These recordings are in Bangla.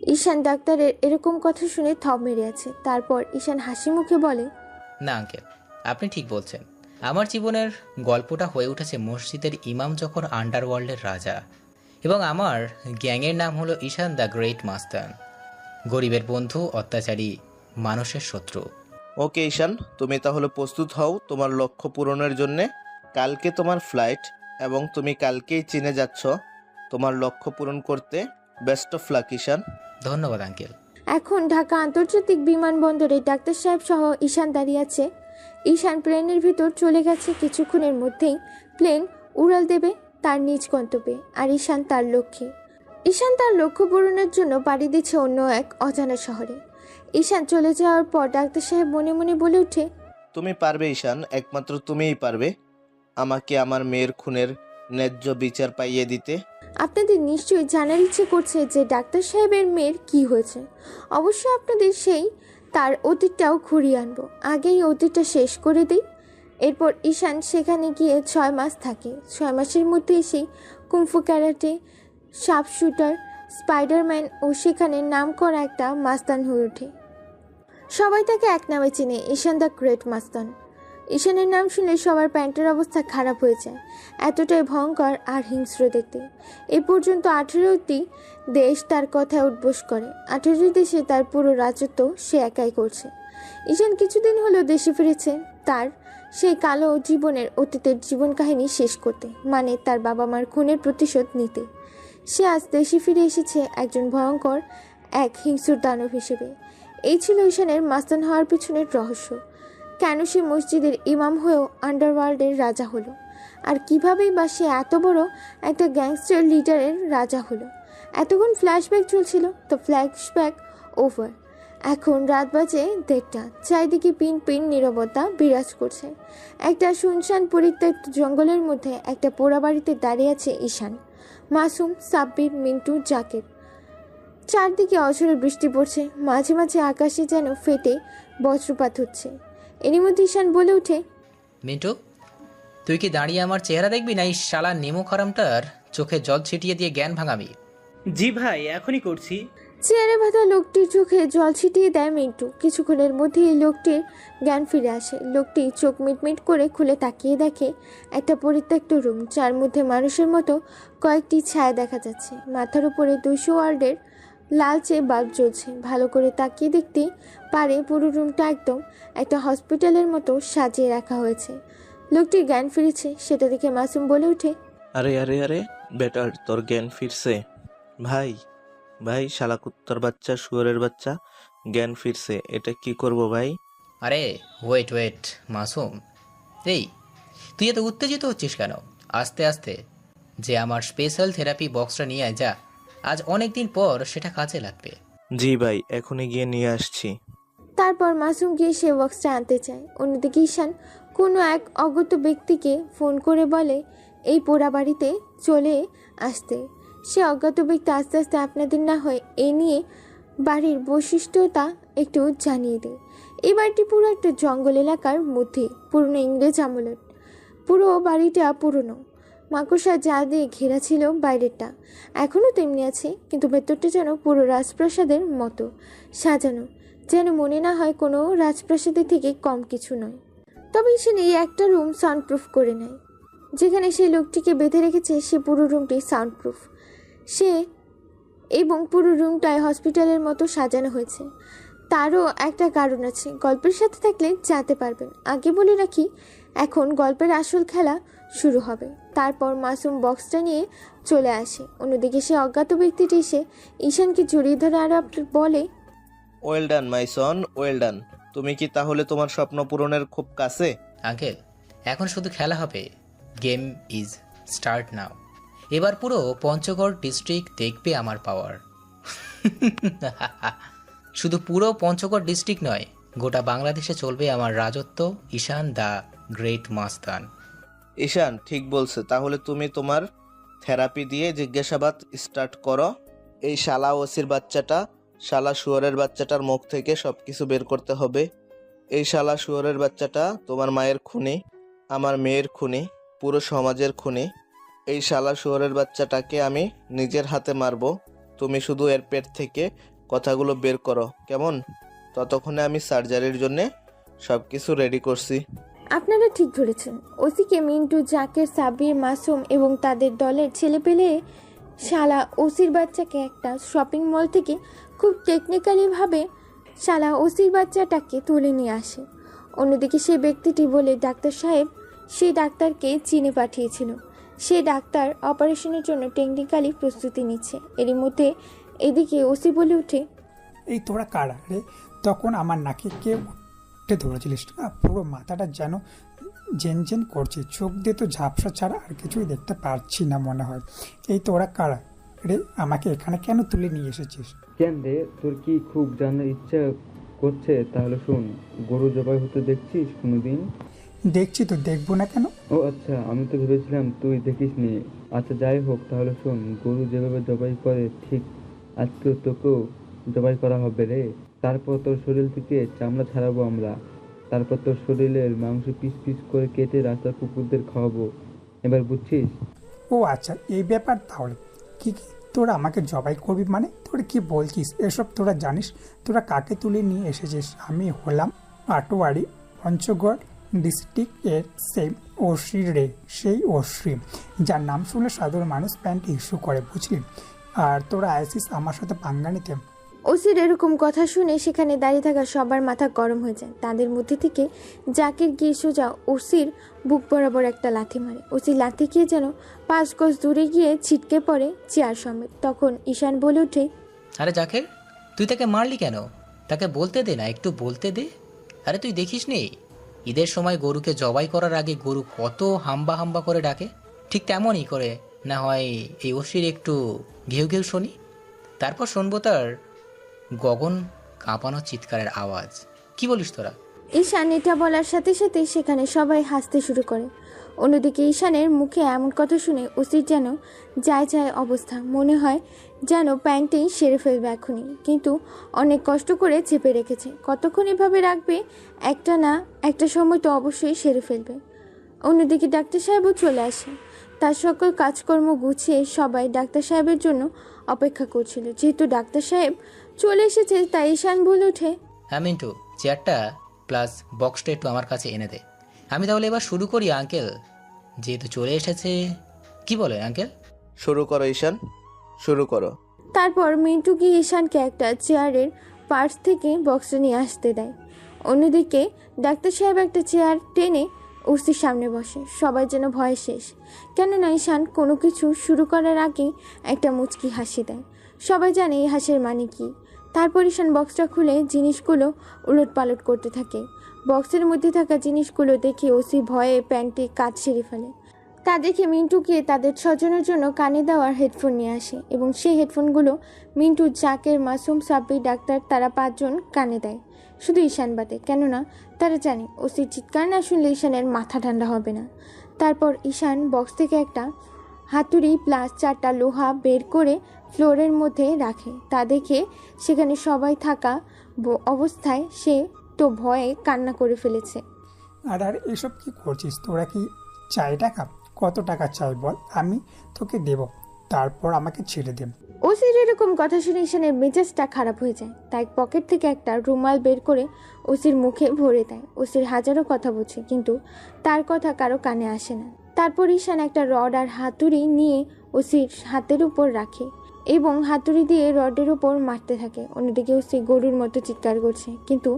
ঈশান ডাক্তারের এরকম কথা শুনে থম মেরে আছে। তারপর ঈশান হাসি মুখে বলে, না আঙ্কেল, আপনি ঠিক বলছেন। আমার জীবনের গল্পটা হয়ে উঠেছে মসজিদের ইমাম যখন আন্ডারওয়ার্ল্ডের রাজা, এবং আমার গ্যাংয়ের নাম হলো ঈশান দ্য গ্রেট মাস্তান। গরিবের বন্ধু, অত্যাচারী মানুষের শত্রু। ওকে ঈশান, তুমি তাহলে প্রস্তুত হও তোমার লক্ষ্য পূরণের জন্যে। কালকে তোমার ফ্লাইট এবং তুমি কালকেই চীনে যাচ্ছ তোমার লক্ষ্য পূরণ করতে। বেস্ট অফ লাক ঈশান। ধন্যবাদ আঙ্কেল। এখন ঢাকা আন্তর্জাতিক বিমানবন্দরে ডাক্তার সাহেব সহ ঈশান দাঁড়িয়ে আছে। ঈশান প্লেনের ভিতর চলে গেছে। কিছুক্ষণের মধ্যেই প্লেন উড়াল দেবে তার নিজ গন্তব্যে, আর ঈশান তার লক্ষ্যে। ঈশান তার লক্ষ্য পূরণের জন্য পাড়ি দিচ্ছে অন্য এক অজানা শহরে। ঈশান চলে যাওয়ার পর ডাক্তার সাহেব মনে মনে বলে ওঠে, তুমি পারবে ঈশান, একমাত্র তুমিই পারবে আমাকে আমার মেয়ের খুনের ন্যায্য বিচার পাইয়ে দিতে। আপনাদের নিশ্চয়ই জানার ইচ্ছে করছে যে ডাক্তার সাহেবের মেয়ের কি হয়েছে। অবশ্যই আপনাদের সেই তার অতীতটাও ঘুরিয়ে আনবো। আগেই অতীতটা শেষ করে দিই। এরপর ঈশান সেখানে গিয়ে 6 মাস থাকে। 6 মাসের মধ্যে এসেই kung fu karate, sharp shooter, Spiderman ও সেখানে নাম করা একটা মাস্তান হয়ে ওঠে। সবাই তাকে এক নামে চেনে, ঈশান দ্য গ্রেট মাস্তান। ঈশানের নাম শুনে সবার প্যান্টের অবস্থা খারাপ হয়ে যায়। এতটাই ভয়ঙ্কর আর হিংস্র দেখতে। এ পর্যন্ত 18টি দেশ তার কথায় উদ্বোস করে। 18টি দেশে তার পুরো রাজত্ব সে একাই করছে। ঈশান কিছুদিন হলো দেশে ফিরেছে তার সেই কালো জীবনের অতীতের জীবন কাহিনী শেষ করতে, মানে তার বাবা মার খুনের প্রতিশোধ নিতে। সে আজ দেশে ফিরে এসেছে একজন ভয়ঙ্কর এক হিংস্র দানব হিসেবে। এই ছিল ঈশানের মাস্তান হওয়ার পিছনের রহস্য। কেন সে মসজিদের ইমাম হয়েও আন্ডারওয়ার্ল্ডের রাজা হলো, আর কিভাবেই বা সে এত বড় একটা গ্যাংস্টার লিডারের রাজা হলো। এতক্ষণ ফ্ল্যাশব্যাক চলছিল, তো ফ্ল্যাশব্যাক ওভার। এখন রাত বাজে 1:30। চারিদিকে পিন পিন নীরবতা বিরাজ করছে। একটা শুনশান পরিত্যক্ত জঙ্গলের মধ্যে একটা পোড়া বাড়িতে দাঁড়িয়ে আছে ঈশান, মাসুম, সাব্বির, মিন্টু, জাকির। চারদিকে অঝরে বৃষ্টি পড়ছে। মাঝে মাঝে আকাশে যেন ফেটে বজ্রপাত হচ্ছে। এরই মধ্যে ঈশান বলে ওঠে, মিন্টু, তুই কি দাঁড়িয়ে আমার চেহারা দেখবি, না এই শালা নেমো খারামটার চোখে জল ছিটিয়ে দিয়ে জ্ঞান ভাঙাবি? জি ভাই, এখনই করছি। চেয়ারে বাঁধা লোকটির চোখে জল ছিটিয়ে দেয় মিন্টু। কিছুক্ষণের মধ্যেই লোকটির জ্ঞান ফিরে আসে। লোকটি চোখ মিটমিট করে খুলে তাকিয়ে দেখে একটা পরিত্যক্ত রুম, যার মধ্যে মানুষের মতো কয়েকটি ছায়া দেখা যাচ্ছে। মাথার উপরে 200 ওয়ার্ডের লালচে বাল্ব জ্বলছে। ভালো করে তাকিয়ে দেখতেই পারে পুরো রুমটা একদম একটা হসপিটালের মতো সাজিয়ে রাখা হয়েছে। লোকটির জ্ঞান ফিরেছে সেটা দেখে মাসুম বলে ওঠে, আরে আরে আরে বেটার, তোর জ্ঞান ফিরছে। ভাই ভাই, শালা কুত্তার বাচ্চা, শুয়োরের বাচ্চা, জ্ঞান ফিরছে। এটা কি করব ভাই? আরে ওয়েট ওয়েট মাসুম, এই তুই এত উত্তেজিত হচ্ছিস কেন? আস্তে আস্তে। যে আমার স্পেশাল থেরাপি বক্সটা নিয়ে আয় যা, আজ অনেক দিন পর সেটা কাজে লাগবে। জি ভাই, এখনই গিয়ে নিয়ে আসছি। তারপর মাসুম গিয়ে সে বক্সটা আনতে চায়। অন্যদিকে ঈশান কোনো এক অজ্ঞাত ব্যক্তিকে ফোন করে বলে এই পোড়া বাড়িতে চলে আসতে। সে অজ্ঞাত ব্যক্তি আস্তে আস্তে আপনাদের না হয় এ নিয়ে বাড়ির বৈশিষ্ট্যতা একটু জানিয়ে দেয়। এই বাড়িটি পুরো একটা জঙ্গল এলাকার মধ্যে, পুরনো ইংরেজ আমলের। পুরো বাড়িটা পুরনো, মাকড়সা জাল দিয়ে ঘেরা ছিল বাইরেরটা, এখনও তেমনি আছে, কিন্তু ভেতরটা যেন পুরো রাজপ্রাসাদের মতো সাজানো, যেন মনে না হয় কোনো রাজপ্রাসাদের থেকে কম কিছু নয়। তবে সে এই একটা রুম সাউন্ডপ্রুফ করে নেয়। যেখানে সেই লোকটিকে বেঁধে রেখেছে সে পুরো রুমটি সাউন্ডপ্রুফ। সে এবং পুরো রুমটায় হসপিটালের মতো সাজানো হয়েছে। তারও একটা কারণ আছে, গল্পের সাথে থাকলে জানতে পারবেন। আগে বলে রাখি, এখন গল্পের আসল খেলা শুরু হবে। তারপর মাসুম বক্সটা নিয়ে চলে আসে। অন্যদিকে সে অজ্ঞাত ব্যক্তিটি এসে ঈশানকে জড়িয়ে ধরে আর বলে, ওয়েল ডান মাই সন, ওয়েল ডান। তুমি কি তাহলে তোমার স্বপ্ন পূরণের খুব কাছে? আঙ্কেল, এখন শুধু খেলা হবে। Game is start now. এবার পুরো পঞ্চগড় ডিস্ট্রিক্ট দেখবে আমার পাওয়ার। শুধু পুরো পঞ্চগড় ডিস্ট্রিক্ট নয়, গোটা বাংলাদেশে চলবে আমার রাজত্ব। ঈশান দ্য গ্রেট মাস্তান। ঈশান ঠিক বলছে। তাহলে তুমি তোমার থেরাপি দিয়ে জিজ্ঞাসাবাদ স্টার্ট করো। এই শালা ওসির বাচ্চাটা, শালা শুয়োরের বাচ্চাটার মুখ থেকে সবকিছু বের করতে হবে। এই শালা শুয়োরের বাচ্চাটা তোমার মায়ের খুনি, আমার মেয়ের খুনি, পুরো সমাজের খুনি। এই শালা শুয়োরের বাচ্চাটাকে আমি নিজের হাতে মারবো। তুমি শুধু এর পেট থেকে কথাগুলো বের করো, কেমন? ততক্ষণে আমি সার্জারির জন্যে সব কিছু রেডি করছি। আপনারা ঠিক ধরেছেন। ওসিকে মিন্টু, জাকের, সাব্বির, মাসুম এবং তাদের দলের ছেলেপেলে শালা ওসির বাচ্চাকে একটা শপিং মল থেকে খুব টেকনিক্যালিভাবে শালা ওসির বাচ্চাটাকে তুলে নিয়ে আসে। অন্যদিকে সেই ব্যক্তিটি বলে ডাক্তার সাহেব সেই ডাক্তারকে চীনে পাঠিয়েছিল। সে ডাক্তার অপারেশনের জন্য টেকনিক্যালি প্রস্তুতি নিচ্ছে। এরই মধ্যে এদিকে ওসি বলে ওঠে, এই তোরা কারা রে? তখন আমার নাকে কে উঠে ধরেছিলিস? পুরো মাথাটা যেন জেন জেন করছে, চোখ দিয়ে তো ঝাপসা ছাড়া আর কিছুই দেখতে পারছি না মনে হয়। এই তোরা কারা রে? আমাকে এখানে কেন তুলে নিয়ে এসেছিস? কেন রে, তোর কি খুব জানার ইচ্ছা করছে? তাহলে শোন, গরু জবাই হতে দেখছিস কোনোদিন? দেখছি তো, দেখবো না কেন? ও আচ্ছা, আমি তো ভেবেছিলাম তুই দেখিস নি। আচ্ছা যাই হোক, তাহলে শোন, গরু যেভাবে জবাই করে ঠিক আজকেও তোকেও জবাই করা হবে রে। তারপর তোর শরীর থেকে চামড়া ছাড়াবো আমরা। তারপর তোর শরীরের মাংস পিস পিস করে কেটে রাস্তার কুকুরদের খাওয়াবো। এবার বুঝছিস? ও আচ্ছা, এই ব্যাপার তাহলে। কি কি তোরা আমাকে জবাই করবি মানে? তোরা কি বলছিস এসব? তোরা জানিস তোরা কাকে তুলে নিয়ে এসেছিস? আমি হলাম পাটোয়ারি পঞ্চগড় ডিস্ট্রিক্টের সেই অশ্রী রে, সেই অশ্রী যার নাম শুনলে সাধারণ মানুষ প্যান্ট ইস্যু করে, বুঝলি? আর তোরা আসিস আমার সাথে পাঙ্গা নিতে? ওসির এরকম কথা শুনে সেখানে দাঁড়িয়ে থাকা সবার মাথা গরম হয়ে যায়। তাদের মধ্যে থেকে জাকির গিয়ে সোজা ওসির বুক বরাবর একটা লাথি মারে। ওসি লাথি খেয়ে যেন 5 গজ দূরে গিয়ে ছিটকে পড়ে চেয়ার সমেত। তখন ঈশান বলে ওঠে, আরে জাকের, তুই তাকে মারলি কেন? তাকে বলতে দে না, একটু বলতে দে। আরে তুই দেখিস নি ঈদের সময় গরুকে জবাই করার আগে গরু কত হাম্বা হাম্বা করে ডাকে? ঠিক তেমনই করে না হয় এই অসির একটু ঘেউ ঘেউ শুনি, তারপর শুনবো তার গগন কাঁপানো চিৎকারের আওয়াজ। কি বলিস তোরা? ঈশান এটা বলার সাথে সাথে সেখানে সবাই হাসতে শুরু করে। অন্যদিকে ঈশানের মুখে এমন কথা শুনে ওসির যেন যায় যায় অবস্থা। মনে হয় যেন প্যান্টেই সেরে ফেলবে এখনই, কিন্তু অনেক কষ্ট করে চেপে রেখেছে। কতক্ষণ এভাবে রাখবে? একটা না একটা সময় তো অবশ্যই সেরে ফেলবে। অন্যদিকে ডাক্তার সাহেবও চলে আসে। তার সকল কাজকর্ম গুছিয়ে সবাই ডাক্তার সাহেবের জন্য অপেক্ষা করছিল। যেহেতু ডাক্তার সাহেব চলে এসেছে তাই ঈশান বলে ওঠে, হ্যাঁ মিন্টু, চেয়ারটা প্লাস বক্সটা একটু আমার কাছে এনে দে। আমি তাহলে এবার শুরু করি আঙ্কেল, যেহেতু চলে এসেছে। কি বলে আঙ্কেল? শুরু করো ঈশান, শুরু করো। তারপর মিন্টু গিয়ে ঈশানকে একটা চেয়ারের পার্স থেকে বক্সটা নিয়ে আসতে দেয়। অন্যদিকে ডাক্তার সাহেব একটা চেয়ার টেনে ওসির সামনে বসে। সবাই যেন ভয়ে শেষ, কেননা ঈশান কোনো কিছু শুরু করার আগেই একটা মুচকি হাসি দেয়। সবাই জানে এই হাসির মানে কি। তারপর ঈশান বক্সটা খুলে জিনিসগুলো উলট পালট করতে থাকে। বক্সের মধ্যে থাকা জিনিসগুলো দেখে ওসি ভয়ে প্যান্টে কাজ সেরে ফেলে। তা দেখে মিন্টু গিয়ে তাদের ছজনের জন্য কানে দেওয়ার হেডফোন নিয়ে আসে এবং সেই হেডফোনগুলো মিন্টু, জাকের, মাসুম, সাব্বির, ডাক্তার তারা 5 জন কানে দেয়, শুধু ঈশান বাদে। কেননা তারা জানে ওসির চিৎকার না শুনলে ঈশানের মাথা ঠান্ডা হবে না। তারপর ঈশান বক্স থেকে একটা হাতুড়ি প্লাস 4টা লোহা বের করে ফ্লোরের মধ্যে রাখে। তা দেখে সেখানে সবাই থাকা অবস্থায় সে তো ভয়ে কান্না করে ফেলেছে। আর এসব কি করছিস তোরা? কি চাই টাকা? কত টাকা চাই বল, আমি তোকে দেব, তারপর আমাকে ছেড়ে দে। ওসির এরকম কথা শুনে ঈশানের মেজাজটা খারাপ হয়ে যায়। তাই পকেট থেকে একটা রুমাল বের করে ওসির মুখে ভরে দেয়। ওসির হাজারো কথা বোঝে, কিন্তু তার কথা কারো কানে আসে না। তারপর ঈশান একটা রড আর হাতুড়ি নিয়ে ওসির হাতের উপর রাখে এবং হাতুড়ি দিয়ে রডের উপর মারতে থাকে। অন্যদিকে ওসি গরুর মতো চিৎকার করছে, কিন্তু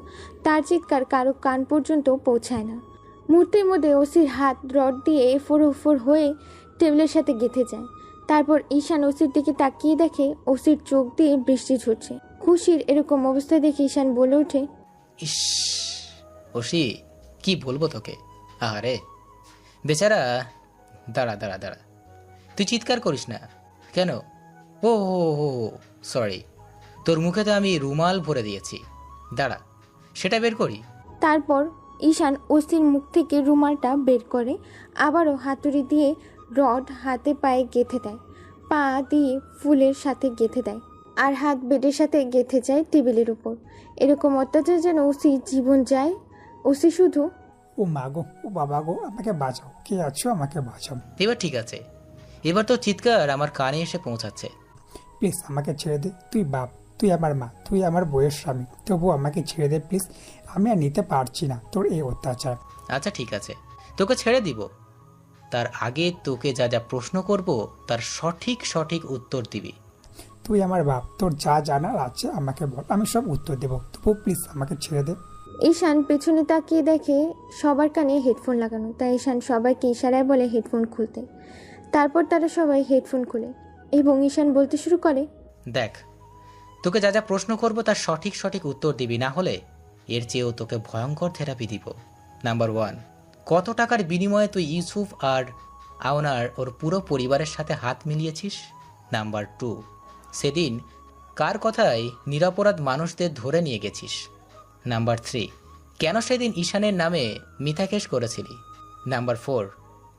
তার চিৎকার কারো কান পর্যন্ত পৌঁছায় না। মুহূর্তের মধ্যে ওসির হাত রড দিয়ে এফোর ওফোর হয়ে টেবিলের সাথে গেঁথে যায়। তারপর ঈশান ওসির দিকে তাকিয়ে দেখে ওসির চোখ দিয়ে বৃষ্টি ঝরছে। খুশির এরকম অবস্থা দেখে ঈশান বলে ওঠে, ইস ওসি, কি বলবো তোকে? আরে বেচারা। দাঁড়া দাঁড়া দাঁড়া, তুই চিৎকার করিস না কেন? ও হো, সরি, তোর মুখে তো আমি রুমাল ভরে দিয়েছি। দাঁড়া, সেটা বের করি। তারপর ঈশান ওসির মুখ থেকে রুমালটা বের করে আবারও হাতুড়ি দিয়ে রড হাতে পায়ে গেঁথে দেয়, পা দিয়ে ফুলের সাথে গেঁথে দেয়, আর হাত বেডের সাথে গেঁথে যায় টেবিলের উপর। এরকম অত্যাচার যেন ওসি জীবন যায়। ওসি শুধু, ও মা গো, ও বাবা গো, আমাকে বাঁচাও, কে আছো, আমাকে বাঁচাও। এবার ঠিক আছে, এবার তো চিৎকার আমার কানে এসে পৌঁছাচ্ছে। প্লিজ আমাকে ছেড়ে দে, তুই বাপ, তুই আমার মা, তুই আমার বউয়ের স্বামী, তবু আমাকে ছেড়ে দে প্লিজ। আমি আর নিতে পারছি না তোর এই অত্যাচার। আচ্ছা ঠিক আছে, তোকে ছেড়ে দিব। তার আগে তোকে যা যা প্রশ্ন করব তার সঠিক সঠিক উত্তর দিবি। তুই আমার বাপ, তোর যা জানার আছে আমাকে বল, আমি সব উত্তর দেবো, তবু প্লিজ আমাকে ছেড়ে দে। ঈশান পেছনে তাকিয়ে দেখে সবার কানে হেডফোন লাগানো, তাই ঈশান সবাইকে ইশারায় বলে হেডফোন খুলতে। তারপর তারা সবাই হেডফোন খুলে এবং ঈশান বলতে শুরু করে, দেখ, তোকে যা যা প্রশ্ন করব তার সঠিক সঠিক উত্তর দিবি, না হলে এর চেয়েও তোকে ভয়ঙ্কর থেরাপি দিব। নাম্বার 1, কত টাকার বিনিময়ে তুই ইউসুফ আর আওনার ওর পুরো পরিবারের সাথে হাত মিলিয়েছিস? নাম্বার 2, সেদিন কার কথায় নিরপরাধ মানুষদের ধরে নিয়ে গেছিস? নাম্বার 3, কেন সেদিন ঈশানের নামে মিথ্যা কেস করেছিলি? নাম্বার 4,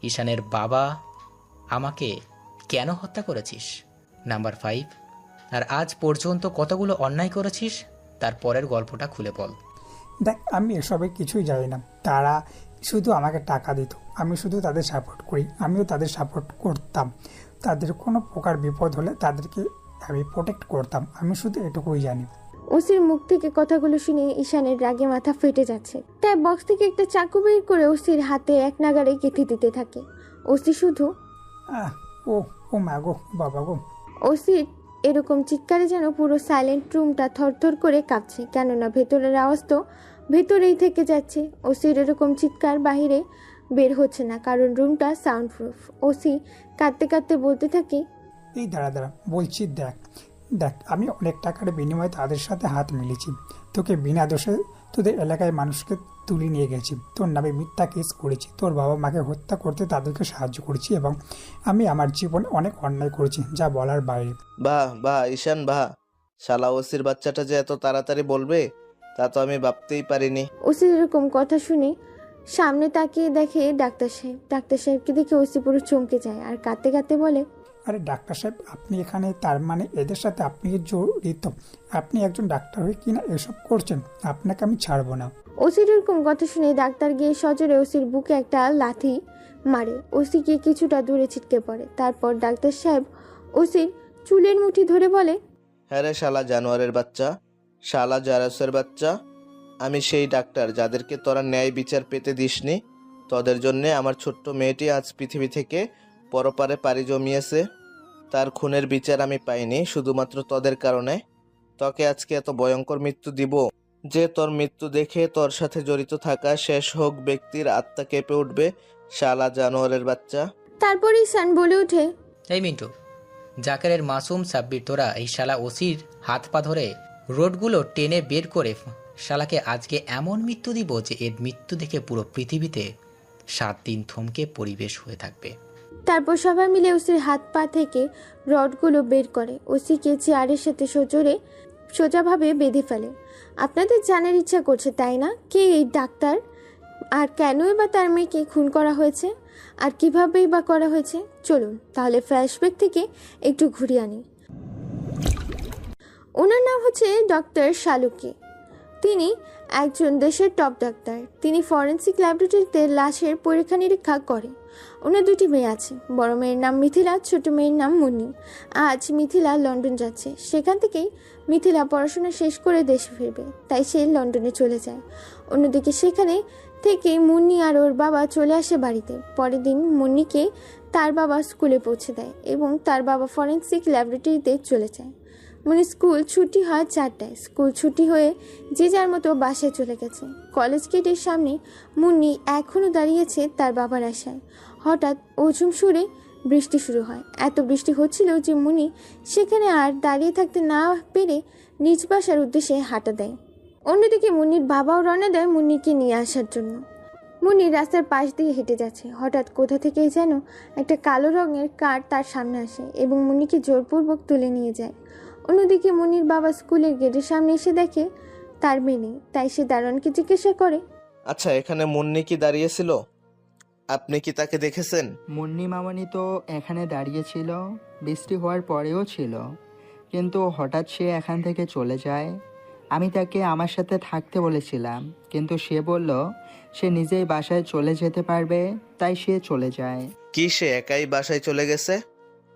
ঈশানের বাবা আমাকে কেন হত্যা করেছিস? নাম্বার 5, আর আজ পর্যন্ত কতগুলো অন্যায় করেছিস তার পরের গল্পটা খুলে বল। দেখ, আমি এসবে কিছুই জানি না। তারা শুধু আমাকে টাকা দিত, আমি শুধু তাদের সাপোর্ট করি, আমিও তাদের সাপোর্ট করতাম। তাদের কোনো প্রকার বিপদ হলে তাদেরকে আমি প্রোটেক্ট করতাম, আমি শুধু এটুকুই জানি। ওসির মুখ থেকে কথাগুলো শুনে ঈশানের রাগে মাথা ফেটে যাচ্ছে, তাই বক্স থেকে একটা চাকু বের করে ওসির হাতে এক নাগাড়ে গেঁথে দিতে থাকে। ওসি শুধু আহ, ও ও মা গো, বাবা গো। ওসির এরকম চিৎকারে যেন পুরো সাইলেন্ট রুমটা থরথর করে কাঁপছে, কেননা ভেতরের আওয়াজ তো ভেতরেই থেকে যাচ্ছে। ওসির এরকম চিৎকার বাহিরে বের হচ্ছে না, কারণ রুমটা সাউন্ড প্রুফ। ওসি কাঁদতে কাঁদতে বলতে থাকে, এই দাঁড়া দাঁড়া, বলছি দেখ দেখ, আমি অনেক টাকার বিনিময়ে তাদের সাথে হাত মিলেছি, তোকে বিনা দোষে তোদের এলাকায় মানুষকে তুলে নিয়ে গেছি, তোর নামে মিথ্যা কেস করেছি, তোর বাবা মাকে হত্যা করতে তাদেরকে সাহায্য করেছি, এবং আমি আমার জীবনে অনেক অন্যায় করেছি যা বলার বাইরে। বাহ বাহ ঈশান বাহ, শালা ওসির বাচ্চাটা যে এত তাড়াতাড়ি বলবে তা তো আমি ভাবতেই পারিনি। ওসি এরকম কথা শুনে সামনে তাকিয়ে দেখে ডাক্তার সাহেব। ডাক্তার সাহেবকে দেখে ওসি পুরো চমকে যায় আর কাঁদতে কাঁদতে বলে, আরে ডাক্তার সাহেব, আপনি এখানে, তার মানে এদের সাথে আপনি জড়িত? আপনি একজন ডাক্তার হয়ে কিনা এসব করছেন? আপনাকে আমি ছাড়বো না। ওসির এরকম কথা শুনে ডাক্তার গিয়ে সজোরে ওসির বুকে একটা লাথি মারে। ওসি গিয়ে কিছুটা দূরে ছিটকে পড়ে। তারপর ডাক্তার সাহেব ওসির চুলের মুঠি ধরে বলে, হ্যাঁ রে শালা জানোয়ারের বাচ্চা, শালা জারাসের বাচ্চা, আমি সেই ডাক্তার যাদেরকে তোরা ন্যায় বিচার পেতে দিসনি। তোদের জন্যে আমার ছোট্ট মেয়েটি আজ পৃথিবী থেকে পরপারে পাড়ি জমিয়েছে। তার খুনের বিচার আমি পাইনি শুধুমাত্র তোদের কারণে। তোকে আজকে এত ভয়ঙ্কর মৃত্যু দিব যে তোর মৃত্যু দেখে তোর সাথে জড়িত থাকা শেষ হোক ব্যক্তির আত্মা কেঁপে উঠবে, শালা জানোয়ারের বাচ্চা। তারপর ঈশান বলে ওঠে, এই মিন্টু, জাকেরের মাসুম সাব্বির, তোরা এই শালা ওসির হাত পা ধরে রোডগুলো টেনে বের করে শালাকে আজকে এমন মৃত্যু দিব যে এর মৃত্যু দেখে পুরো পৃথিবীতে 7 দিন থমকে পরিবেশ হয়ে থাকবে। তারপর সবাই মিলে ওসির হাত পা থেকে রডগুলো বের করে ওসিকে চেয়ারের সাথে সোজাভাবে বেঁধে ফেলে। আপনাদের জানার ইচ্ছা করছে তাই না, কে এই ডাক্তার আর কেনই বা তার মেয়েকে খুন করা হয়েছে আর কিভাবেই বা করা হয়েছে? চলুন তাহলে ফ্ল্যাশব্যাক থেকে একটু ঘুরিয়ে আনি। ওনার নাম হচ্ছে ডক্টর শালুকি। তিনি একজন দেশের টপ ডাক্তার। তিনি ফরেন্সিক ল্যাবরেটরিতে লাশের পরীক্ষা নিরীক্ষা করে। ওনার 2টি মেয়ে আছে। বড় মেয়ের নাম মিথিলা, ছোট মেয়ের নাম মুন্নি। আজ মিথিলা লন্ডন যাচ্ছে, সেখান থেকেই মিথিলা পড়াশোনা শেষ করে দেশে ফিরবে, তাই সে লন্ডনে চলে যায়। অন্যদিকে সেখানে থেকে মুন্নি আর ওর বাবা চলে আসে বাড়িতে। পরের দিন মুন্নিকে তার বাবা স্কুলে পৌঁছে দেয় এবং তার বাবা ফরেন্সিক ল্যাবরেটরিতে চলে যায়। মানে স্কুল ছুটি হয় 4টায়। স্কুল ছুটি হয়ে যে যার মতো বাসায় চলে গেছে। কলেজ গেটের সামনে মুন্নি এখনও দাঁড়িয়েছে তার বাবার আশায়। হঠাৎ ওঝুম সুরে বৃষ্টি শুরু হয়। এত বৃষ্টি হচ্ছিল যে মুন্নি সেখানে আর দাঁড়িয়ে থাকতে না পেরে নিজ বাসার উদ্দেশ্যে হাঁটা দেয়। অন্যদিকে মুন্নির বাবাও রওনা দেয় মুন্নিকে নিয়ে আসার জন্য। মুন্নি রাস্তার পাশ দিয়ে হেঁটে যাচ্ছে। হঠাৎ কোথা থেকেই যেন একটা কালো রঙের কার তার সামনে আসে এবং মুন্নিকে জোরপূর্বক তুলে নিয়ে যায়। অন্যদিকে মুন্নির বাবা স্কুলের গেটের সামনে এসে দেখে তার মেয়ে নেই, তাই সে দারোয়ানকে জিজ্ঞাসা করে, আচ্ছা, এখানে মুন্নি কি দাঁড়িয়েছিল? আপনি কি তাকে দেখেছেন? মুন্নি মামনি তো এখানে দাঁড়িয়েছিল, বৃষ্টি হওয়ার পরেও ছিল, কিন্তু হঠাৎ সে এখান থেকে চলে যায়। আমি তাকে আমার সাথে থাকতে বলেছিলাম, কিন্তু সে বলল সে নিজেই বাসায় চলে যেতে পারবে, তাই সে চলে যায়। কি সে একাই বাসায় চলে গেছে?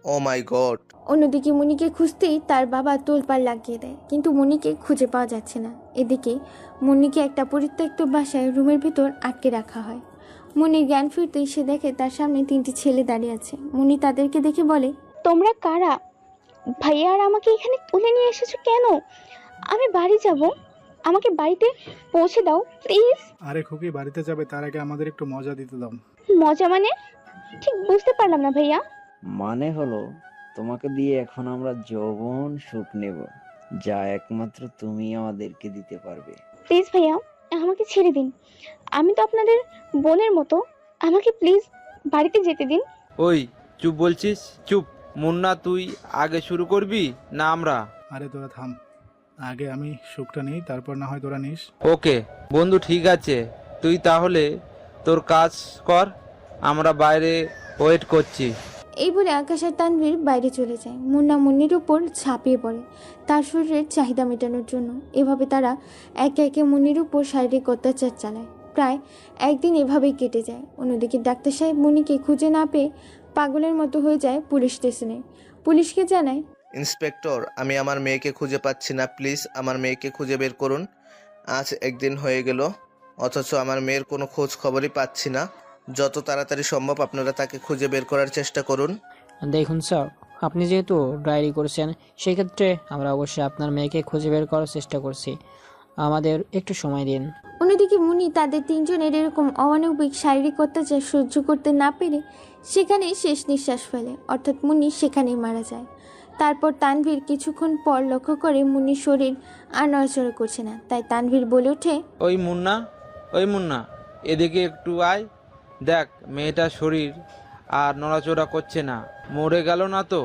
ও মাই গড! অন্যদিকে মুনিকে খুঁজতেই তার বাবা তোলপাড় লাগিয়ে দেয়, কিন্তু মুনিকে খুঁজে পাওয়া যাচ্ছে না। এদিকে মুনিকে একটা পরিত্যক্ত বাসায় রুমের ভেতর আটকে রাখা হয়। মুনির জ্ঞান ফিরতেই সে দেখে তার সামনে 3টি ছেলে দাঁড়িয়ে আছে। মুনি তাদেরকে দেখে বলে, তোমরা কারা? ভাইয়া আর আমাকে এখানে তুলে নিয়ে এসেছো কেন? আমি বাড়ি যাব, আমাকে বাড়িতে পৌঁছে দাও প্লিজ। আরে খুকি, বাড়িতে যাবে তার আগে আমাদের একটু মজা দিতে দাও। মজা মানে? ঠিক বুঝতে পারলাম না ভাইয়া। মানে হলো তোমাকে দিয়ে এখন আমরা যৌবন সুখ নেব, যা একমাত্র তুমি আমাদেরকে দিতে পারবে। প্লিজ ভাইয়া, আমাকে ছেড়ে দিন। আমি তো আপনাদের বোনের মতো, আমাকে প্লিজ বাড়িতে যেতে দিন। ওই চুপ বলছিস, চুপ। মুন্না, তুই আগে শুরু করবি না আমরা? আরে তোরা থাম, আগে আমি সুখটা নিই, তারপর না হয় তোরা নিস। ওকে বন্ধু, ঠিক আছে, তুই তাহলে তোর কাজ কর, আমরা বাইরে ওয়েট করছি। এই বলে আকাশ আর তানভীর বাইরে চলে যায়। মুন্না মুন্নির উপর ঝাঁপিয়ে পড়ে তার শরীরের চাহিদা মেটানোর জন্য। এভাবে তারা একে একে মুন্নির উপর শারীরিক অত্যাচার চালায়। প্রায় একদিন এভাবেই কেটে যায়। অন্যদিকে ডাক্তার সাহেব মুন্নিকে খুঁজে না পেয়ে পাগলের মতো হয়ে যায় পুলিশ স্টেশনে। পুলিশকে জানায়, ইন্সপেক্টর, আমি আমার মেয়েকে খুঁজে পাচ্ছি না, প্লিজ আমার মেয়েকে খুঁজে বের করুন। আজ একদিন হয়ে গেল, অথচ আমার মেয়ের কোনো খোঁজ খবরই পাচ্ছি না। যত তাড়াতাড়ি সম্ভব আপনারা তাকে খুঁজে বের করার চেষ্টা করুন। দেখুন স্যার, আপনি যেহেতু ডায়েরি করেছেন, সেক্ষেত্রে আমরা অবশ্যই আপনার মেয়েকে খুঁজে বের করার চেষ্টা করছি, আমাদের একটু সময় দিন। অন্যদিকে মুনি তাদের 3 জনের এরকম অমানবিক শারীরিক অত্যাচার সহ্য করতে না পেরে সেখানেই শেষ নিঃশ্বাস ফেলে, অর্থাৎ মুনি সেখানেই মারা যায়। তারপর তানভীর কিছুক্ষণ পর লক্ষ্য করে মুনির শরীর আর নড়াচড়া করছে না, তাই তানভীর বলে ওঠে, ওই মুন্না, ওই মুন্না, এদিকে একটু আয়। দেখ, মেয়েটার শরীর আর নড়াচড়া করছে না, মরে গেল না তো?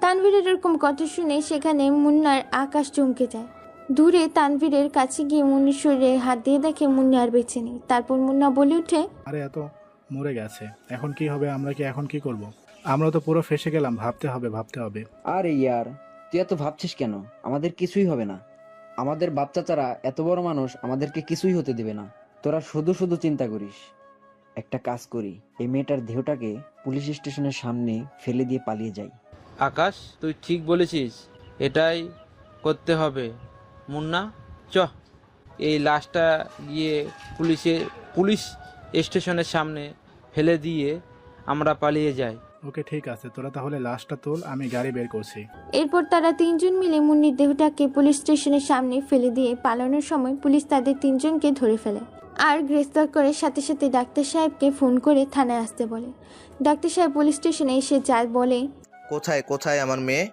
তানভীরের এরকম কথা শুনে সেখানে মুন্নার আকাশ চমকে যায়। দূরে তানভীরের কাছে গিয়ে মুন্নির শরীরে হাত দিয়ে দেখে মুন্নি আর বেঁচে নেই। তারপর মুন্না বলে ওঠে, আরে এত মরে গেছে, এখন কি হবে? আমরা কি এখন কি করব? আমরা তো পুরো ফেসে গেলাম, ভাবতে হবে, ভাবতে হবে। আরে ইয়ার, তুই এত ভাবছিস কেন? আমাদের কিছুই হবে না। আমাদের বাপ চাচারা এত বড় মানুষ, আমাদেরকে কিছুই হতে দেবে না। তোরা শুধু শুধু চিন্তা করিস। একটা কাজ করি, এই মেয়েটার দেহটাকে পুলিশ স্টেশনের সামনে ফেলে দিয়ে পালিয়ে যাই। আকাশ, তুই ঠিক বলেছিস, এটাই করতে হবে। মুন্না, চ, এই লাশটা গিয়ে পুলিশ স্টেশনের সামনে ফেলে দিয়ে আমরা পালিয়ে যাই। ওকে ঠিক আছে, তোরা তাহলে লাশটা তোল, আমি গাড়ি বের করছি। এরপর তারা 3 জন মিলে মুন্নির দেহটাকে পুলিশ স্টেশনের সামনে ফেলে দিয়ে পালানোর সময় পুলিশ তাদের 3 জনকে ধরে ফেলে আর গ্রেফতার করে সাথে সাথে ডাক্তার সাহেবকে ফোন করে থানায় আসতে বলে। ডাক্তার সাহেব পুলিশ স্টেশনে এসে যায় বলে, কোথায় কোথায় আমার মেয়ে?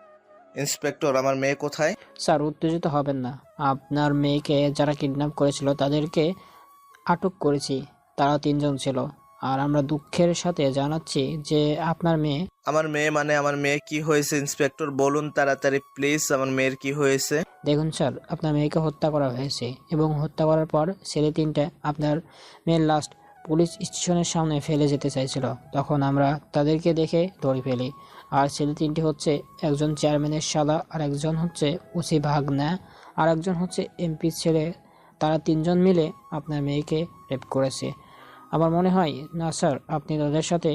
ইন্সপেক্টর, আমার মেয়ে কোথায়? স্যার, উত্তেজিত হবেন না, আপনার মেয়েকে যারা কিডন্যাপ করেছিল তাদেরকে আটক করেছি। তারা 3 জন ছিল, আর আমরা দুঃখের সাথে জানাচ্ছি যে আপনার মেয়ে। আমার মেয়ে মানে আমার মেয়ে কি হয়েছে ইন্সপেক্টর? বলুন তাড়াতাড়ি প্লিজ, আমার মেয়ের কি হয়েছে? দেখুন স্যার, আপনার মেয়েকে হত্যা করা হয়েছে এবং হত্যা করার পর ছেলে 3টে আপনার মেয়ের লাস্ট পুলিশ স্টেশনের সামনে ফেলে যেতে চাইছিল। তখন আমরা তাদেরকে দেখে ধরে ফেলি। আর ছেলে 3টে হচ্ছে একজন চেয়ারম্যানের শালা, আর একজন হচ্ছে ওসি ভাগনা, আর একজন হচ্ছে এমপি ছেলে। তারা 3 জন মিলে আপনার মেয়েকে রেপ করেছে। আমার মনে হয় না স্যার, আপনি তাদের সাথে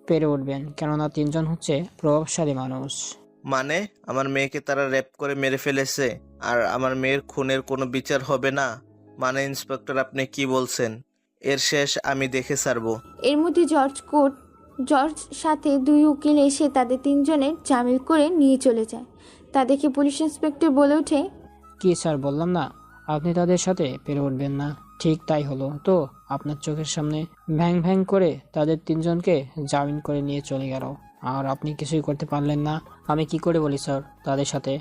পেরে উঠবেন, কেননা 3 জন হচ্ছে প্রভাবশালী মানুষ। মানে আমার মেয়েকে তারা রেপ করে মেরে ফেলেছে আর আমার মেয়ের খুনের কোনো বিচার হবে না? মানে ইন্সপেক্টর, আপনি কি বলছেন? এর শেষ আমি দেখে ছাড়বো। এর মধ্যে জর্জ সাথে 2 উকিল এসে তাদের 3 জনের জামিন করে নিয়ে চলে যায়। তা দেখে পুলিশ ইন্সপেক্টর বলে ওঠে, কি স্যার, বললাম না আপনি তাদের সাথে পেরে উঠবেন না? ঠিক তাই হলো তো, আপনার চোখের সামনে ভ্যাং ভ্যাং করে তাদের 3 জনকে জামিন করে নিয়ে চলে গেল, আর আপনি কিছুই করতে পারলেন না। আমি কি করে বলি স্যার তাদের সাথে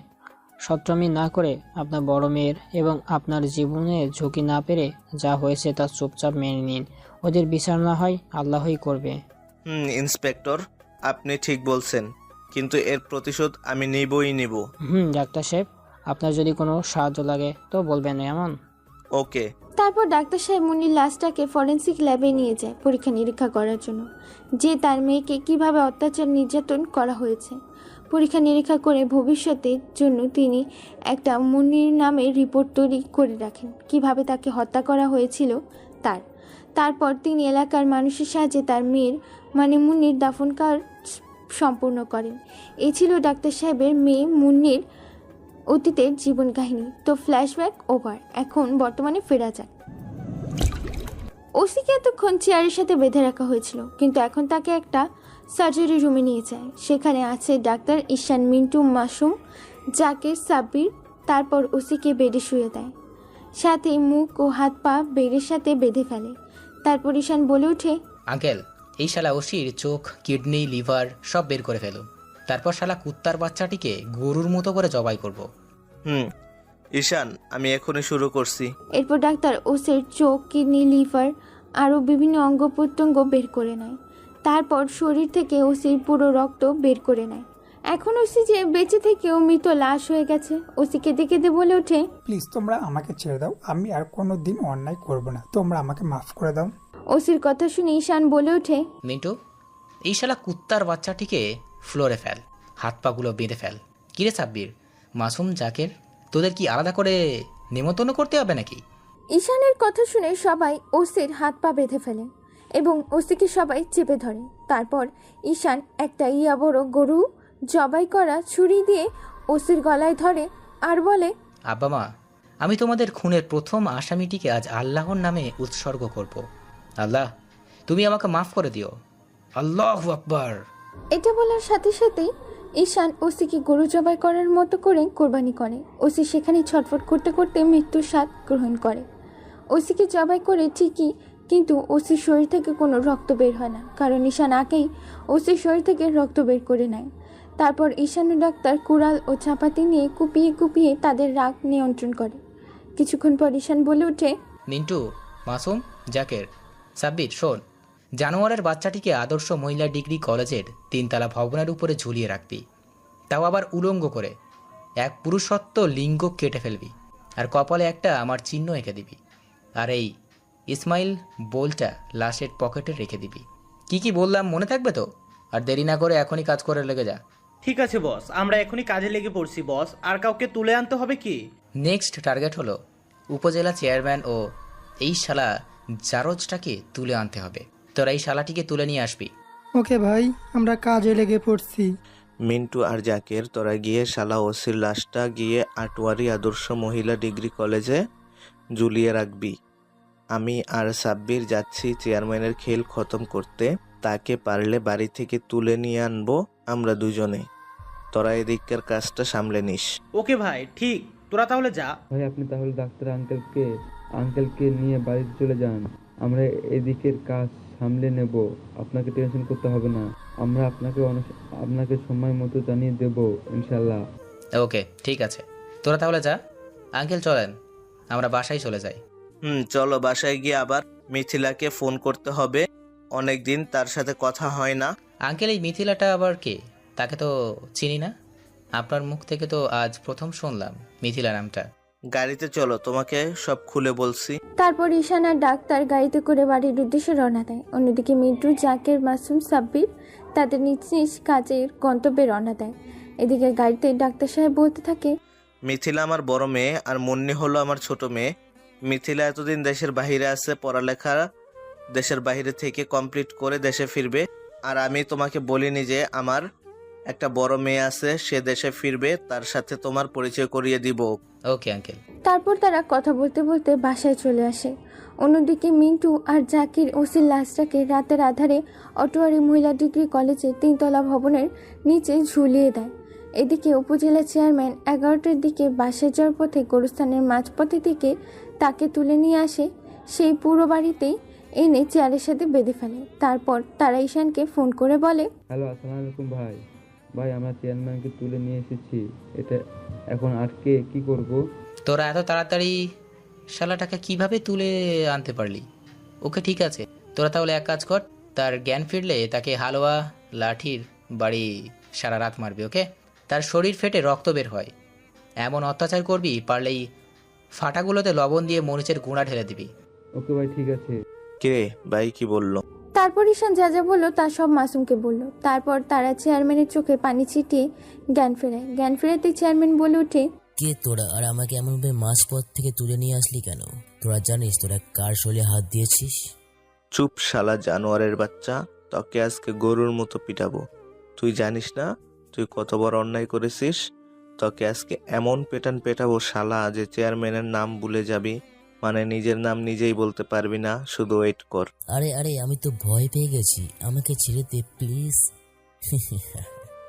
সৎরামি না করে আপনার বড় মেয়ের এবং আপনার জীবনে ঝুঁকি না পেরে যা হয়েছে তা চুপচাপ মেনে নিন। ওদের বিচার না হয় আল্লাহই করবে। ইন্সপেক্টর, আপনি ঠিক বলছেন, কিন্তু এর প্রতিশোধ আমি নিবই নিব। ডাক্তার সাহেব, আপনার যদি কোনো সাহায্য লাগে তো বলবেন এমন। ওকে। তারপর ডাক্তার সাহেব মুন্নির লাশটাকে ফরেন্সিক ল্যাবে নিয়ে যায় পরীক্ষা নিরীক্ষা করার জন্য, যে তার মেয়েকে কিভাবে অত্যাচার নির্যাতন করা হয়েছে। পরীক্ষা নিরীক্ষা করে ভবিষ্যতের জন্য তিনি একটা মুন্নির নামে রিপোর্ট তৈরি করে রাখেন, কিভাবে তাকে হত্যা করা হয়েছিল তারপর তিনি এলাকার মানুষের সাহায্যে তার মেয়ের মানে মুন্নির দাফন কাজ সম্পূর্ণ করেন। এই ছিল ডাক্তার সাহেবের মেয়ে মুন্নির অতীতের জীবন কাহিনী। তো ফ্ল্যাশব্যাক ওভার, এখন বর্তমানে ফেরা যাক। ওসিকে এতক্ষণ চেয়ারের সাথে বেঁধে রাখা হয়েছিল, কিন্তু এখন তাকে একটা সার্জারি রুমে নিয়ে যায়। সেখানে আছে ডাক্তার ঈশান, মিন্টু, মাসুম, জাকের, সাব্বির। তারপর ওসিকে বেডে শুয়ে দেয়, সাথে মুখ ও হাত পা বেডের সাথে বেঁধে ফেলে। তারপর ঈশান বলে ওঠে, আঙ্কেল, এই শালা ওসির চোখ, কিডনি, লিভার সব বের করে ফেলুন। তারপর শালা কুত্তার বাচ্চাটিকে গরুর মতো করে জবাই করব। ঈশান, আমি এখনই শুরু করছি। এরপর ডাক্তার ওসির চোখ, কিডনি, লিভার আরও বিভিন্ন অঙ্গ প্রত্যঙ্গ বের করে নেয়। তারপর শরীর থেকে ওসির পুরো রক্ত বের করে নেয়। এখন ওসি যে বেঁচে থেকেও মৃত লাশ হয়ে গেছে। ওসিকে দেখে বলে ওঠে, প্লিজ তোমরা আমাকে ছেড়ে দাও, আমি আর কোনো দিন অন্যায় করব না, তোমরা আমাকে মাফ করে দাও। ওসির কথা শুনে ঈশান বলে ওঠে, মিন্টু, এই শালা কুত্তার বাচ্চাটিকে ফ্লোরে ফেল, হাত পাগুলো বেঁধে ফেল। কিরে সাব্বির, মাসুম, জাকের, তোদের কি আলাদা করে নিমন্ত্রণ করতে হবে নাকি? ঈশানের কথা শুনে সবাই ওসির হাত পা বেঁধে ফেলে এবং ওসিকে সবাই চেপে ধরে। তারপর ঈশান একটা বড় গরু জবাই করা ছুরি দিয়ে ওসির গলায় ধরে আর বলে, আব্বা মা, আমি তোমাদের খুনের প্রথম আসামিটিকে আজ আল্লাহর নামে উৎসর্গ করব। আল্লাহ, তুমি আমাকে মাফ করে দিও। আল্লাহু আকবার। এটা বলার সাথে সাথেই ঈশান ওসিকে গরু জবাই করার মতো করে কোরবানি করে। ওসি সেখানে ছটফট করতে করতে মৃত্যুর স্বাদ গ্রহণ করে। ওসিকে জবাই করে ঠিকই, কিন্তু ওসির শরীর থেকে কোনো রক্ত বের হয় না, কারণ ঈশান আগেই ওসির শরীর থেকে রক্ত বের করে নেয়। তারপর ঈশান ডাক্তার কুড়াল ও চাপাতি নিয়ে কুপিয়ে কুপিয়ে তাদের রাগ নিয়ন্ত্রণ করে। কিছুক্ষণ পর ঈশান বলে ওঠে, মিন্টু, মাসুম, জাকের, সাব্বির, শোন, জানোয়ারের বাচ্চাটিকে আদর্শ মহিলা ডিগ্রি কলেজের 3 তলা ভবনের উপরে ঝুলিয়ে রাখবি, তাও আবার উলঙ্গ করে। এক পুরুষত্ব লিঙ্গ কেটে ফেলবি, আর কপালে একটা আমার চিহ্ন এঁকে দিবি, আর এই ইসমাইল বোলটা লাশের পকেটে রেখে দিবি। কি বললাম মনে থাকবে তো? আর দেরি না করে এখনই কাজ করে লেগে যা। ঠিক আছে বস, আমরা এখনই কাজে লেগে পড়ছি বস। আর কাউকে তুলে আনতে হবে কি? নেক্সট টার্গেট হলো উপজেলা চেয়ারম্যান ও এই শালা জারজটাকে তুলে আনতে হবে। তোরা এই শালাটিকে তুলে নিয়ে আসবি। ওকে ভাই, আমরা কাজে লেগে পড়ছি। মিন্টু আর জাকের, তোরা গিয়ে শালা ওসির লাশটা গিয়ে আটোয়ারি আদর্শ মহিলা ডিগ্রি কলেজে ঝুলিয়ে রাখবি। আমি আর সাব্বির যাচ্ছি চেয়ারম্যানের খেল খতম করতে। তাকে পারলে বাড়ি থেকে তুলে নিয়ে আনবো আমরা দুজনে। তোরা এদিককার কাজটা সামলে নিস। ওকে ভাই, ঠিক। তোরা তাহলে যা। ভাই আপনি তাহলে ডাক্তার আঙ্কেলকে নিয়ে বাড়িতে চলে যান, আমরা এদিকের কাজ সামলে নেব। আপনাকে টেনশন করতে হবে না, আমরা আপনাকে সময় মতো জানিয়ে দেব ইনশাল্লাহ। ওকে, ঠিক আছে, তোরা তাহলে যা। আঙ্কেল চলেন, আমরা বাসায় চলে যাই। চলো, বাসায় গিয়ে আবার মিথিলাকে ফোন করতে হবে, অনেকদিন তার সাথে কথা হয় না। আঙ্কেল, এই মিথিলাটা আবার কে? তাকে তো চিনি না, আপনার মুখ থেকে তো আজ প্রথম শুনলাম মিথিলা নামটা। গাড়িতে চলো, তোমাকে সব খুলে বলছি। তারপর ঈশান আর ডাক্তার গাড়িতে করে বাড়ির উদ্দেশ্যে রওনা দেয়। অন্যদিকে মিন্টু, জাকের, মাসুম, সাব্বির তাদের নিজ নিজ কাজের গন্তব্যে রওনা দেয়। এদিকে গাড়িতে ডাক্তার সাহেব বলতে থাকে, মিথিলা আমার বড় মেয়ে আর মুন্নি হলো আমার ছোট মেয়ে। মিথিলা এতদিন দেশের বাইরে আছে, পড়ালেখা দেশের বাইরে থেকে কমপ্লিট করে দেশে ফিরবে। আর আমি তোমাকে বলিনি যে আমার একটা বড় মেয়ে আছে, সে দেশে ফিরবে, তার সাথে তোমার পরিচয় করিয়ে দিব। Okay uncle. তারপর তারা কথা বলতে বলতে বাসায় চলে আসে। অন্যদিকে মিন্টু আর জাকির ওসির লাশটাকে রাতের আধারে অটোয়ারি মহিলা ডিগ্রি কলেজে 3 তলা ভবনের নিচে ঝুলিয়ে দেয়। এদিকে উপজেলা চেয়ারম্যান 11টার দিকে বাসায় যাওয়ার পথে গোরস্থানের মাঝপথে থেকে তাকে তুলে নিয়ে আসে। সেই পুরো বাড়িতেই এনে চেয়ারের সাথে বেঁধে ফেলে। তারপর তারা ঈশানকে ফোন করে বলে, হ্যালো, আসসালামু আলাইকুম ভাই। আমরা চেয়ারম্যানকে তুলে নিয়ে এসেছি, এটা এখন আটকে কি করব? তোরা এত তাড়াতাড়ি শালাটাকে কিভাবে তুলে আনতে পারলি? ওকে, ঠিক আছে, তোরা তাহলে এক কাজ কর, তার জ্ঞান ফিরলে তাকে হালুয়া লাঠির বাড়ি সারা রাত মারবি। ওকে, তার শরীর ফেটে রক্ত বের হয় এমন অত্যাচার করবি, পারলেই ফাটাগুলোতে লবণ দিয়ে মরিচের গুঁড়া ঢেলে দিবি। ওকে ভাই, ঠিক আছে। কে ভাই কি বললো? তারপর ঈশান যা যা বললো তা সব মাসুমকে বলল। তারপর তারা চেয়ারম্যানের চোখে পানি ছিটিয়ে জ্ঞান ফেরায়। জ্ঞান ফেরাতে চেয়ারম্যান বলে ওঠে, কে তোরা, আর আমাকে এমনভাবে মাঝপথ থেকে তুলে নিয়ে আসলি কেন? তোরা জানিস তোরা কার শরীরে হাত দিয়েছিস? চুপ শালা জানোয়ারের বাচ্চা, তোকে আজকে গরুর মতো পিটাবো। তুই জানিস না তুই কত বড় অন্যায় করেছিস? তোকে আজকে এমন পেটাবো শালা যে চেয়ারম্যানের নাম ভুলে যাবি, মানে নিজের নাম নিজেই বলতে পারবি না। শুধু ওয়েট কর। আরে আরে আমি তো ভয় পেয়ে গেছি, আমাকে ছেড়ে দে প্লিজ।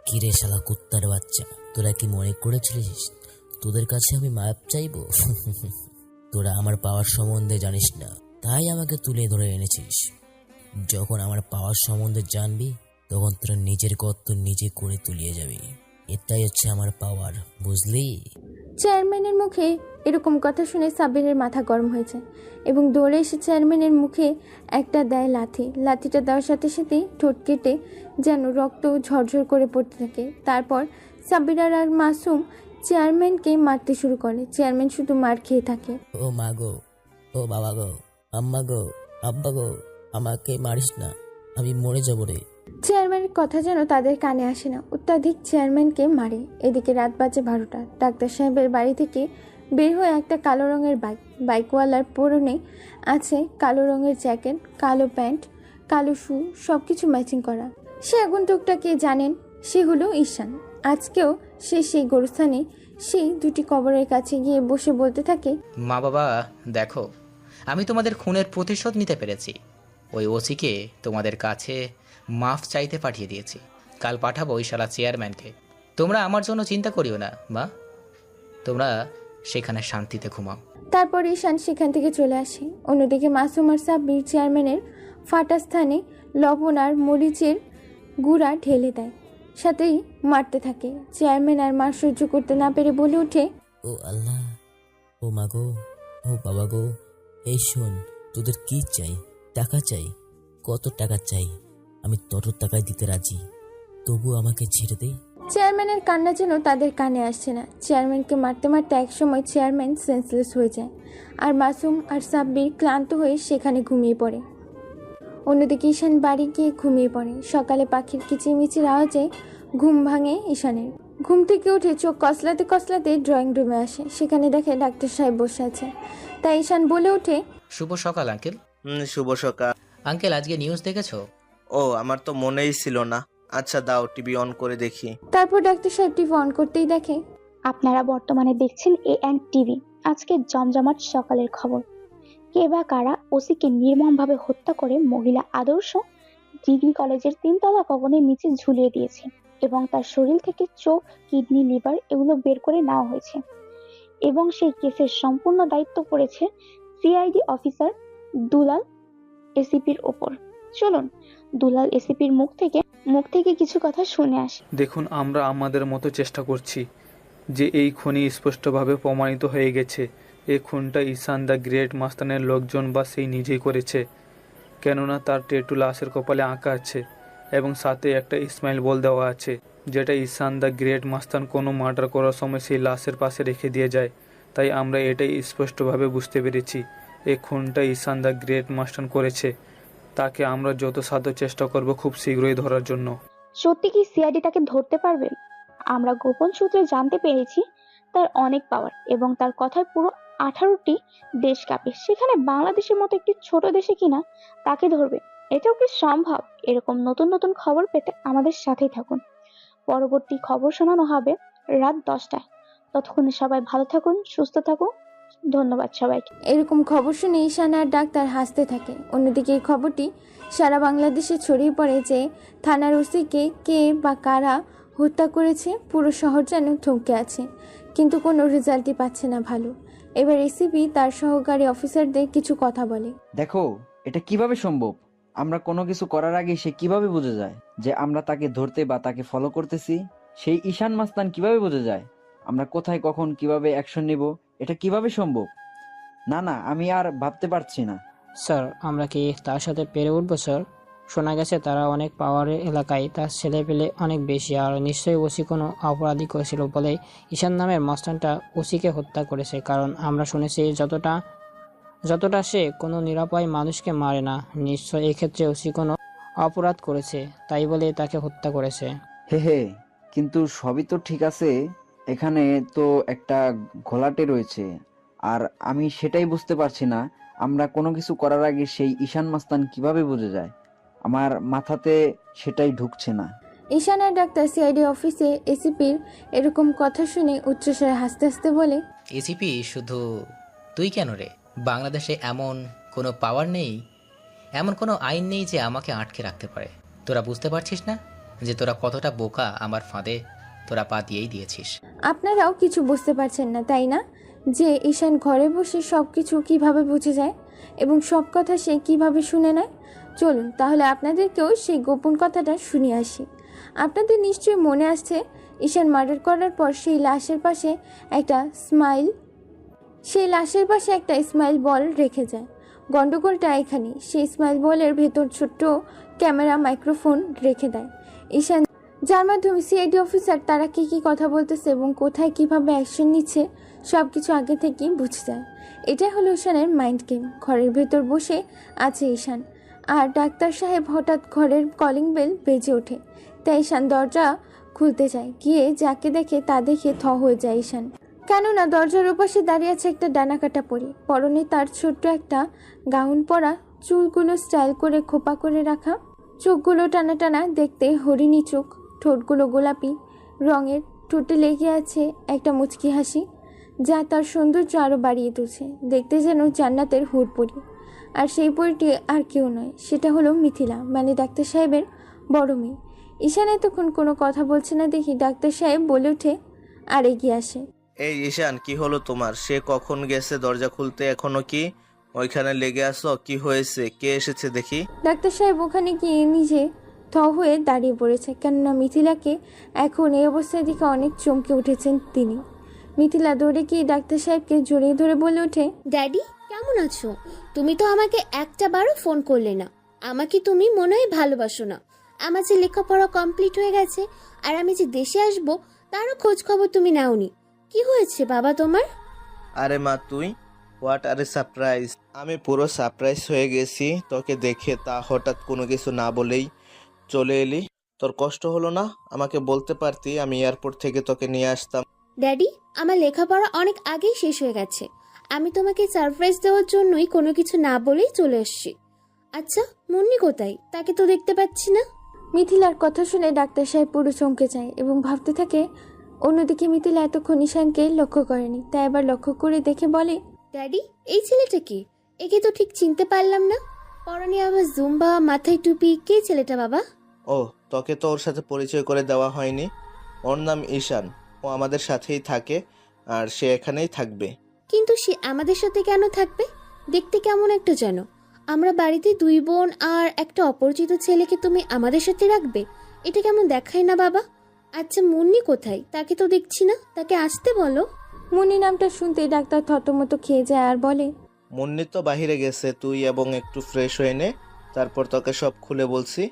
কিরে শালা কুত্তার বাচ্চা, তোরা কি মনে করেছিলিস তোদের কাছে আমি মাপ চাইবো? তোরা আমার পাওয়ার সম্বন্ধে জানিস না, তাই আমাকে তুলে ধরে এনেছিস। যখন আমার পাওয়ার সম্বন্ধে জানবি তখন তোরা নিজের কর্ত নিজে করে তুলিয়ে যাবি। এটাই হচ্ছে আমার পাওয়ার, বুঝলি? চেয়ারম্যানের মুখে এরকম কথা শুনে সাব্বিরের মাথা গরম হয়েছে এবং দৌড়ে এসে চেয়ারম্যানের মুখে একটা দেয় লাথি। লাথিটা দেওয়ার সাথে সাথেই ঠোঁট কেটে যেন রক্ত ঝরঝর করে পড়তে থাকে। তারপর সাব্বির আর মাসুম চেয়ারম্যানকে মারতে শুরু করে। চেয়ারম্যান শুধু মার খেয়ে থাকে। ও মা গো, ও বাবা গো, আম্মা গো, আব্বা গো, আমাকে মারিস না, আমি মরে যাবো রে। চেয়ারম্যানের কথা যেন তাদের কানে আসে না, অত্যাধিক চেয়ারম্যানকে মারে। এদিকে রাত বাজে 12টা। ডাক্তার সাহেবের বাড়ি থেকে বের হয়ে একটা কালো রঙের বাইকওয়ালার পরনে আছে কালো রঙের জ্যাকেট, কালো প্যান্ট, কালো শু, সবকিছু ম্যাচিং করা। সে আগন্তুকটাকে জানেন, সে হলো ঈশান। আজকেও সে সেই গোরস্থানে সেই দুটি কবরের কাছে গিয়ে বসে বলতে থাকে, মা বাবা দেখো, আমি তোমাদের খুনের প্রতিশোধ নিতে পেরেছি। ওই ওসিকে তোমাদের কাছে মাফ চাইতে পাঠিয়ে দিয়েছি। কাল পাঠাবো ওই শালা চেয়ারম্যানকে। তোমরা আমার জন্য চিন্তা করিও না মা, তোমরা সেখানে শান্তিতে ঘুমাও। তারপর ঈশান সেখান থেকে চলে আসে। অন্যদিকে মাসুম আর সাব্বির চেয়ারম্যানের ফাটা স্থানে লবণ আর মরিচের গুঁড়া ঢেলে দেয়, সাথেই মারতে থাকে। চেয়ারম্যান আর মার সহ্য করতে না পেরে বলে ওঠে, ও আল্লাহ, ও মা গো, ও বাবা গো, এই শোন, তোদের কি চাই? টাকা চাই? কত টাকা চাই? আমি তত টাকায় দিতে রাজি, তবু আমাকে ছেড়ে দে। চেয়ারম্যানের কান্না যেন তাদের কানে আসছে না। চেয়ারম্যানকে মারতে মারতে একসময় চেয়ারম্যান সেন্সলেস হয়ে যায় আর মাসুম আর সাব্বির ক্লান্ত হয়ে সেখানে ঘুমিয়ে পড়ে। অন্যদিকে ঈশান বাড়ি গিয়ে ঘুমিয়ে পড়ে। সকালে পাখির কিচিরমিচির আওয়াজে ঘুম ভাঙে ঈশানের। ঘুম থেকে উঠে চোখ কসলাতে কসলাতে ড্রয়িং রুমে আসে। সেখানে দেখে ডাক্তার সাহেব বসে আছে। তাই ঈশান বলে ওঠে, শুভ সকাল আঙ্কেল। শুভ সকাল। আঙ্কেল আজকে নিউজ দেখেছো? ও আমার তো মনেই ছিল না। আচ্ছা দাও টিভি অন করে দেখি। তারপর ডাক্তার সাহেব টিভি অন করতেই দেখে, আপনারা বর্তমানে দেখছেন AN টিভি। আজকে জমজমাট সকালের খবর। কে বা কারা ওসিকে নির্মমভাবে হত্যা করে মহিলা আদর্শ ডিগ্রি কলেজের 3তলা ভবনের নিচে ঝুলিয়ে দিয়েছে এবং তার শরীর থেকে চোখ, কিডনি, লিভার এগুলো বের করে নেওয়া হয়েছে এবং সেই কেসের সম্পূর্ণ দায়িত্ব পড়েছে সিআইডি অফিসার দুলাল এসিপির ওপর। চলুন দুলাল এসিপির মুখ থেকে কিছু কথা শুনে আসি। দেখুন, আমরা আমাদের মতো চেষ্টা করছি যে এই খুনি স্পষ্টভাবে প্রমাণিত হয়ে গেছে। এই খুনটা ঈশান দ্য গ্রেট মাস্তানের লোকজন বা সেই নিজেই করেছে, কেননা তার ট্যাটু লাশের কপালে আঁকা আছে এবং সাথে একটা ইসমাইল বল দেওয়া আছে, যেটা ঈশান দ্য গ্রেট মাস্তান কোনো মার্ডার করার সময় সেই লাশের পাশে রেখে দিয়ে যায়। তাই আমরা এটাই স্পষ্টভাবে বুঝতে পেরেছি এই খুনটা ঈশান দ্য গ্রেট মাস্তান করেছে। তাকে আমরা যত সাধ্য চেষ্টা করব খুব শীঘ্রই ধরার জন্য। সত্যি কি সিআইডি তাকে ধরতে পারবে? আমরা গোপন সূত্রে জানতে পেরেছি তার অনেক পাওয়ার এবং তার কথায় পুরো 18টি দেশ কাঁপে। সেখানে বাংলাদেশের মতো একটি ছোট দেশে কিনা তাকে ধরবে, এটাও কি সম্ভব? এরকম নতুন নতুন খবর পেতে আমাদের সাথেই থাকুন। পরবর্তী খবর শোনানো হবে রাত 10টায়। ততক্ষণে সবাই ভালো থাকুন, সুস্থ থাকুন। ধন্যবাদ সবাইকে। এরকম খবর শুনে ঈশান আর ডাক্তার হাসতে থাকে। অন্যদিকে এই খবরটি সারা বাংলাদেশে ছড়িয়ে পড়ে যে থানার ওসিকে কে বা কারা হত্যা করেছে। পুরো শহর যেন থমকে আছে, কিন্তু কোনো রেজাল্টই পাচ্ছে না ভালো। এবার এসিপি তার সহকারী অফিসারদের কিছু কথা বলে। দেখো, এটা কিভাবে সম্ভব? আমরা কোনো কিছু করার আগে সে কিভাবে বুঝে যায় যে আমরা তাকে ধরতে বা তাকে ফলো করতেছি? সেই ঈশান মাস্তান কিভাবে বুঝে যায় আমরা কোথায়, কখন, কিভাবে অ্যাকশন নিব? এটা কিভাবে সম্ভব? না না, আমি আর ভাবতে পারছি না। স্যার, আমরা কি তার সাথে পেরে উঠবো স্যার? শোনা গেছে তারা অনেক পাওয়ারের এলাকায়, তার ছেলে পেলে অনেক বেশি, আর নিশ্চয়ই ওসি কোনো অপরাধী করেছিল বলে ঈশান নামের মাস্টারটা ওসিকে হত্যা করেছে। কারণ আমরা শুনেছি যতটা সে কোনো নিরাপয় মানুষকে মারে না। নিশ্চয় এক্ষেত্রে ওসি কোনো অপরাধ করেছে, তাই বলে তাকে হত্যা করেছে। হে, কিন্তু সবই তো ঠিক আছে, এখানে তো একটা ঘোলাটে রয়েছে, আর আমি সেটাই বুঝতে পারছি না আমরা কোনো কিছু করার আগে সেই ঈশান মাস্তান কিভাবে বুঝে যায়। আমার মাথাতে সেটাই ঢুকছে না। ঈশান আর ডাক্তার সিআইডি অফিসে এসিপির এরকম কথা শুনে উচ্চস্বরে হাসতে হাসতে বলে, এসিপি শুধু তুই কেন রে? বাংলাদেশে এমন কোনো পাওয়ার নেই, এমন কোনো আইন নেই যে আমাকে আটকে রাখতে পারে। তোরা বুঝতে পারছিস না যে তোরা কতটা বোকা? আমার ফাঁদে তোরা পা দিয়েই দিয়েছিস। আপনারাও কিছু বুঝতে পারছেন না তাই না, যে ঈশান ঘরে বসে সব কিছু কীভাবে বুঝে যায় এবং সব কথা সে কিভাবে শুনে নেয়। চলুন তাহলে আপনাদেরকেও সেই গোপন কথাটা শুনিয়ে আসি। আপনাদের নিশ্চয়ই মনে আসছে ঈশান মার্ডার করার পর সেই লাশের পাশে একটা স্মাইল বল রেখে যায়। গন্ডগোলটা এখানে, সেই স্মাইল বলের ভেতর ছোট্ট ক্যামেরা মাইক্রোফোন রেখে দেয় ঈশান, যার মাধ্যমে সিআইডি অফিসার তারা কী কী কথা বলতেছে এবং কোথায় কিভাবে অ্যাকশন নিচ্ছে সব কিছু আগে থেকেই বুঝে যায়। এটাই হলো ঈশানের মাইন্ড গেম। ঘরের ভেতর বসে আছে ঈশান, আর ডাক্তার সাহেব হঠাৎ ঘরের কলিং বেল বেজে ওঠে। তাই ঈশান দরজা খুলতে যায়, গিয়ে যাকে দেখে তা দেখে থ হয়ে যায় ঈশান, কেননা দরজার ওপাশে দাঁড়িয়ে আছে একটা ডানাকাটা পরি। পরনে তার ছোট্ট একটা গাউন পরা, চুলগুলো স্টাইল করে খোপা করে রাখা, চোখগুলো টানা টানা দেখতে হরিণী চোখ, ঠোঁটগুলো গোলাপি রঙের, ঠোঁটে লেগে আছে একটা মুচকি হাসি যা তার সৌন্দর্য আরও বাড়িয়ে তুলছে। দেখতে যেন জান্নাতের হুড় পরি। আর সেই পরিটি আর কেউ নয়, সেটা হলো মিথিলা, মানে ডাক্তার সাহেবের বড় মেয়ে। ঈশান এতক্ষণ কোনো কথা বলছে না দেখি ডাক্তার সাহেব বলে ওঠে আর এগিয়ে আসে, এই ঈশান, কি হলো তোমার? সে কখন গেছে দরজা খুলতে, এখনো কি ওইখানে লেগে আসো? কি হয়েছে? কে এসেছে দেখি? ডাক্তার সাহেব ওখানে গিয়ে নিজে থ হয়ে দাঁড়িয়ে পড়েছে, কেননা মিথিলাকে এখন এই অবস্থায় দেখে অনেক চমকে উঠেছেন তিনি। মিথিলা দৌড়ে গিয়ে ডাক্তার সাহেবকে জড়িয়ে ধরে বলে ওঠে, ড্যাডি কেমন আছো? তুমি তো আমাকে একটা বারও ফোন করলে না। আমাকে তুমি মনে হয় ভালোবাসো না। আমার যে লেখাপড়া কমপ্লিট হয়ে গেছে আর আমি যে দেশে আসবো তারও খোঁজ খবর তুমি নাওনি। কি হয়েছে বাবা তোমার? আরে মা তুই, হোয়াট আর এ সারপ্রাইজ। আমি পুরো সারপ্রাইজ হয়ে গেছি তোকে দেখে, তা হঠাৎ কোনো কিছু না বলেই চলে এলি। তোর কষ্ট হলো না? আমাকে বলতে পারতি, আমি এয়ারপোর্ট থেকে তোকে নিয়ে আসতাম। ড্যাডি আমার লেখাপড়া অনেক আগেই শেষ হয়ে গেছে। আমি তোমাকে সারপ্রাইজ দেওয়ার জন্যই কোনো কিছু না বলেই চলে এসেছি। আচ্ছা মুন্নি কোথায়? তাকে তো দেখতে পাচ্ছি না। মিথিলার কথা শুনে ডাক্তার সাহেব পুরো চমকে যায় এবং ভাবতে থাকে। অন্যদিকে মিথিলা এতক্ষণ ঈশানকে লক্ষ্য করেনি, তাই আবার লক্ষ্য করে দেখে বলে, ড্যাডি এই ছেলেটা কি? একে তো ঠিক চিনতে পারলাম না। পরনে আবার জুম্বা, মাথায় টুপি, কে ছেলেটা বাবা? ও, তোকে তো ওর সাথে পরিচয় করে দেওয়া হয়নি। ওর নাম ঈশান, ও আমাদের সাথেই থাকে আর সে এখানেই থাকবে। কিন্তু সে আমাদের সাথে কেন থাকবে? দেখতে কেমন একটা যেন। আমরা বাড়িতে দুই বোন আর একটা অপরিচিত ছেলেকে তুমি আমাদের সাথে রাখবে? এটা কেমন দেখায় না বাবা। আচ্ছা মুন্নি কোথায়? তাকে তো দেখছি না, তাকে আসতে বলো। মুন্নি নামটা শুনতেই ডাক্তার থতমত খেয়ে যায় আর বলে, মুন্নি তো বাহিরে গেছে, তুই এবং একটু ফ্রেশ হয়ে নে, তারপর তোকে সব খুলে বলছি।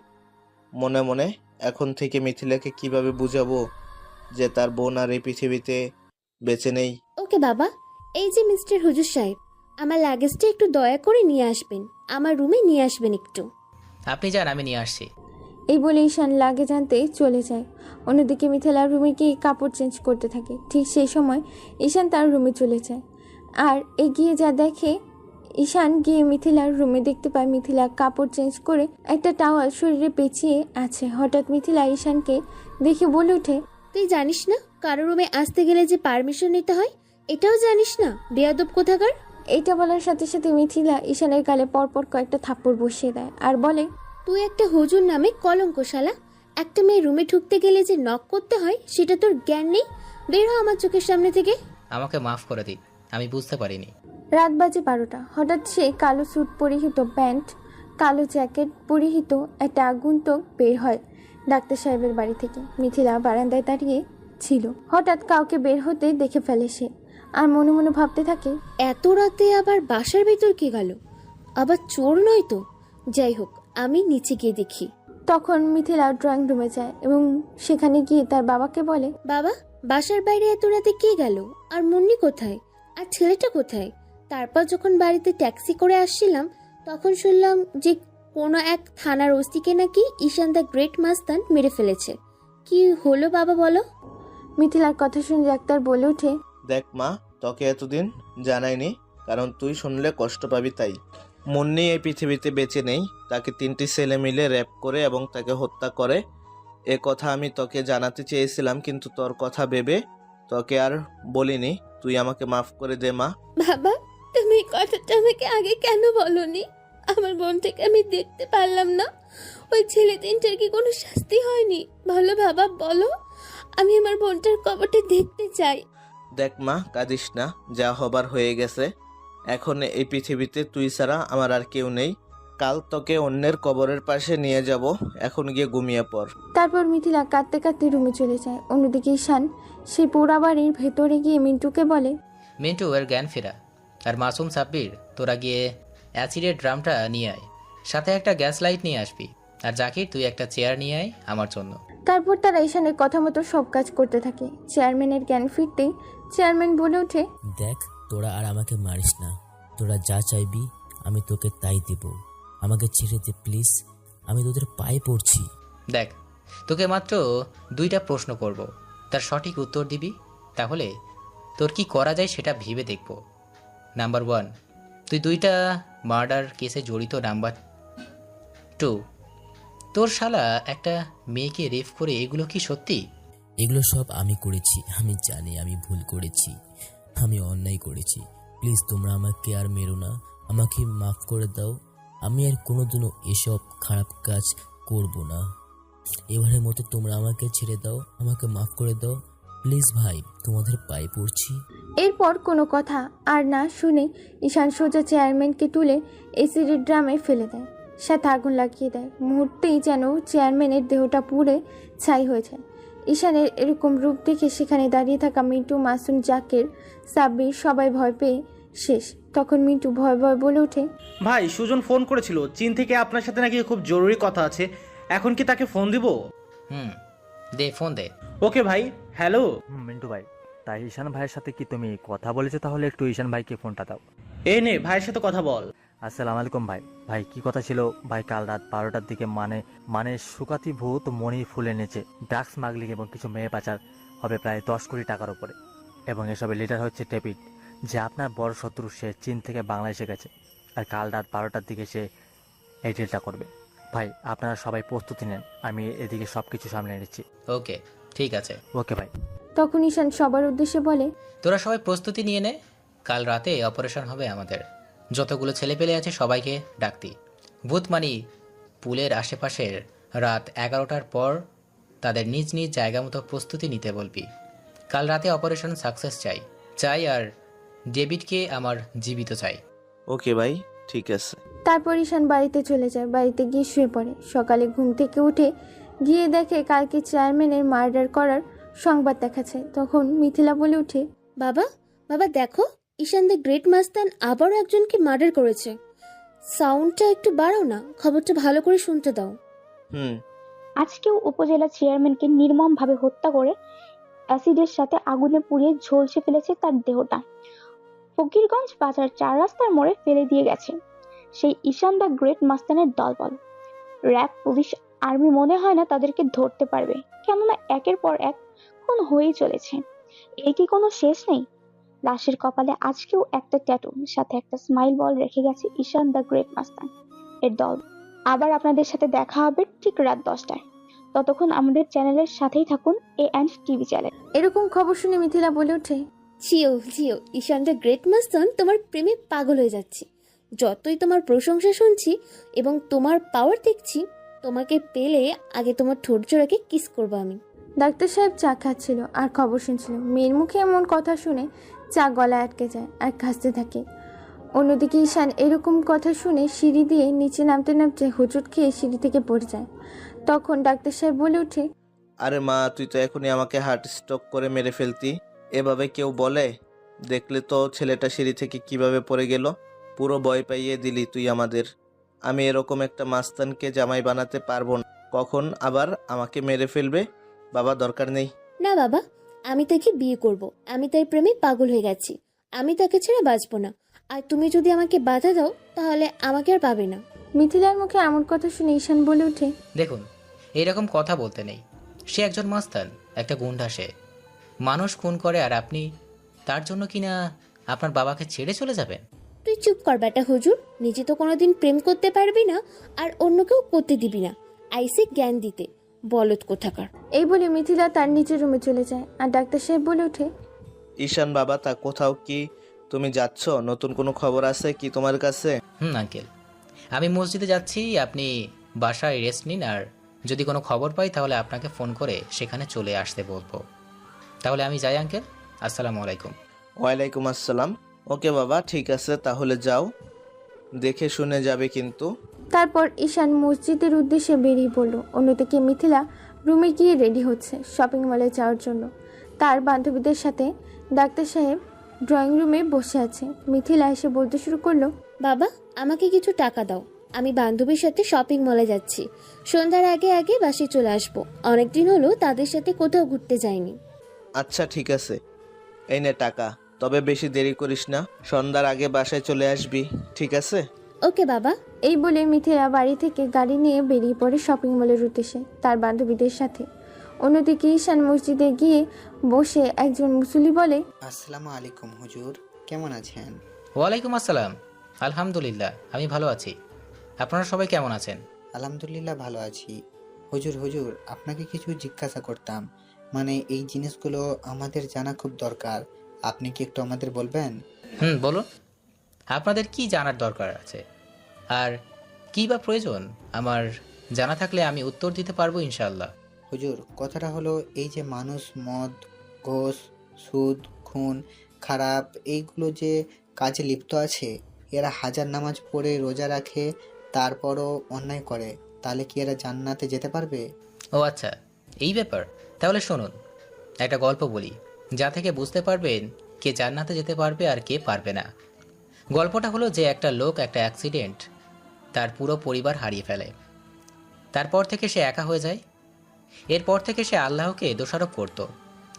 মনে মনে এখন থেকে মিথিলাকে কিভাবে বুঝাবো যে তার বোন আর এই পৃথিবীতে বেঁচে নেই। ওকে বাবা। এই যে মিস্টার হুজুর সাহেব, আমার লাগেজটা একটু দয়া করে নিয়ে আসবেন, আমার রুমে নিয়ে আসবেন একটু। আপনি যান, আমি নিয়ে আসছি। এই বলে ঈশান লাগেজ আনতে চলে যায়। অন্যদিকে মিথিলার রুমে গিয়ে কাপড় চেঞ্জ করতে থাকে। ঠিক সেই সময় ঈশান তার রুমে চলে যায় আর এগিয়ে যা দেখে, ঈশান গিয়ে মিথিলার রুমে দেখতে পায় মিথিলা কাপড় চেঞ্জ করে একটা টাওয়াল শরীরে পেঁচিয়ে আছে। হঠাৎ মিথিলা ঈশানকে দেখে বলে ওঠে, তুই জানিস না কারো রুমে আসতে গেলে যে পারমিশন নিতে হয়? এটাও জানিস না? বেয়াদব কোথাকার। এইটা বলার সাথে সাথে মিথিলা ঈশানের গালে পরপর কয়েকটা থাপ্পড় বসিয়ে দেয় আর বলে, তুই একটা হুজুর নামে কলঙ্ক শালা। একটা মেয়ে রুমে ঢুকতে গেলে যে নক করতে হয় সেটা তোর জ্ঞান নেই? বের হ আমার চোখের সামনে থেকে। আমাকে মাফ করে দিন, আমি বুঝতে পারিনি। রাত বাজে 12টা। হঠাৎ সে কালো স্যুট পরিহিত, প্যান্ট, কালো জ্যাকেট পরিহিত একটা আগন্তুক বের হয় ডাক্তার সাহেবের বাড়ি থেকে। মিথিলা বারান্দায় দাঁড়িয়ে ছিল। হঠাৎ কাউকে বের হতে দেখে ফেলে সে আর মনে মনে ভাবতে থাকে, এত রাতে আবার বাসার ভেতর কে গেল? আবার চোর নয় তো? যাই হোক, আমি নিচে গিয়ে দেখি। তখন মিথিলা ড্রয়িং রুমে যায় এবং সেখানে গিয়ে তার বাবাকে বলে, বাবা বাসার বাইরে এত রাতে কে গেল? আর মুন্নি কোথায়? আর ছেলেটা কোথায়? তারপর যখন বাড়িতে ট্যাক্সি করে আসছিলাম তখন শুনলাম যে কোনো এক থানার ওসিকে নাকি ঈশান দ্য গ্রেট মাস্তান মেরে ফেলেছে। কি হলো বাবা বলো? মিথিলার কথা শুনে ডাক্তার বলে ওঠে, দেখ মা, তোকে এতদিন জানাইনি কারণ তুই শুনলে কষ্ট পাবি তাই। মুন্নি এই পৃথিবীতে বেঁচে নেই। তাকে 3টি ছেলে মিলে র্যাপ করে এবং তাকে হত্যা করে এ কথা আমি তোকে জানাতে চেয়েছিলাম, কিন্তু তোর কথা ভেবে তোকে আর বলিনি। তুই আমাকে মাফ করে দে মা। বাবা, তুমি এই কথাটা আমাকে আগে কেন বলনি? আমার বোনটাকে আমি দেখতে পারলাম না। ওই ছেলে তিনটার কি কোনো শাস্তি হয়নি? বলো বাবা, বলো। আমি আমার বোনটার কবরটা দেখতে চাই। দেখ মা, কাঁদিস না, যা হবার হয়ে গেছে। এখন এই পৃথিবীতে তুই ছাড়া আমার আর কেউ নেই। কাল তোকে অন্যের কবরের পাশে নিয়ে যাব। এখন গিয়ে ঘুমিয়ে পড়। তারপর মিথিলা কাঁদতে কাঁদতে রুমে চলে যায়। অন্যদিকে ঈশান সেই পোড়া বাড়ির ভেতরে গিয়ে মিন্টুকে বলে, মিন্টু এর জ্ঞান ফেরা। আর মাসুম সাব্বির, তোরা গিয়ে অ্যাসিডের ড্রামটা নিয়ে আয়, সাথে একটা গ্যাস লাইট নিয়ে আসবি। আর জাকির, তুই একটা চেয়ার নিয়ে আয় আমার জন্য। তারপর তারা ঈশানের কথা মতো সব কাজ করতে থাকে। চেয়ারম্যানের জ্ঞান ফিরতেই চেয়ারম্যান বলে ওঠে, দেখ, তোরা আর আমাকে মারিস না। তোরা যা চাইবি আমি তোকে তাই দেব। আমাকে ছেড়ে দে প্লিজ, আমি তোদের পায়ে পড়ছি। দেখ, তোকে মাত্র 2টা প্রশ্ন করব, তার সঠিক উত্তর দিবি। তাহলে তোর কি করা যায় সেটা ভেবে দেখব। নাম্বার 1, তুই 2টা মার্ডার কেসে জড়িত। নাম্বার 2, তোর শালা একটা মেয়েকে রেপ করে, এগুলো কি সত্যি? এগুলো সব আমি করেছি। আমি জানি আমি ভুল করেছি, আমি অন্যায় করেছি। প্লিজ তোমরা আমাকে আর মেরো না, আমাকে মাফ করে দাও। আমি আর কোনোদিনও এসব খারাপ কাজ করব না। এবারের মতো তোমরা আমাকে ছেড়ে দাও, আমাকে মাফ করে দাও প্লিজ ভাই, তোমাদের পায়ে পড়ছি। এরপর কোনো কথা আর না শুনে ঈশান সোজা চেয়ারম্যানকে তুলে এসিডের ড্রামে ফেলে দেয়, সাথে আগুন লাগিয়ে দেয়। মুহূর্তেই যেন চেয়ারম্যানের দেহটা পুড়ে ছাই হয়ে যায়। ঈশানের এরকম রূপ দেখে সেখানে দাঁড়িয়ে থাকা মিন্টু, মাসুম, জাকির, সাব্বির সবাই ভয় পেয়ে শেষ। তখন মিন্টু ভয় ভয় বলে ওঠে, ভাই, সুজন ফোন করেছিল চীন থেকে, আপনার সাথে নাকি খুব জরুরি কথা আছে। এখন কি তাকে ফোন দিব? দে, ফোন দে। ওকে ভাই, হ্যালো। মিন্টু ভাই, তাই ঈশান ভাইয়ের সাথে কি তুমি কথা বলেছো? তাহলে একটু ঈশান ভাইকে ফোনটা দাও। এই নে, ভাইয়ের সাথে কথা বল। আসসালামু আলাইকুম ভাই। ভাই কি কথা ছিল ভাই? কাল রাত 12টার দিকে মানে সুকাতি ভূত মনি ফুলে এনেছে ড্রাগস স্মাগলিং এবং কিছু মেয়ে পাচার হবে প্রায় 10 কোটি টাকার উপরে, এবং এসবের লিডার হচ্ছে ডেভিড, যে আপনার বড় শত্রু। সে চীন থেকে বাংলাদেশে গেছে, আর কাল রাত 12টার দিকে সে এই ডিলটা করবে। ভাই আপনারা সবাই প্রস্তুতি নেন, আমি এদিকে সব কিছু সামলে নিচ্ছি। ওকে, ঠিক আছে। ওকে ভাই। তখন ঈশান সবার উদ্দেশ্যে বলে, তোরা সবাই প্রস্তুতি নিয়ে নে, কাল রাতে অপারেশন হবে আমাদের। যতগুলো ছেলে পেলে আছে সবাইকে ডাকতি। ভূতমানি পুলের আশেপাশের রাত 11টার পর তাদের নিজ নিজ জায়গা মতো প্রস্তুতি নিতে বলবি। কাল রাতে অপারেশন সাকসেস চাই, আর ডেভিডকে আমার জীবিত চাই। ওকে ভাই, ঠিক আছে। তারপর ঈশান বাড়িতে চলে যায়। বাড়িতে গিয়ে শুয়ে পড়ে। সকালে ঘুম থেকে উঠে গিয়ে দেখে কালকে চেয়ারম্যানের মার্ডার করার সংবাদ দেখাচ্ছে। তখন মিথিলা বলে ওঠে, বাবা, দেখো, ঈশান দ্য গ্রেট মাস্তান আবারও একজনকে মার্ডার করেছে। সাউন্ডটা একটু বাড়াও না, খবরটা ভালো করে শুনতে দাও। আজকেও উপজেলা চেয়ারম্যানকে নির্মমভাবে হত্যা করে অ্যাসিডের সাথে আগুনে পুড়িয়ে ঝলসে ফেলেছে তার দেহটা। ফকিরগঞ্জ বাজার 4 রাস্তার মোড়ে ফেলে দিয়ে গেছে সেই ঈশান দ্য গ্রেট মাস্তানের দলবল। র্যাব, পুলিশ, আর্মি মনে হয় না তাদেরকে ধরতে পারবে, কেননা একের পর এক খুন হয়েই চলেছে। এর কি কোনো শেষ নেই? লাশের কপালে আজকেও একটা ট্যাটু, সাথে একটা স্মাইল বল রেখে গেছে ঈশান দ্য গ্রেট মাস্তান এর দল। আবার আপনাদের সাথে দেখা হবে ঠিক রাত 10টায়। ততক্ষণ আমাদের চ্যানেলের সাথেই থাকুন, AND-TV চ্যানেল। এরকম খবর শুনে মিথিলা বলে ওঠে, জিও, ঈশান দ্য গ্রেট মাস্তান, তোমার প্রেমে পাগল হয়ে যাচ্ছি। যতই তোমার প্রশংসা শুনছি এবং তোমার পাওয়ার দেখছি, তোমাকে পেলে আগে তোমার ঠোঁট জোড়াকে কিস করবো আমি। ডাক্তার সাহেব চা খাচ্ছিল আর খবর শুনছিল। মেয়ের মুখে এমন কথা শুনে চা গলায় আটকে যায় আর কাঁদতে থাকে। অন্যদিকে ঈশান এরকম কথা শুনে সিঁড়ি দিয়ে নিচে নামতে নামতে হোঁচট খেয়ে সিঁড়ি থেকে পড়ে যায়। তখন ডাক্তার সাহেব বলে ওঠে, আরে মা, তুই তো এখনই আমাকে হার্ট স্ট্রোক করে মেরে ফেলতি। এভাবে কেউ বলে? দেখলে তো ছেলেটা সিঁড়ি থেকে কিভাবে পড়ে গেল। পুরো ভয় পাইয়ে দিলি তুই আমাদের। আমি এরকম একটা মাস্তানকে জামাই বানাতে পারবো না। কখন আবার আমাকে মেরে ফেলবে। বাবা, দরকার নেই। না বাবা, আমি তাকে বিয়ে করব। আমি তার প্রেমে পাগল হয়ে গেছি। আমি তাকে ছেড়ে বাঁচবো না। আর তুমি যদি আমাকে বাধা দাও তাহলে আমাকে আর পাবে না। মিথিলার মুখে এমন কথা শুনে ঈশান বলে ওঠে, দেখুন, এইরকম কথা বলতে নেই। সে একজন মাস্তান, একটা গুন্ডা। সে মানুষ খুন করে, আর আপনি তার জন্য কিনা আপনার বাবাকে ছেড়ে চলে যাবেন? তুই চুপ কর বেটা হুজুর। নিজে তো কোনোদিন প্রেম করতে পারবি না, আর অন্য কেউ করতে দিবি না। আইসে জ্ঞান দিতে। বলদ কোথাকার। এই বলে মিথিলা তার নিচের রুমে চলে যায় আর ডাক্তার সাহেব বলে ওঠে, ঈশান বাবা, তা কোথাও কি তুমি যাচ্ছ? নতুন কোনো খবর আছে কি তোমার কাছে? আঙ্কেল, আমি মসজিদে যাচ্ছি, আপনি বাসায় রেস্ট নিন, আর যদি কোনো খবর পাই তাহলে আপনাকে ফোন করে সেখানে চলে আসতে বলবো। তাহলে আমি যাই আঙ্কেল, আসসালামু আলাইকুম। ওয়ালাইকুম আসসালাম। ওকে বাবা, ঠিক আছে, তাহলে যাও, দেখে শুনে যাবে কিন্তু। তারপর ঈশান মসজিদের উদ্দেশ্যে বেরিয়ে পড়ল। অন্যদিকে মিথিলা রুমে গিয়ে রেডি হচ্ছে শপিং মলে যাওয়ার জন্য। তার বান্ধবীদের সাথে ডাক্তার সাহেব ড্রয়িং রুমে বসে আছে। মিথিলা এসে বলতে শুরু করলো, বাবা আমাকে কিছু টাকা দাও, আমি বান্ধবীর সাথে শপিং মলে যাচ্ছি। সন্ধ্যার আগে আগে বাসে চলে আসবো। অনেকদিন হলো তাদের সাথে কোথাও ঘুরতে যাইনি। আচ্ছা ঠিক আছে, এই নে টাকা, তবে বেশি দেরি করিস না, সন্ধ্যার আগে বাসায় চলে আসবি, ঠিক আছে? ওকে বাবা। এই বলে মিথিলা বাড়ি থেকে গাড়ি নিয়ে বেরিয়ে পড়ে শপিং মলের উদ্দেশ্যে তার বান্ধবীদের সাথে। অন্যদিকে ঈশান মসজিদে গিয়ে বসে একজন মুসল্লি বলে, আসসালামু আলাইকুম হুজুর, কেমন আছেন? ওয়ালাইকুম আসসালাম, আলহামদুলিল্লাহ আমি ভালো আছি, আপনারা সবাই কেমন আছেন? আলহামদুলিল্লাহ ভালো আছি। হুজুর হুজুর আপনাকে কিছু জিজ্ঞাসা করতাম, মানে এই জিনিসগুলো আমাদের জানা খুব দরকার, আপনি কি একটু আমাদের বলবেন? বলুন, আপনাদের কি জানার দরকার আছে আর কি বা প্রয়োজন আমার জানা থাকলে আমি উত্তর দিতে পারবো ইনশাআল্লাহ। হুজুর কথাটা হলো, এই যে মানুষ মদ, ঘোষ, সুদ, খুন, খারাপ এইগুলো যে কাজে লিপ্ত আছে, এরা হাজার নামাজ পড়ে রোজা রাখে তারপরও অন্যায় করে, তাহলে কি এরা জান্নাতে যেতে পারবে? ও আচ্ছা, এই ব্যাপার। তাহলে শুনুন, একটা গল্প বলি যা থেকে বুঝতে পারবেন কে জান্নাতে যেতে পারবে আর কে পারবে না। গল্পটা হলো যে একটা লোক একটা অ্যাক্সিডেন্ট তার পুরো পরিবার হারিয়ে ফেলে। তারপর থেকে সে একা হয়ে যায়। এরপর থেকে সে আল্লাহকে দোষারোপ করত,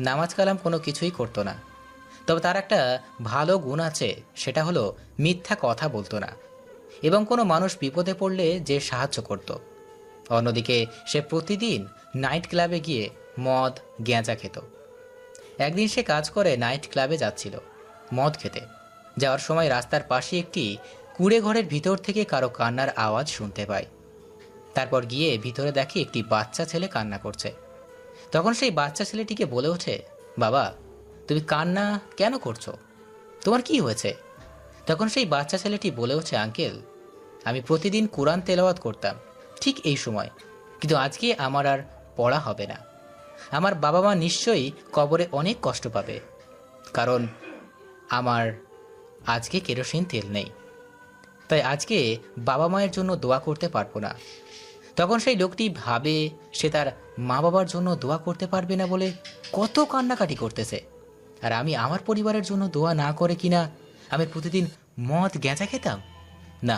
নামাজ কালাম কোনো কিছুই করতো না। তবে তার একটা ভালো গুণ আছে, সেটা হলো মিথ্যা কথা বলতো না এবং কোনো মানুষ বিপদে পড়লে যে সাহায্য করত। অন্যদিকে সে প্রতিদিন নাইট ক্লাবে গিয়ে মদ গ্যাঁজা খেত। একদিন সে কাজ করে নাইট ক্লাবে যাচ্ছিল মদ খেতে। যাওয়ার সময় রাস্তার পাশে একটি কুঁড়ে ঘরের ভিতর থেকে কারো কান্নার আওয়াজ শুনতে পায়। তারপর গিয়ে ভিতরে দেখে একটি বাচ্চা ছেলে কান্না করছে। তখন সেই বাচ্চা ছেলেটিকে বলে ওঠে, বাবা তুমি কান্না কেন করছো, তোমার কি হয়েছে? তখন সেই বাচ্চা ছেলেটি বলে ওঠে, আঙ্কেল আমি প্রতিদিন কোরআন তেলাওয়াত করতাম ঠিক এই সময়, কিন্তু আজকে আমার আর পড়া হবে না। আমার বাবা মা নিশ্চয়ই কবরে অনেক কষ্ট পাবে, কারণ আমার আজকে কেরোসিন তেল নেই, তাই আজকে বাবা মায়ের জন্য দোয়া করতে পারবো না। তখন সেই লোকটি ভাবে সে তার মা বাবার জন্য দোয়া করতে পারবে না বলে কত কান্নাকাটি করতেছে, আর আমি আমার পরিবারের জন্য দোয়া না করে কিনা আমি প্রতিদিন মদ গ্যাঁজা খেতাম। না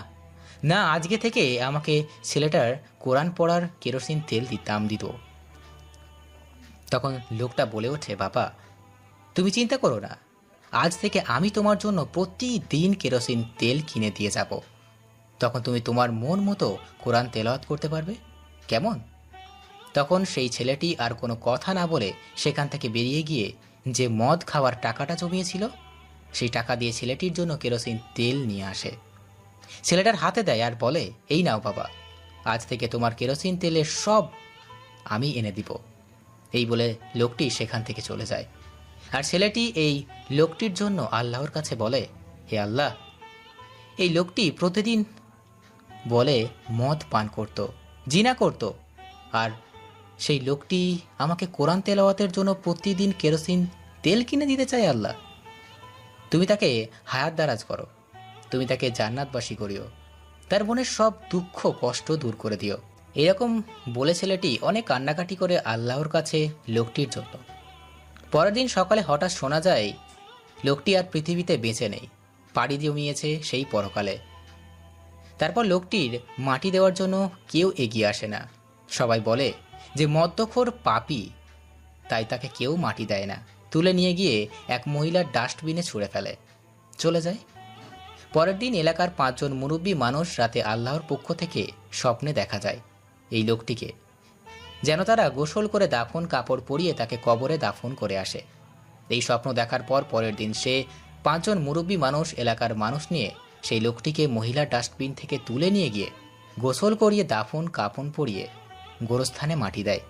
না, আজকে থেকে আমাকে ছেলেটার কোরআন পড়ার কেরোসিন তেল দাম দিত। তখন লোকটা বলে ওঠে, বাবা তুমি চিন্তা করো না, আজ থেকে আমি তোমার জন্য প্রতিদিন কেরোসিন তেল কিনে দিয়ে যাব। তখন তুমি তোমার মন মতো কোরআন তেলাওয়াত করতে পারবে, কেমন? তখন সেই ছেলেটি আর কোনো কথা না বলে সেখান থেকে বেরিয়ে গিয়ে যে মদ খাওয়ার টাকাটা জমিয়েছিল সেই টাকা দিয়ে ছেলেটির জন্য কেরোসিন তেল নিয়ে আসে। ছেলেটার হাতে দেয় আর বলে, এই নাও বাবা, আজ থেকে তোমার কেরোসিন তেলের সব আমি এনে দিব। এই বলে লোকটি সেখান থেকে চলে যায়। আর ছেলেটি এই লোকটির জন্য আল্লাহর কাছে বলে, হে আল্লাহ, এই লোকটি প্রতিদিন বলে মদ পান করত, জিনা করত, আর সেই লোকটি আমাকে কোরআন তেলাওয়াতের জন্য প্রতিদিন কেরোসিন তেল কিনে দিতে চায়। আল্লাহ তুমি তাকে হায়াত দারাজ করো, তুমি তাকে জান্নাতবাসী করিও, তার মনের সব দুঃখ কষ্ট দূর করে দিও। এরকম বলে ছেলেটি অনেক কান্নাকাটি করে আল্লাহর কাছে লোকটির জন্য। পরের দিন সকালে হঠাৎ শোনা যায় লোকটি আর পৃথিবীতে বেঁচে নেই, পাড়ি জমিয়েছে সেই পরকালে। তারপর লোকটির মাটি দেওয়ার জন্য কেউ এগিয়ে আসে না। সবাই বলে যে মদ্যখোর পাপী, তাই তাকে কেউ মাটি দেয় না, তুলে নিয়ে গিয়ে এক মহিলার ডাস্টবিনে ছুঁড়ে ফেলে, চলে যায়। পরের দিন এলাকার 5 জন মুরব্বী মানুষ রাতে আল্লাহর পক্ষ থেকে স্বপ্নে দেখা যায় এই লোকটিকে, যেন তারা গোসল করে দাফন কাপড় পরিয়ে তাকে কবরে দাফন করে আসে। এই স্বপ্ন দেখার পর পরের দিন সে 5 জন মুরব্বী মানুষ এলাকার মানুষ নিয়ে সেই লোকটিকে মহিলার ডাস্টবিন থেকে তুলে নিয়ে গিয়ে গোসল করিয়ে দাফন কাপড় পরিয়ে গোরস্থানে মাটি দেয়।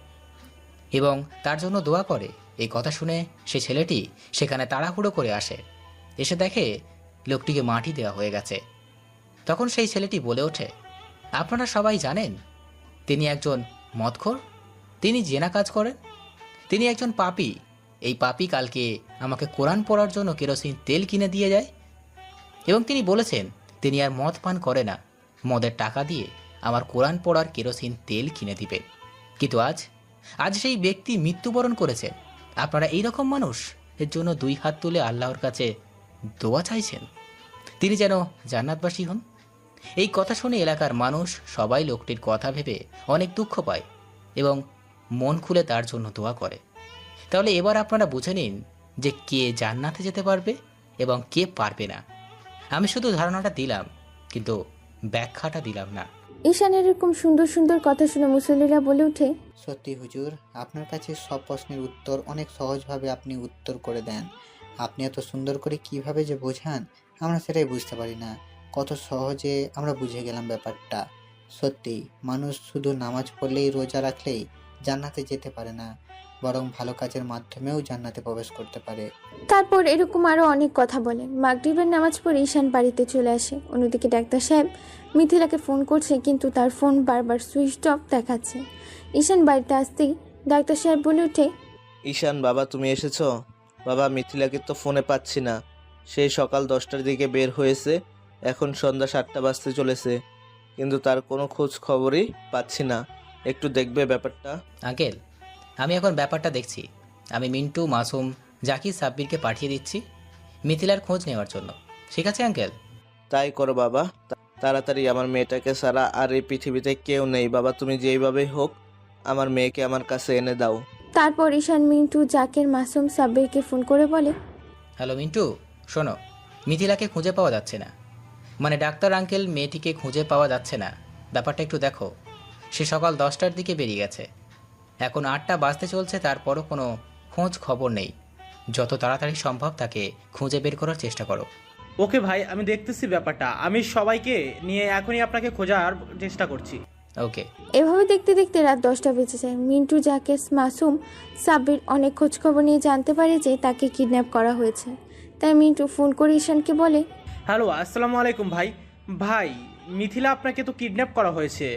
এবং তার জন্য দোয়া করে। এই কথা শুনে সে ছেলেটি সেখানে তাড়াহুড়ো করে আসে, এসে দেখে লোকটিকে মাটি দেওয়া হয়ে গেছে। তখন সেই ছেলেটি বলে ওঠে, আপনারা সবাই জানেন তিনি একজন মদখোর, তিনি জেনা কাজ করেন, তিনি একজন পাপী। এই পাপী কালকে আমাকে কোরআন পড়ার জন্য কেরোসিন তেল কিনে দিয়ে যায় এবং তিনি বলেছেন তিনি আর মদ পান করে না, মদের টাকা দিয়ে আমার কোরআন পড়ার কেরোসিন তেল কিনে দিবেন। কিন্তু আজ সেই ব্যক্তি মৃত্যুবরণ করেছেন। আপনারা এইরকম মানুষ এর জন্য 2 হাত তুলে আল্লাহর কাছে দোয়া চাইছেন তিনি যেন জান্নাতবাসী হন। এই কথা শুনে এলাকার মানুষ সবাই লোকটির কথা ভেবে অনেক দুঃখ পায় এবং মন খুলে তার জন্য দোয়া করে। তাহলে এবার আপনারা বুঝে নিন যে কে জান্নাতে যেতে পারবে এবং কে পারবে না। আমি শুধু ধারণাটা দিলাম, কিন্তু ব্যাখ্যাটা দিলাম না। ঈশানের এরকম সুন্দর সুন্দর কথা শুনে মুসল্লিরা বলে ওঠে, সত্যি হুজুর, আপনার কাছে সব প্রশ্নের উত্তর অনেক সহজভাবে আপনি উত্তর করে দেন। আপনি এত সুন্দর করে কিভাবে যে বোঝান আমরা সেটাই বুঝতে পারি না। কত সহজে আমরা বুঝে গেলাম ব্যাপারটা। সত্যি মানুষ শুধু নামাজ পড়লেই রোজা রাখলেই জান্নাতে যেতে পারে না, বরং ভালো কাজের মাধ্যমেও জান্নাতে প্রবেশ করতে পারে। তারপর এরকম আরো অনেক কথা বলে। মাগরিবের নামাজ পড়ে ঈশান বাড়িতে চলে আসে। অন্যদিকে ডাক্তার সাহেব মিথিলাকে ফোন করছে, কিন্তু তার ফোন বারবার সুইচ অফ দেখাচ্ছে। ঈশান বাড়িতে আসতেই ডাক্তার সাহেব বলে ওঠে, ঈশান বাবা তুমি এসেছো? বাবা মিথিলাকে তো ফোনে পাচ্ছি না, সেই সকাল 10টার দিকে বের হয়েছে, এখন সন্ধ্যা 7টা বাজতে চলেছে, কিন্তু তার কোনো খোঁজ খবরই পাচ্ছি না। একটু দেখবে ব্যাপারটা? আঙ্কেল, আমি এখন ব্যাপারটা দেখছি। আমি মিন্টু, মাসুম, জাকির, সাব্বিরকে পাঠিয়ে দিচ্ছি মিথিলার খোঁজ নেওয়ার জন্য। ঠিক আছে আঙ্কেল? তাই করো বাবা, তাড়াতাড়ি। আমার মেয়েটাকে ছাড়া আর এই পৃথিবীতে কেউ নেই বাবা, তুমি যেইভাবেই হোক আমার মেয়েকে আমার কাছে এনে দাও। তারপর ঈশান মিন্টু, জাকির, মাসুম, সাব্বিরকে ফোন করে বলে, হ্যালো মিন্টু, শোনো, মিথিলাকে খুঁজে পাওয়া যাচ্ছে না। মানে ডাক্তার আঙ্কেল, মেয়েটিকে খুঁজে পাওয়া যাচ্ছে না। ব্যাপারটা একটু দেখো। সে সকাল 10টার দিকে বেরিয়ে গেছে, এখন 8টা বাজতে চলছে, তারপরও কোনো খোঁজ খবর নেই। যত তাড়াতাড়ি সম্ভব তাকে খুঁজে বের করার চেষ্টা করো। ওকে ভাই, আমি দেখতেছি ব্যাপারটা। আমি সবাইকে নিয়ে এখনই আপনাকে খোঁজার চেষ্টা করছি। ওকে। এভাবে দেখতে দেখতে রাত 10টা বেজে যায়। মিন্টু, জাকির, মাসুম, সাব্বির অনেক খোঁজখবর নিয়ে জানতে পারে যে তাকে কিডন্যাপ করা হয়েছে। তাই মিন্টু ফোন করে ঈশানকে বলে, হ্যালো, আসসালামু আলাইকুম ভাই। ভাই, মিথিলা আপনাকে তো কিডন্যাপ করা হয়েছে,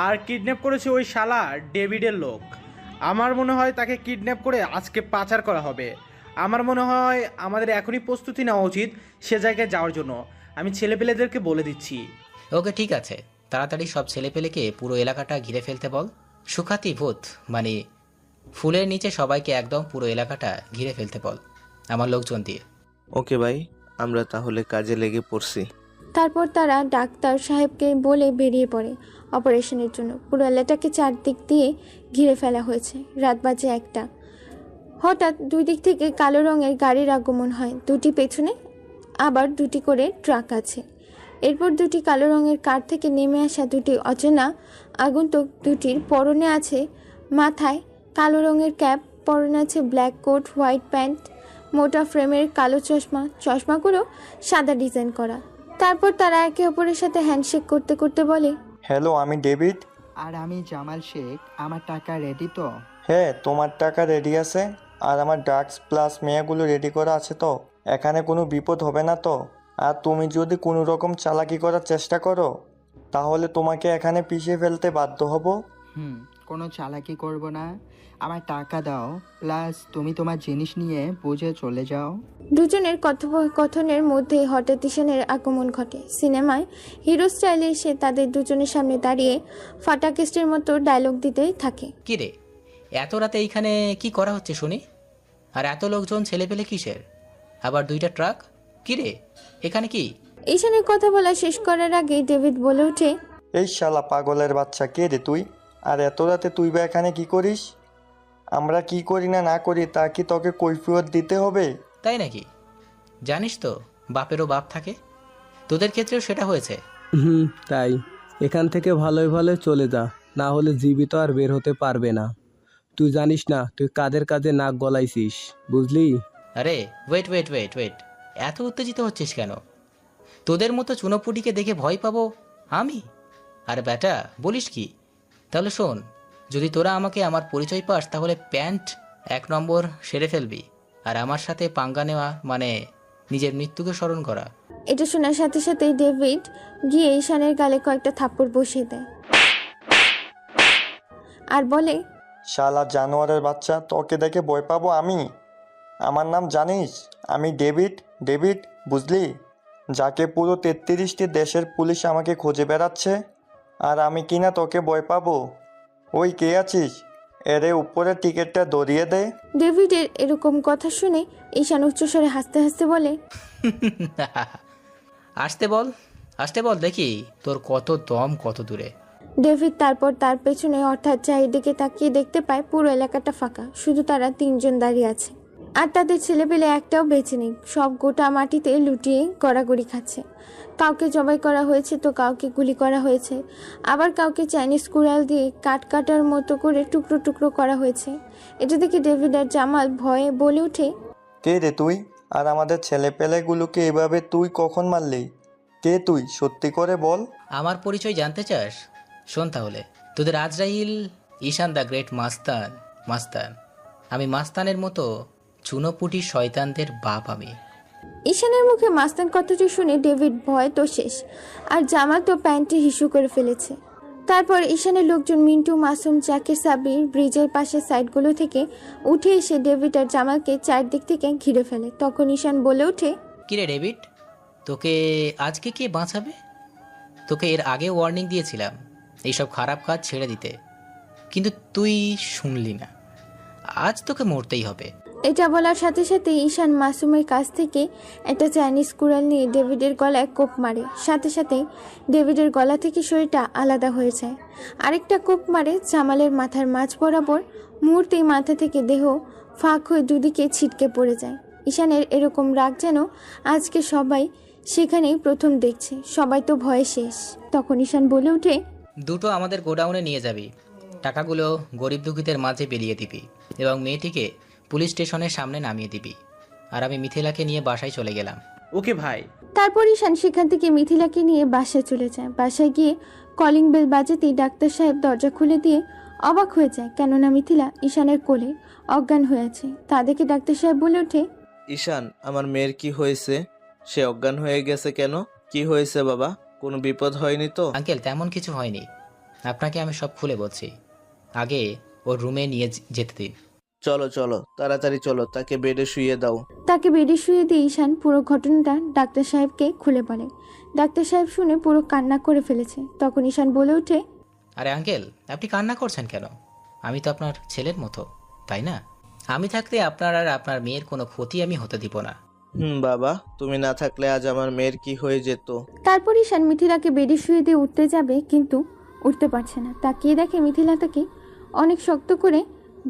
আর কিডন্যাপ করেছে ওই শালা ডেভিডের লোক। আমার মনে হয় তাকে কিডন্যাপ করে আজকে পাচার করা হবে। আমার মনে হয় আমাদের এখনই প্রস্তুতি নেওয়া উচিত সে জায়গায় যাওয়ার জন্য। আমি ছেলেপেলেদেরকে বলে দিচ্ছি। ওকে ঠিক আছে, তাড়াতাড়ি সব ছেলেপেলেকে পুরো এলাকাটা ঘিরে ফেলতে বল। সুখাতি ভূত মানে ফুলের নিচে সবাইকে একদম পুরো এলাকাটা ঘিরে ফেলতে বল আমার লোকজন দিয়ে। ওকে ভাই, আমরা তাহলে কাজে লেগে পড়ছি। তারপর তারা ডাক্তার সাহেবকে বলে বেরিয়ে পড়ে অপারেশনের জন্য। পুরো এলাকাটাকে চারদিক দিয়ে ঘিরে ফেলা হয়েছে। রাত বাজে 1টা। হঠাৎ 2 দিক থেকে কালো রঙের গাড়ির আগমন হয়। 2টি পেছনে আবার 2টি করে ট্রাক আছে। এরপর 2টি কালো রঙের কার থেকে নেমে আসা 2টি অচেনা আগন্তুক। 2টির পরনে আছে মাথায় কালো রঙের ক্যাপ, পরনে আছে ব্ল্যাক কোট, হোয়াইট প্যান্ট, মোটা ফ্রেমের কালো চশমা, চশমাগুলো সাদা ডিজাইন করা। তারপর তারা একে অপরের সাথে হ্যান্ডশেক করতে করতে বলে, হ্যালো, আমি ডেভিড। আর আমি জামাল শেখ। আমার টাকা রেডি তো? হ্যাঁ, তোমার টাকা রেডি আছে, আর আমার ড্রাগস প্লাস মেয়েগুলো রেডি করা আছে তো? এখানে কোনো বিপদ হবে না তো? আর তুমি যদি কোনো রকম চালাকি করার চেষ্টা করো তাহলে তোমাকে এখানে পিষে ফেলতে বাধ্য হব। কোনো চালাকি করব না। আমার টাকা দাও, প্লাস তুমি তোমার জিনিস নিয়ে বুঝে চলে যাও। দুজনের কথোপকথনের মধ্যে হঠাৎ ঈশানের আগমন ঘটে। সিনেমায় হিরো স্টাইলে এসে তাদের দুজনের সামনে দাঁড়িয়ে ফাটাকেস্টের মতো ডায়লগ দিতে থাকে। কি রে, এত রাতে এইখানে কি করা হচ্ছে শুনি? আর এত লোকজন ছেলেপেলে কিসের? আবার 2টা ট্রাক? কি রে, এখানে কি? ঈশানের কথা বলা শেষ করার আগে ডেভিড বলে ওঠে, এই শালা পাগলের বাচ্চা, কে রে তুই? আর এত রাতে তুই বা এখানে কি করিস? আমরা কি করি না না করি তা কি তোকে কৈফিয়ত দিতে হবে? তাই নাকি? জানিস তো বাপেরও বাপ থাকে, তোদের ক্ষেত্রেও সেটা হয়েছে। তাই এখান থেকে ভালোই ভালোই চলে যা, না হলে জীবিত আর বের হতে পারবে না। তুই জানিস না তুই কাদের কাজে নাক গলাইছিস, বুঝলি? আরে ওয়েট ওয়েট ওয়েট ওয়েট, এত উত্তেজিত হচ্ছিস কেন? তোদের মতো চুনোপুটিকে দেখে ভয় পাবো আমি? আরে বেটা বলিস কি? তাহলে শোন, যদি তোরা আমাকে আমার পরিচয় পাস তাহলে প্যান্ট 1 নম্বর সেরে ফেলবি, আর আমার সাথে পাঙ্গা নেওয়া মানে নিজের মৃত্যুকে স্মরণ করা। এটা শোনার সাথে সাথেই ডেভিড গিয়ে ঈশানের গালে কয়েকটা থাপ্পড় বসিয়ে দেয় আর বলে, শালা জানোয়ারের বাচ্চা, তোকে দেখে ভয় পাবো আমি? আমার নাম জানিস? আমি ডেভিড, ডেভিড বুঝলি, যাকে পুরো 33টি দেশের পুলিশ আমাকে খুঁজে বেড়াচ্ছে, আর আমি কিনা তোকে ভয় পাবো? ওই কে আছিস? এরে উপরের টিকিটটা ধরিয়ে দে। ডেভিডের এরকম কথা শুনে ঈশান উচ্চস্বরে হাসতে হাসতে বলে, আসতে বল দেখি তোর কত দম কত দূরে। ডেভিড তারপর তার পেছনে অর্থাৎ চারিদিকে তাকিয়ে দেখতে পায় পুরো এলাকাটা ফাঁকা, শুধু তারা 3 জন দাঁড়িয়ে আছে, আর তাদের ছেলেপেলে একটাও বেঁচে নেই। সব গোটা মাটিতে লুটিয়ে গড়াগড়ি খাচ্ছে। কাউকে জবাই করা হয়েছে তো কাউকে গুলি করা হয়েছে, আবার কাউকে চাইনিজ কুড়াল দিয়ে কাটার মতো করে টুকরো টুকরো করা হয়েছে। এটা দেখে ডেভিড আর জামাল ভয়ে বলে ওঠে, কে রে তুই? আর আমাদের ছেলেপেলেগুলোকে এভাবে তুই কখন মারলি? কে তুই, সত্যি করে বল। আমার পরিচয় জানতে চাস? শোন তাহলে, তোদের আজরাইল ঈশান দ্য গ্রেট মাস্তান। আমি মাস্তানের মতো চুনোপুটি শয়তানদের বাপ আমি। ঈশানের মুখে মাস্তান কথাটি শুনে ডেভিড ভয় তো শেষ, আর জামাল তো প্যান্টে হিসু করে ফেলেছে। তারপর ঈশানের লোকজন মিন্টু, মাসুম, জাকির, সাবির ব্রিজের পাশে সাইডগুলো থেকে উঠে এসে ডেভিড আর জামালকে চারদিক থেকে ঘিরে ফেলে। তখন ঈশান বলে ওঠে, কিরে ডেভিড, তোকে আজকে কে বাঁচাবে? তোকে এর আগে ওয়ার্নিং দিয়েছিলাম এইসব খারাপ কাজ ছেড়ে দিতে, কিন্তু তুই শুনলি না। আজ তোকে মরতেই হবে। এটা বলার সাথে সাথে ঈশান মাসুমের কাছ থেকে একটা চাইনিজ কুড়াল নিয়ে ডেভিডের গলায় কোপ মারে। সাথে সাথে ডেভিডের গলা থেকে শরীরটা আলাদা হয়ে যায়। আরেকটা কোপ মারে জামালের মাথার মাঝ বরাবর। মুহূর্তেই মাথা থেকে দেহ ফাঁক হয়ে দুদিকে ছিটকে পড়ে যায়। ঈশানের এরকম রাগ যেন আজকে সবাই সেখানেই প্রথম দেখছে। সবাই তো ভয়ে শেষ। তখন ঈশান বলে ওঠে, দুটো আমাদের গোডাউনে নিয়ে যাবি, টাকাগুলো গরিব দুঃখীদের মাঝে বিলিয়ে দিবি এবং মেয়েটিকে পুলিশ স্টেশনের সামনে নামিয়ে দিবি। আর আমি মিথিলাকে নিয়ে বাসায় চলে গেলাম। ওকে ভাই। তারপর ঈশান সেখান থেকে মিথিলাকে নিয়ে বাসায় চলে যায়। বাসায় গিয়ে কলিং বেল বাজাতেই ডাক্তার সাহেব দরজা খুলে দিয়ে অবাক হয়ে যায়, কেননা মিথিলা ঈশানের কোলে অজ্ঞান হয়ে আছে। তা দেখে ডাক্তার সাহেব বলে ওঠে, ঈশান, আমার মেয়ের কি হয়েছে? সে অজ্ঞান হয়ে গেছে কেন? কি হয়েছে বাবা? কোনো বিপদ হয়নি তো? আঙ্কেল, তেমন কিছু হয়নি, আপনাকে আমি সব খুলে বলছি। আগে ওর রুমে নিয়ে যেতে দিন। চলো চলো, তাড়াতাড়ি চলো, তাকে বেডে শুইয়ে দাও। তাকে বেডে শুয়ে দিয়ে ঈশান পুরো ঘটনাটা ডাক্তার সাহেবকে খুলে বলে। ডাক্তার সাহেব শুনে পুরো কান্না করে ফেলেছে। তখন ঈশান বলে ওঠে, আরে আঙ্কেল, আপনি কান্না করছেন কেন? আমি তো আপনার ছেলের মতো, তাই না? আমি থাকলে আপনার আর আপনার মেয়ের কোনো ক্ষতি আমি হতে দিব না। বাবা, তুমি না থাকলে আজ আমার মেয়ের কি হয়ে যেত। তারপর ঈশান মিথিলাকে বেডে শুয়ে দিয়ে উঠতে যাবে, কিন্তু উঠতে পারছে না। তাকিয়ে দেখে মিথিলা তাকে অনেক শক্ত করে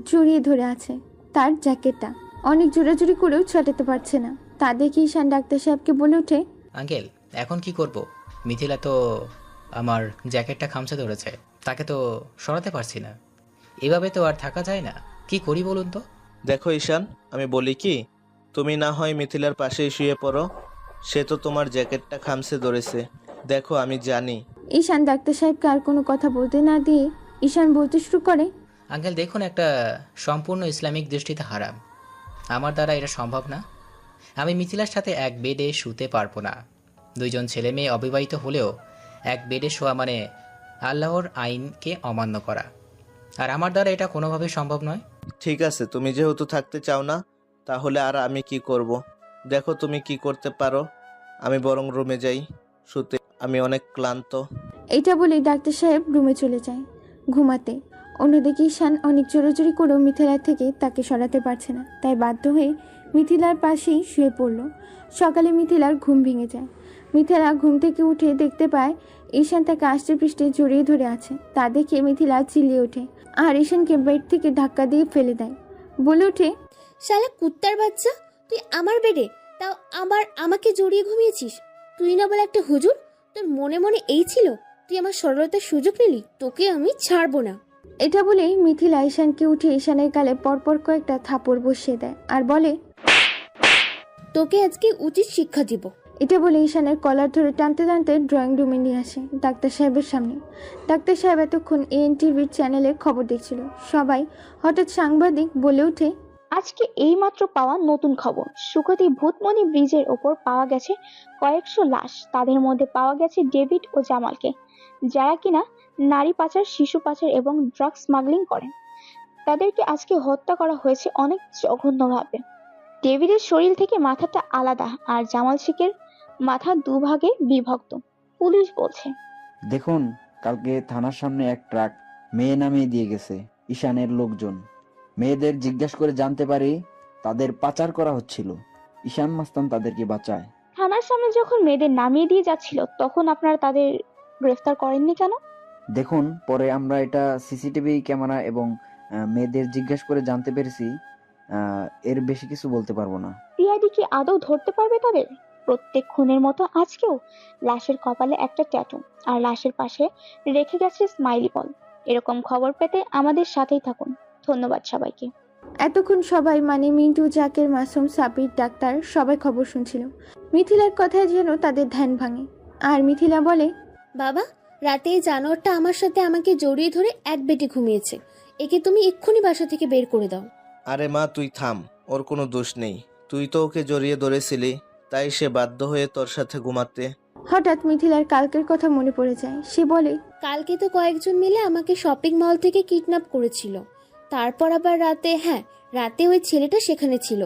জড়িয়ে ধরে আছে। তার জ্যাকেটটা অনেক জোরাজুরি করেও ছাটাতে পারছে না। তা দেখে ঈশান ডাক্তার সাহেবকে বলে ওঠে, আঙ্কেল, এখন কি করব? মিথিলা তো আমার জ্যাকেটটা খামচে ধরেছে, তাকে তো সরাতে পারছি না। এভাবে তো আর থাকা যায় না, কি করি বলুন তো? দেখো ঈশান, আমি বলি কি, তুমি না হয় মিথিলার পাশেই শুয়ে পড়ো। সে তো তোমার জ্যাকেটটা খামচে ধরেছে, দেখো আমি জানি। ঈশান ডাক্তার সাহেবকে আর কোনো কথা বলতে না দিয়ে ঈশান বলতে শুরু করে, আঙ্কেল দেখুন, একটা সম্পূর্ণ ইসলামিক দৃষ্টিতে হারাম। আমার দ্বারা এটা সম্ভব না। আমি মিথিলার সাথে এক বেডে শুতে পারবো না। 2 জন ছেলে মেয়ে অবিবাহিত হলেও এক বেডে শোয়া মানে আল্লাহর আইনকে অমান্য করা, আর আমার দ্বারা এটা কোনোভাবেই সম্ভব নয়। ঠিক আছে, তুমি যেহেতু থাকতে চাও না, তাহলে আর আমি কি করব? দেখো তুমি কি করতে পারো। আমি বরং রুমে যাই শুতে, আমি অনেক ক্লান্ত। এটা বলেই ডাক্তার সাহেব রুমে চলে যায় ঘুমাতে। অন্যদিকে ঈশান অনেক জোরাজুরি করেও মিথিলার থেকে তাকে সরাতে পারছে না, তাই বাধ্য হয়ে মিথিলার পাশেই শুয়ে পড়ল। সকালে মিথিলার ঘুম ভেঙে যায়। মিথিলা ঘুম থেকে উঠে দেখতে পায় ঈশান তাকে আষ্টে পৃষ্ঠে জড়িয়ে ধরে আছে। তা দেখে মিথিলা চিল্লিয়ে ওঠে আর ঈশানকে বেড থেকে ধাক্কা দিয়ে ফেলে দেয়। বলে ওঠে, শালা কুত্তার বাচ্চা, তুই আমার বেডে, তাও আমাকে জড়িয়ে ঘুমিয়েছিস? তুই না বলে একটা হুজুর, তোর মনে মনে এই ছিল তুই আমার সরলতার সুযোগ নিলি? তোকে আমি ছাড়বো না। এটা বলেই মিথিলা ঈশানকে উঠে ঈশানের গালে পরপর কয়েকটা থাপড় বসিয়ে দেয় আর বলে, তোকে আজকে উচিত শিক্ষা দিব। এটা বলে ঈশানের কলার ধরে টানতে টানতে ড্রয়িং রুমে নিয়ে আসে ডাক্তার সাহেবের সামনে। ডাক্তার সাহেব এতক্ষণ এএনটিভির চ্যানেলে খবর দেখছিল। সবাই হঠাৎ সাংবাদিক বলে ওঠে, আজকে এইমাত্র পাওয়া নতুন খবর, সুকতি ভূতমণি ব্রিজের ওপর পাওয়া গেছে কয়েকশো লাশ। তাদের মধ্যে পাওয়া গেছে ডেভিড ও জামালকে, যারা কিনা নারী পাচার, শিশু পাচার এবং ড্রাগ স্মাগলিং করেন। তাদেরকে আজকে হত্যা করা হয়েছে অনেক জঘন্যভাবে। ডেভিডের শরীর থেকে মাথাটা আলাদা আর জামাল শেখের মাথা দুভাগে বিভক্ত, পুলিশ বলছে। দেখুন, কালকে থানার সামনে এক ট্রাক মেয়ে নামিয়ে দিয়ে গেছে ঈশানের লোকজন। মেয়েদের জিজ্ঞাসা করে জানতে পারি তাদের পাচার করা হচ্ছিল। ঈশান মাস্তান তাদেরকে বাঁচায়। থানার সামনে যখন মেয়েদের নামিয়ে দিয়ে যাচ্ছিল তখন আপনারা তাদের গ্রেফতার করেননি কেন? দেখুন, পরে আমরা এটা সিসিটিভি ক্যামেরা এবং মেয়েদের জিজ্ঞাসা করে জানতে পেরেছি। এর বেশি কিছু বলতে পারবো না। সিআইডি কি আদৌ ধরতে পারবে তাদের? প্রত্যেক খুনের মতো আজকেও লাশের কপালে একটা ট্যাটু আর লাশের পাশে রেখে গেছে স্মাইলি বল। এরকম খবর পেতে আমাদের সাথেই থাকুন। ধন্যবাদ সবাইকে। এতক্ষণ সবাই মানে মিন্টু, জাকের, মাসুম, সাবির, ডাক্তার সবাই খবর শুনছিল। মিথিলার কথায় যেন তাদের ধ্যান ভাঙে। আর মিথিলা বলে, বাবা, রাতে এই জানোয়ারটা আমার সাথে আমাকে জড়িয়ে ধরে এক বেটে ঘুমিয়েছে। একে তুমি এক্ষুনি বাসা থেকে বের করে দাও। আরে মা, তুই থাম, ওর কোনো দোষ নেই। তুই তো ওকে জড়িয়ে ধরেছিলি, তাই সে বাধ্য হয়ে তোর সাথে ঘুমাতে। হঠাৎ মিথিলার কালকের কথা মনে পড়ে যায়। সে বলে, কালকে তো কয়েকজন মিলে আমাকে শপিং মল থেকে কিডন্যাপ করেছিল। তারপর আবার রাতে ওই ছেলেটা সেখানে ছিল,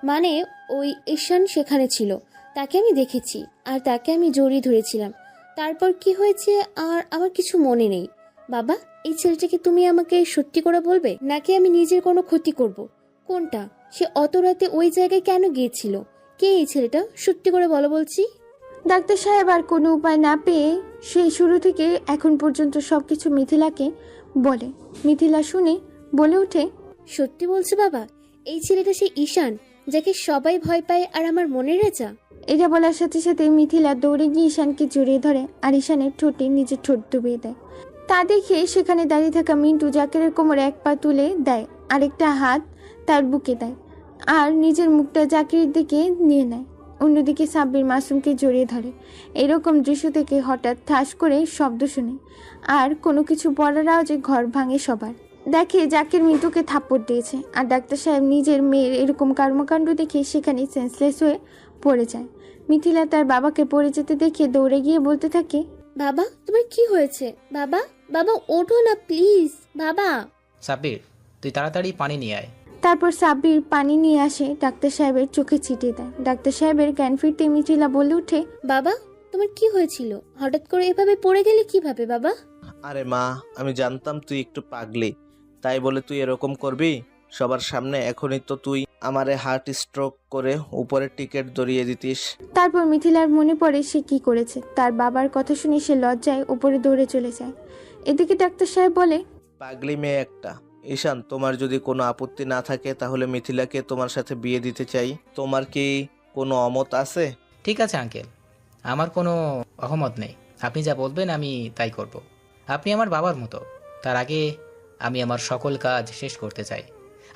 মানে ওই ঈশান সেখানে ছিল। তাকে আমি দেখেছি আর তাকে আমি জড়িয়ে ধরেছিলাম। তারপর কি হয়েছে আর আমার কিছু মনে নেই। বাবা, এই ছেলেটাকে তুমি আমাকে সত্যি করে বলবে, নাকি আমি নিজের কোনো ক্ষতি করব? কোনটা? সে অত রাতে ওই জায়গায় কেন গিয়েছিল? কে এই ছেলেটা? সত্যি করে বলো বলছি। ডাক্তার সাহেব আর কোনো উপায় না পেয়ে সেই শুরু থেকে এখন পর্যন্ত সবকিছু মিথিলাকে বলে। মিথিলা শুনে বলে ওঠে, সত্যি বলছো বাবা? এই ছেলেটা সেই ঈশান, যাকে সবাই ভয় পায় আর আমার মনের রাজা? এটা বলার সাথে সাথে মিথিলা দৌড়ে গিয়ে ঈশানকে জড়িয়ে ধরে আর ঈশানের ঠোঁটে নিজের ঠোঁট ডুবিয়ে দেয়। তা দেখে সেখানে দাঁড়িয়ে থাকা মিন্টু জাকেরের কোমরে এক পা তুলে দেয়, আরেকটা হাত তার বুকে দেয় আর নিজের মুখটা জাকিরের দিকে নিয়ে নেয়। অন্যদিকে সাব্বির মাসুমকে জড়িয়ে ধরে। এরকম দৃশ্য থেকে হঠাৎ ঠাস করে শব্দ শুনে আর কোনো কিছু বলার আওয়াজে ঘর ভাঙে সবার। দেখে জাকির মিন্টুকে থাপ্পড় দিয়েছে আর ডাক্তার সাহেব নিজের মেয়ের এরকম কর্মকাণ্ড দেখে সেখানে সেন্সলেস হয়ে পড়ে যায়। মিথিলা তার বাবাকে পড়ে যেতে দেখে দৌড়ে গিয়ে বলতে থাকে, বাবা, তোমার কি হয়েছে? বাবা, বাবা ওঠো না প্লিজ। বাবা। সাব্বির, তুই তাড়াতাড়ি পানি নিয়ে আয়। তারপর সাব্বির পানি নিয়ে আসে, ডাক্তার সাহেবের চোখে ছিটিয়ে দেয়। ডাক্তার সাহেবের জ্ঞান ফিরতে মিথিলা বলে ওঠে, বাবা, তোমার কি হয়েছিল? হঠাৎ করে এভাবে পড়ে গেলে কিভাবে বাবা? আরে মা, আমি জানতাম তুই একটু পাগলি, তাই বলে তুই এরকম করবি সবার সামনে? এখনই তো তুই আমারে হার্ট স্ট্রোক করে উপরে টিকেট দড়িয়ে দিতিস। তারপর মিথিলার মনে পড়ে সে কি করেছে। তার বাবার কথা শুনে সে লজ্জায় উপরে দৌড়ে চলে যায়। এদিকে ডাক্তার সাহেব বলে, পাগলি মেয়ে একটা। ঈশান, তোমার যদি কোনো আপত্তি না থাকে তাহলে মিথিলাকে তোমার সাথে বিয়ে দিতে চাই। তোমার কি কোনো অমত আছে? ঠিক আছে আঙ্কেল, আমার কোনো অহমত নেই। আপনি যা বলবেন আমি তাই করব। আপনি আমার বাবার মতো। তার আগে আমি আমার সকল কাজ শেষ করতে চাই।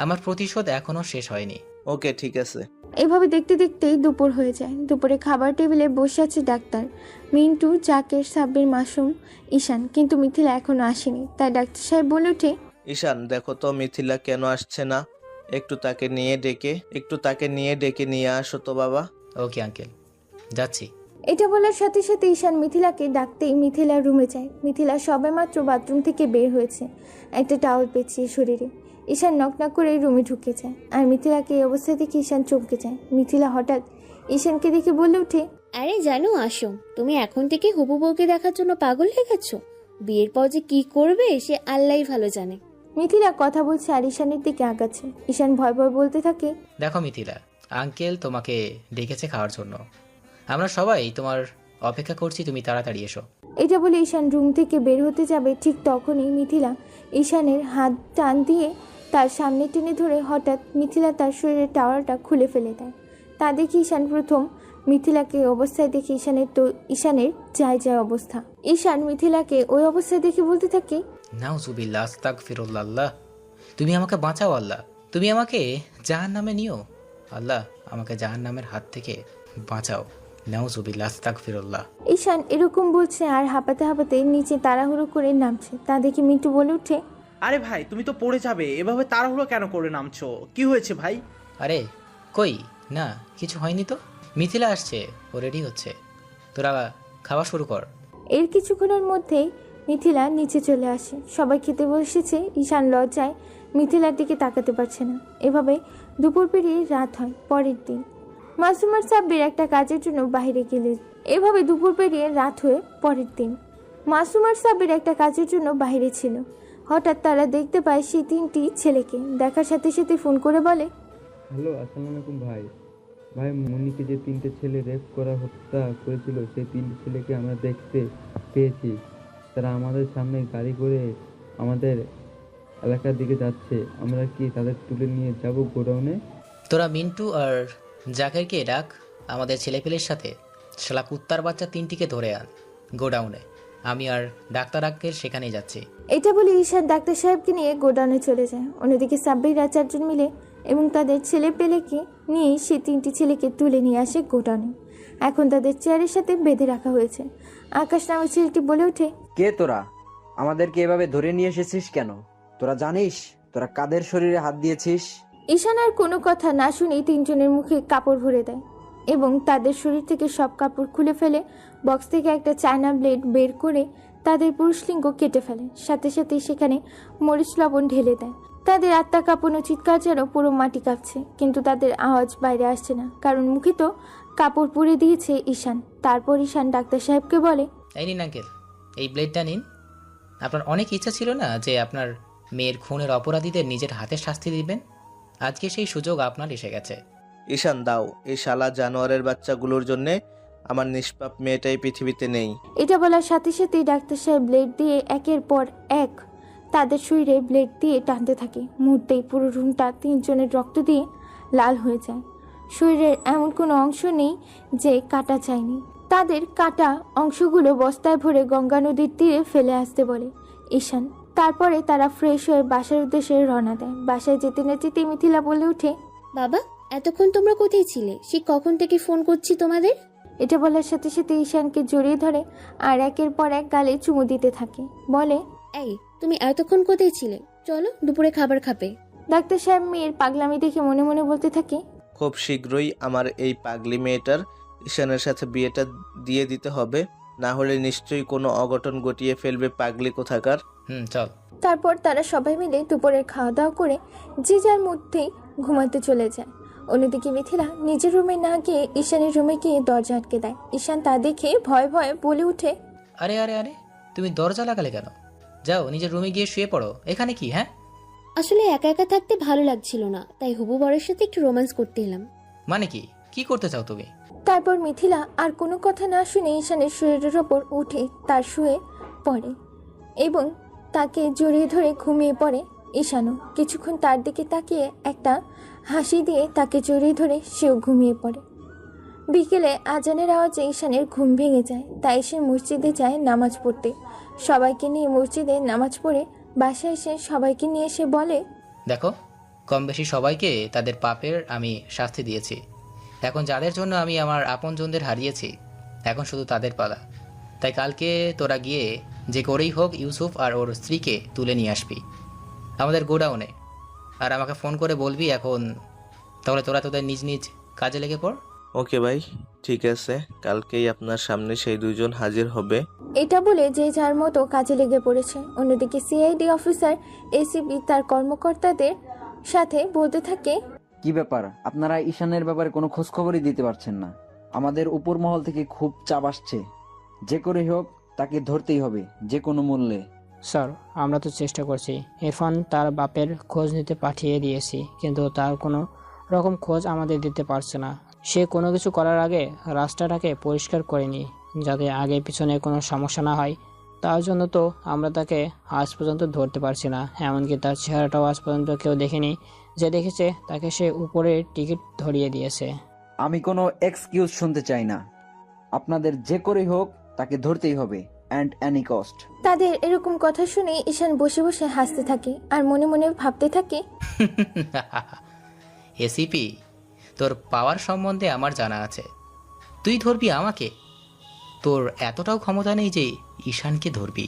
আমার প্রতিশোধ এখনো শেষ হয়নি। ওকে, ঠিক আছে। এভাবে দেখতে দেখতেই দুপুর হয়ে যায়। দুপুরে খাবার টেবিলে বসে আছে ডাক্তার, মিন্টু, জাকের, সাব্বির, মাসুম, ঈশান। কিন্তু মিথিলা এখনো আসেনি। তাই ডাক্তার সাহেব বলে ওঠে, ঈশান, দেখো তো মিথিলা কেন আসছে না। একটু তাকে নিয়ে ডেকে নিয়ে আসো তো বাবা। ওকে আঙ্কেল, যাচ্ছি। এটা বলার সাথে সাথে ঈশান মিথিলাকে ডাকতেই মিথিলা রুমে যায়। মিথিলা সবেমাত্র বাথরুম থেকে বের হয়েছে, একটা টাওয়াল পেঁচিয়ে শরীরে। ঈশান নকনক করে রুমে ঢুকে যায় আর মিথিলাকে এই অবস্থা দেখে ঈশান চমকে যায়। মিথিলা হঠাৎ ঈশানকে দেখে বলে ওঠে, আরে জানো, আসো। তুমি এখন থেকে হবু বউকে দেখার জন্য পাগল হয়ে গেছো। বিয়ের পর যে কি করবে সে আল্লাহই ভালো জানে। মিথিলা কথা বলছে আর ঈশানের দিকে আগাচ্ছে। ঈশান ভয় ভয় বলতে থাকে, দেখো মিথিলা, আঙ্কেল তোমাকে ডেকেছে খাওয়ার জন্য। আমরা সবাই তোমার অপেক্ষা করছি, তুমি তাড়াতাড়ি এসো। এটা বলে ঈশান রুম থেকে বের হতে যাবে, ঠিক তখনই মিথিলা ঈশানের হাত টান দিয়ে তার সামনে টেনে ধরে হঠাৎ মিথিলা তার শরীরের টাওয়ালটা খুলে ফেলে দেয়। তা দেখে ঈশান প্রথম মিথিলাকে অবস্থায় দেখে ঈশানের যায় অবস্থা। ঈশান মিথিলাকে ওই অবস্থায় দেখে বলতে থাকে, নাউজুবিল্লাহ, আস্তাগফিরুল্লাহ। তুমি আমাকে বাঁচাও আল্লাহ। তুমি আমাকে জাহান্নামে নিও আল্লাহ। আমাকে জাহান্নামের হাত থেকে বাঁচাও। নাউজুবিল্লাহ, আস্তাগফিরুল্লাহ। ঈশান এরকম বলছে আর হাঁপাতে হাঁপাতে নিচে তাড়াহুড়ো করে নামছে। তা দেখে মিন্টু বলে ওঠে, আরে ভাই তুমি তো পড়ে যাবে, এভাবে তাড়াহুড়ো কেন করে নামছো? কি হয়েছে ভাই? আরে কই না, কিছু হয়নি তো। মিথিলা আসছে, ও রেডি হচ্ছে, তোরা খাওয়া শুরু কর। এর কিছুক্ষণের মধ্যেই মিথিলা নিচে চলে আসে। সবাই খেতে বসেছে। ঈশান লজ্জায় মিথিলার দিকে তাকাতে পারছে না। এভাবে দুপুর পেরিয়ে রাত হয়। পরের দিন মাসুম আর সাব্বির একটা কাজের জন্য বাইরে গেলে এভাবে দুপুর পেরিয়ে রাত হয়ে পরের দিন মাসুম আর সাব্বির একটা কাজের জন্য বাইরে ছিল। হঠাৎ তারা দেখতে পায় সেই তিনটি ছেলেকে। দেখার সাথে সাথে ফোন করে বলে, হ্যালো, আসসালামু আলাইকুম ভাই। ভাই, মুন্নিকে যে 3টে ছেলে রেপ করা হত্যা করেছিল, সেই 3টে ছেলেকে আমরা দেখতে পেয়েছি। তারা আমাদের সামনে গাড়ি করে আমাদের এলাকার দিকে যাচ্ছে। আমরা কি তাদের তুলে নিয়ে যাব গোডাউনে? তোরা মিন্টু আর জাকেরকে ডাক, আমাদের ছেলেপেলের সাথে শালা কুত্তার বাচ্চা 3টিকে ধরে আন গোডাউনে। আমি আর ডাক্তার আক্কেল সেখানেই যাচ্ছি। এটা বলে ঈশান ডাক্তার সাহেবকে নিয়ে গোডাউনে চলে যায়। অন্যদিকে সাব্বিররা 4 জন মিলে এবং তাদের ছেলে পেলেকে নিয়ে সেই 3টি ছেলেকে তুলে নিয়ে আসে গোডাউনে। এখন তাদের চেয়ারের সাথে বেঁধে রাখা হয়েছে। আকাশ নামের ছেলেটি বলে ওঠে, কে তোরা? আমাদেরকে এভাবে ধরে নিয়ে এসেছিস কেন? তোরা জানিস তোরা কাদের শরীরে হাত দিয়েছিস? ঈশান আর কোনো কথা না শুনেই 3 জনের মুখে কাপড় ভরে দেয় এবং তাদের শরীর থেকে সব কাপড় খুলে ফেলে বক্স থেকে একটা চায়না ব্লেড বের করে তাদের পুরুষলিঙ্গ কেটে ফেলে। সাথে সাথে সেখানে মরিচ লবণ ঢেলে দেয়। তাদের আত্মা কাঁপানো চিৎকার যেন পুরো মাটি কাঁপছে, কিন্তু তাদের আওয়াজ বাইরে আসছে না, কারণ মুখে তো কাপড় পুড়ে দিয়েছে ঈশান। তারপর ঈশান ডাক্তার সাহেবকে বলে, এই নিন আঙ্কেল, এই ব্লেডটা নিন। আপনার অনেক ইচ্ছা ছিল না যে আপনার মেয়ের খুনের অপরাধীদের নিজের হাতে শাস্তি দিবেন? আজকে সেই সুযোগ আপনার এসে গেছে। ঈশান দাও, এই শালা জানোয়ারের বাচ্চাগুলোর জন্যে আমার নিষ্পাপ মেয়েটাই পৃথিবীতে নেই। এটা বলার সাথে সাথেই ডাক্তার সাহেব ব্লেড দিয়ে একের পর এক তাদের শরীরে ব্লেড দিয়ে টানতে থাকে। মুহূর্তেই পুরো রুমটা 3 জনের রক্ত দিয়ে লাল হয়ে যায়। শরীরের এমন কোনো অংশ নেই যে কাটা যায়নি। তাদের কাটা অংশগুলো বস্তায় ভরে গঙ্গা নদীর তীরে ফেলে আসতে বলে ঈশান। তারপরে তারা ফ্রেশ হয়ে বাসার উদ্দেশ্যে রওনা দেয়। বাসায় যেতে না যেতে মিথিলা বলে ওঠে, বাবা এতক্ষণ তোমরা কোথায় ছিলে? সে কখন থেকে ফোন করছি তোমাদের। এটা বলার সাথে সাথে ঈশানকে জড়িয়ে ধরে আর একের পর এক গালে চুমু দিতে থাকে। বলে, এই তুমি এতক্ষণ কোথায় ছিলে? চলো দুপুরে খাবার খাবে। ডাক্তার সাহেব মেয়ের পাগলামি দেখে মনে মনে বলতে থাকে, খুব শীঘ্রই আমার এই পাগলি মেয়েটার ঈশানের সাথে বিয়েটা দিয়ে দিতে হবে, না হলে নিশ্চয়ই কোনো অঘটন ঘটিয়ে ফেলবে পাগলি কোথাকার। চল। তারপর তারা সবাই মিলে দুপুরের খাওয়া দাওয়া করে যে যার মধ্যেই ঘুমাতে চলে যায়। অন্যদিকে মিথিলা নিজের রুমে না গিয়ে ঈশানের রুমে গিয়ে দরজা আটকে দেয়। ঈশান তা দেখে ভয়ে ভয়ে বলে উঠে, আরে আরে আরে, তুমি দরজা লাগালে কেন? যাও নিজের রুমে গিয়ে শুয়ে পড়ো। এখানে কি? হ্যাঁ, আসলে একা একা থাকতে ভালো লাগছিল না, তাই হবু বরের সাথে একটু রোম্যান্স করতে এলাম। মানে কি? কি করতে চাও তুমি? তারপর মিথিলা আর কোনো কথা না শুনে ঈশানের শরীরের ওপর উঠে তার শুয়ে পড়ে এবং তাকে জড়িয়ে ধরে ঘুমিয়ে পড়ে। ঈশানও কিছুক্ষণ তার দিকে তাকিয়ে একটা হাসি দিয়ে তাকে জড়িয়ে ধরে সেও ঘুমিয়ে পড়ে। বিকেলে আজানের আওয়াজে ঈশানের ঘুম ভেঙে যায়। তাই সে মসজিদে যায় নামাজ পড়তে। সবাইকে নিয়ে মসজিদে নামাজ পড়ে বাসায় এসে সবাইকে নিয়ে এসে বলে, দেখো, কম বেশি সবাইকে তাদের পাপের আমি শাস্তি দিয়েছি। এখন যাদের জন্য আমি আমার আপনজনদের হারিয়েছি, এখন শুধু তাদের পালা। তাই কালকে তোরা গিয়ে যে করেই হোক ইউসুফ আর ওর স্ত্রীকে তুলে নিয়ে আসবি আমাদের গোডাউনে, আর আমাকে ফোন করে বলবি এখন। তাহলে তোরা তোদের নিজ নিজ কাজে লেগে পড়। ওকে ভাই, ঠিক আছে, কালকেই আপনার সামনে সেই 2 জন হাজির হবে। এটা বলে যে যার মতো কাজে লেগে পড়েছে। অন্যদিকে সিআইডি অফিসার এসিপি তার কর্মকর্তাদের সাথে বলতে থাকে, কি ব্যাপার, আপনারা ঈশানের ব্যাপারে কোনো খোঁজ খবরই দিতে পারছেন না? আমাদের উপর মহল থেকে খুব চাপ আসছে, যে করে হোক তাকে ধরতেই হবে যে কোনো মূল্যে। স্যার, আমরা তো চেষ্টা করছি। ইরফান তার বাপের খোঁজ নিতে পাঠিয়ে দিয়েছি, কিন্তু তার কোনো রকম খোঁজ আমাদের দিতে পারছে না। সে কোনো কিছু করার আগে রাস্তাটাকে পরিষ্কার করে নি, যাতে আগে পিছনে কোনো সমস্যা না হয়। তার জন্য তো আমরা তাকে আজ পর্যন্ত ধরতে পারছি না। এমনকি তার চেহারাটাও আজ পর্যন্ত কেউ দেখেনি। যে দেখেছে তাকে সে উপরে টিকিট ধরিয়ে দিয়েছে। আমি কোনো এক্সকিউজ শুনতে চাই না। আপনাদের যে করেই হোক তাকে ধরতেই হবে, অ্যান্ড এনি কস্ট। তাদের এরকম কথা শুনে ঈশান বসে বসে হাসতে থাকে আর মনে মনে ভাবতে থাকে, এসিপি, তোর পাওয়ার সম্বন্ধে আমার জানা আছে। তুই ধরবি আমাকে? তোর এতটাও ক্ষমতা নেই যে ঈশানকে ধরবি।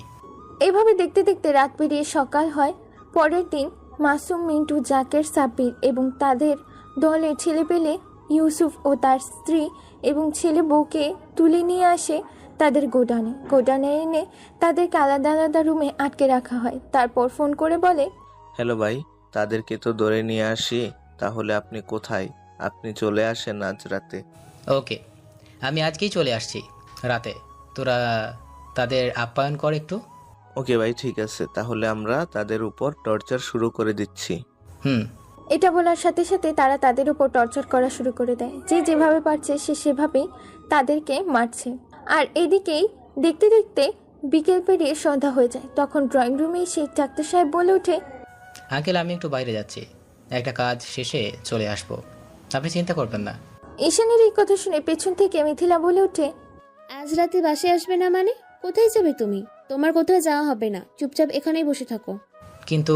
এভাবে দেখতে দেখতে রাত পেরিয়ে সকাল হয়। পরের দিন মাসুম, মিন্টু, জাকের, সাব্বির এবং তাদের দলের ছেলেপেলে ইউসুফ ও তার স্ত্রী এবং ছেলে বউকে তুলে নিয়ে আসে তাদের গোডাউনে এনে তাদেরকে আলাদা আলাদা রুমে আটকে রাখা হয়। তারপর ফোন করে বলে, হ্যালো ভাই, তাদেরকে তো ধরে নিয়ে আসি, তাহলে আপনি কোথায়? আপনি চলে আসেন আজ রাতে। ওকে, আমি আজকেই চলে আসছি রাতে। তোরা তাদের আপ্যায়ন কর একটু। ওকে ভাই, ঠিক আছে, তাহলে আমরা তাদের উপর টর্চার শুরু করে দিচ্ছি। এটা বলার সাথে সাথে তারা তাদের উপর টর্চার করা শুরু করে দেয়। যে যেভাবে পারছে সে সেভাবেই তাদেরকে মারছে। আর এদিকেই দেখতে দেখতে বিকেল পেরিয়ে সন্ধ্যা হয়ে যায়। তখন ড্রয়িং রুমে এসে ডাক্তার সাহেব বলে ওঠে, আঙ্কেল, আমি একটু বাইরে যাচ্ছি, একটা কাজ শেষে চলে আসবো, আপনি চিন্তা করবেন না। ঈশানের এই কথা শুনে পেছন থেকে মিথিলা বলে ওঠে, আজ রাতে বাসায় আসবে না মানে? কোথায় যাবে তুমি? তোমার কোথাও যাওয়া হবে না, চুপচাপ এখানেই বসে থাকো। কিন্তু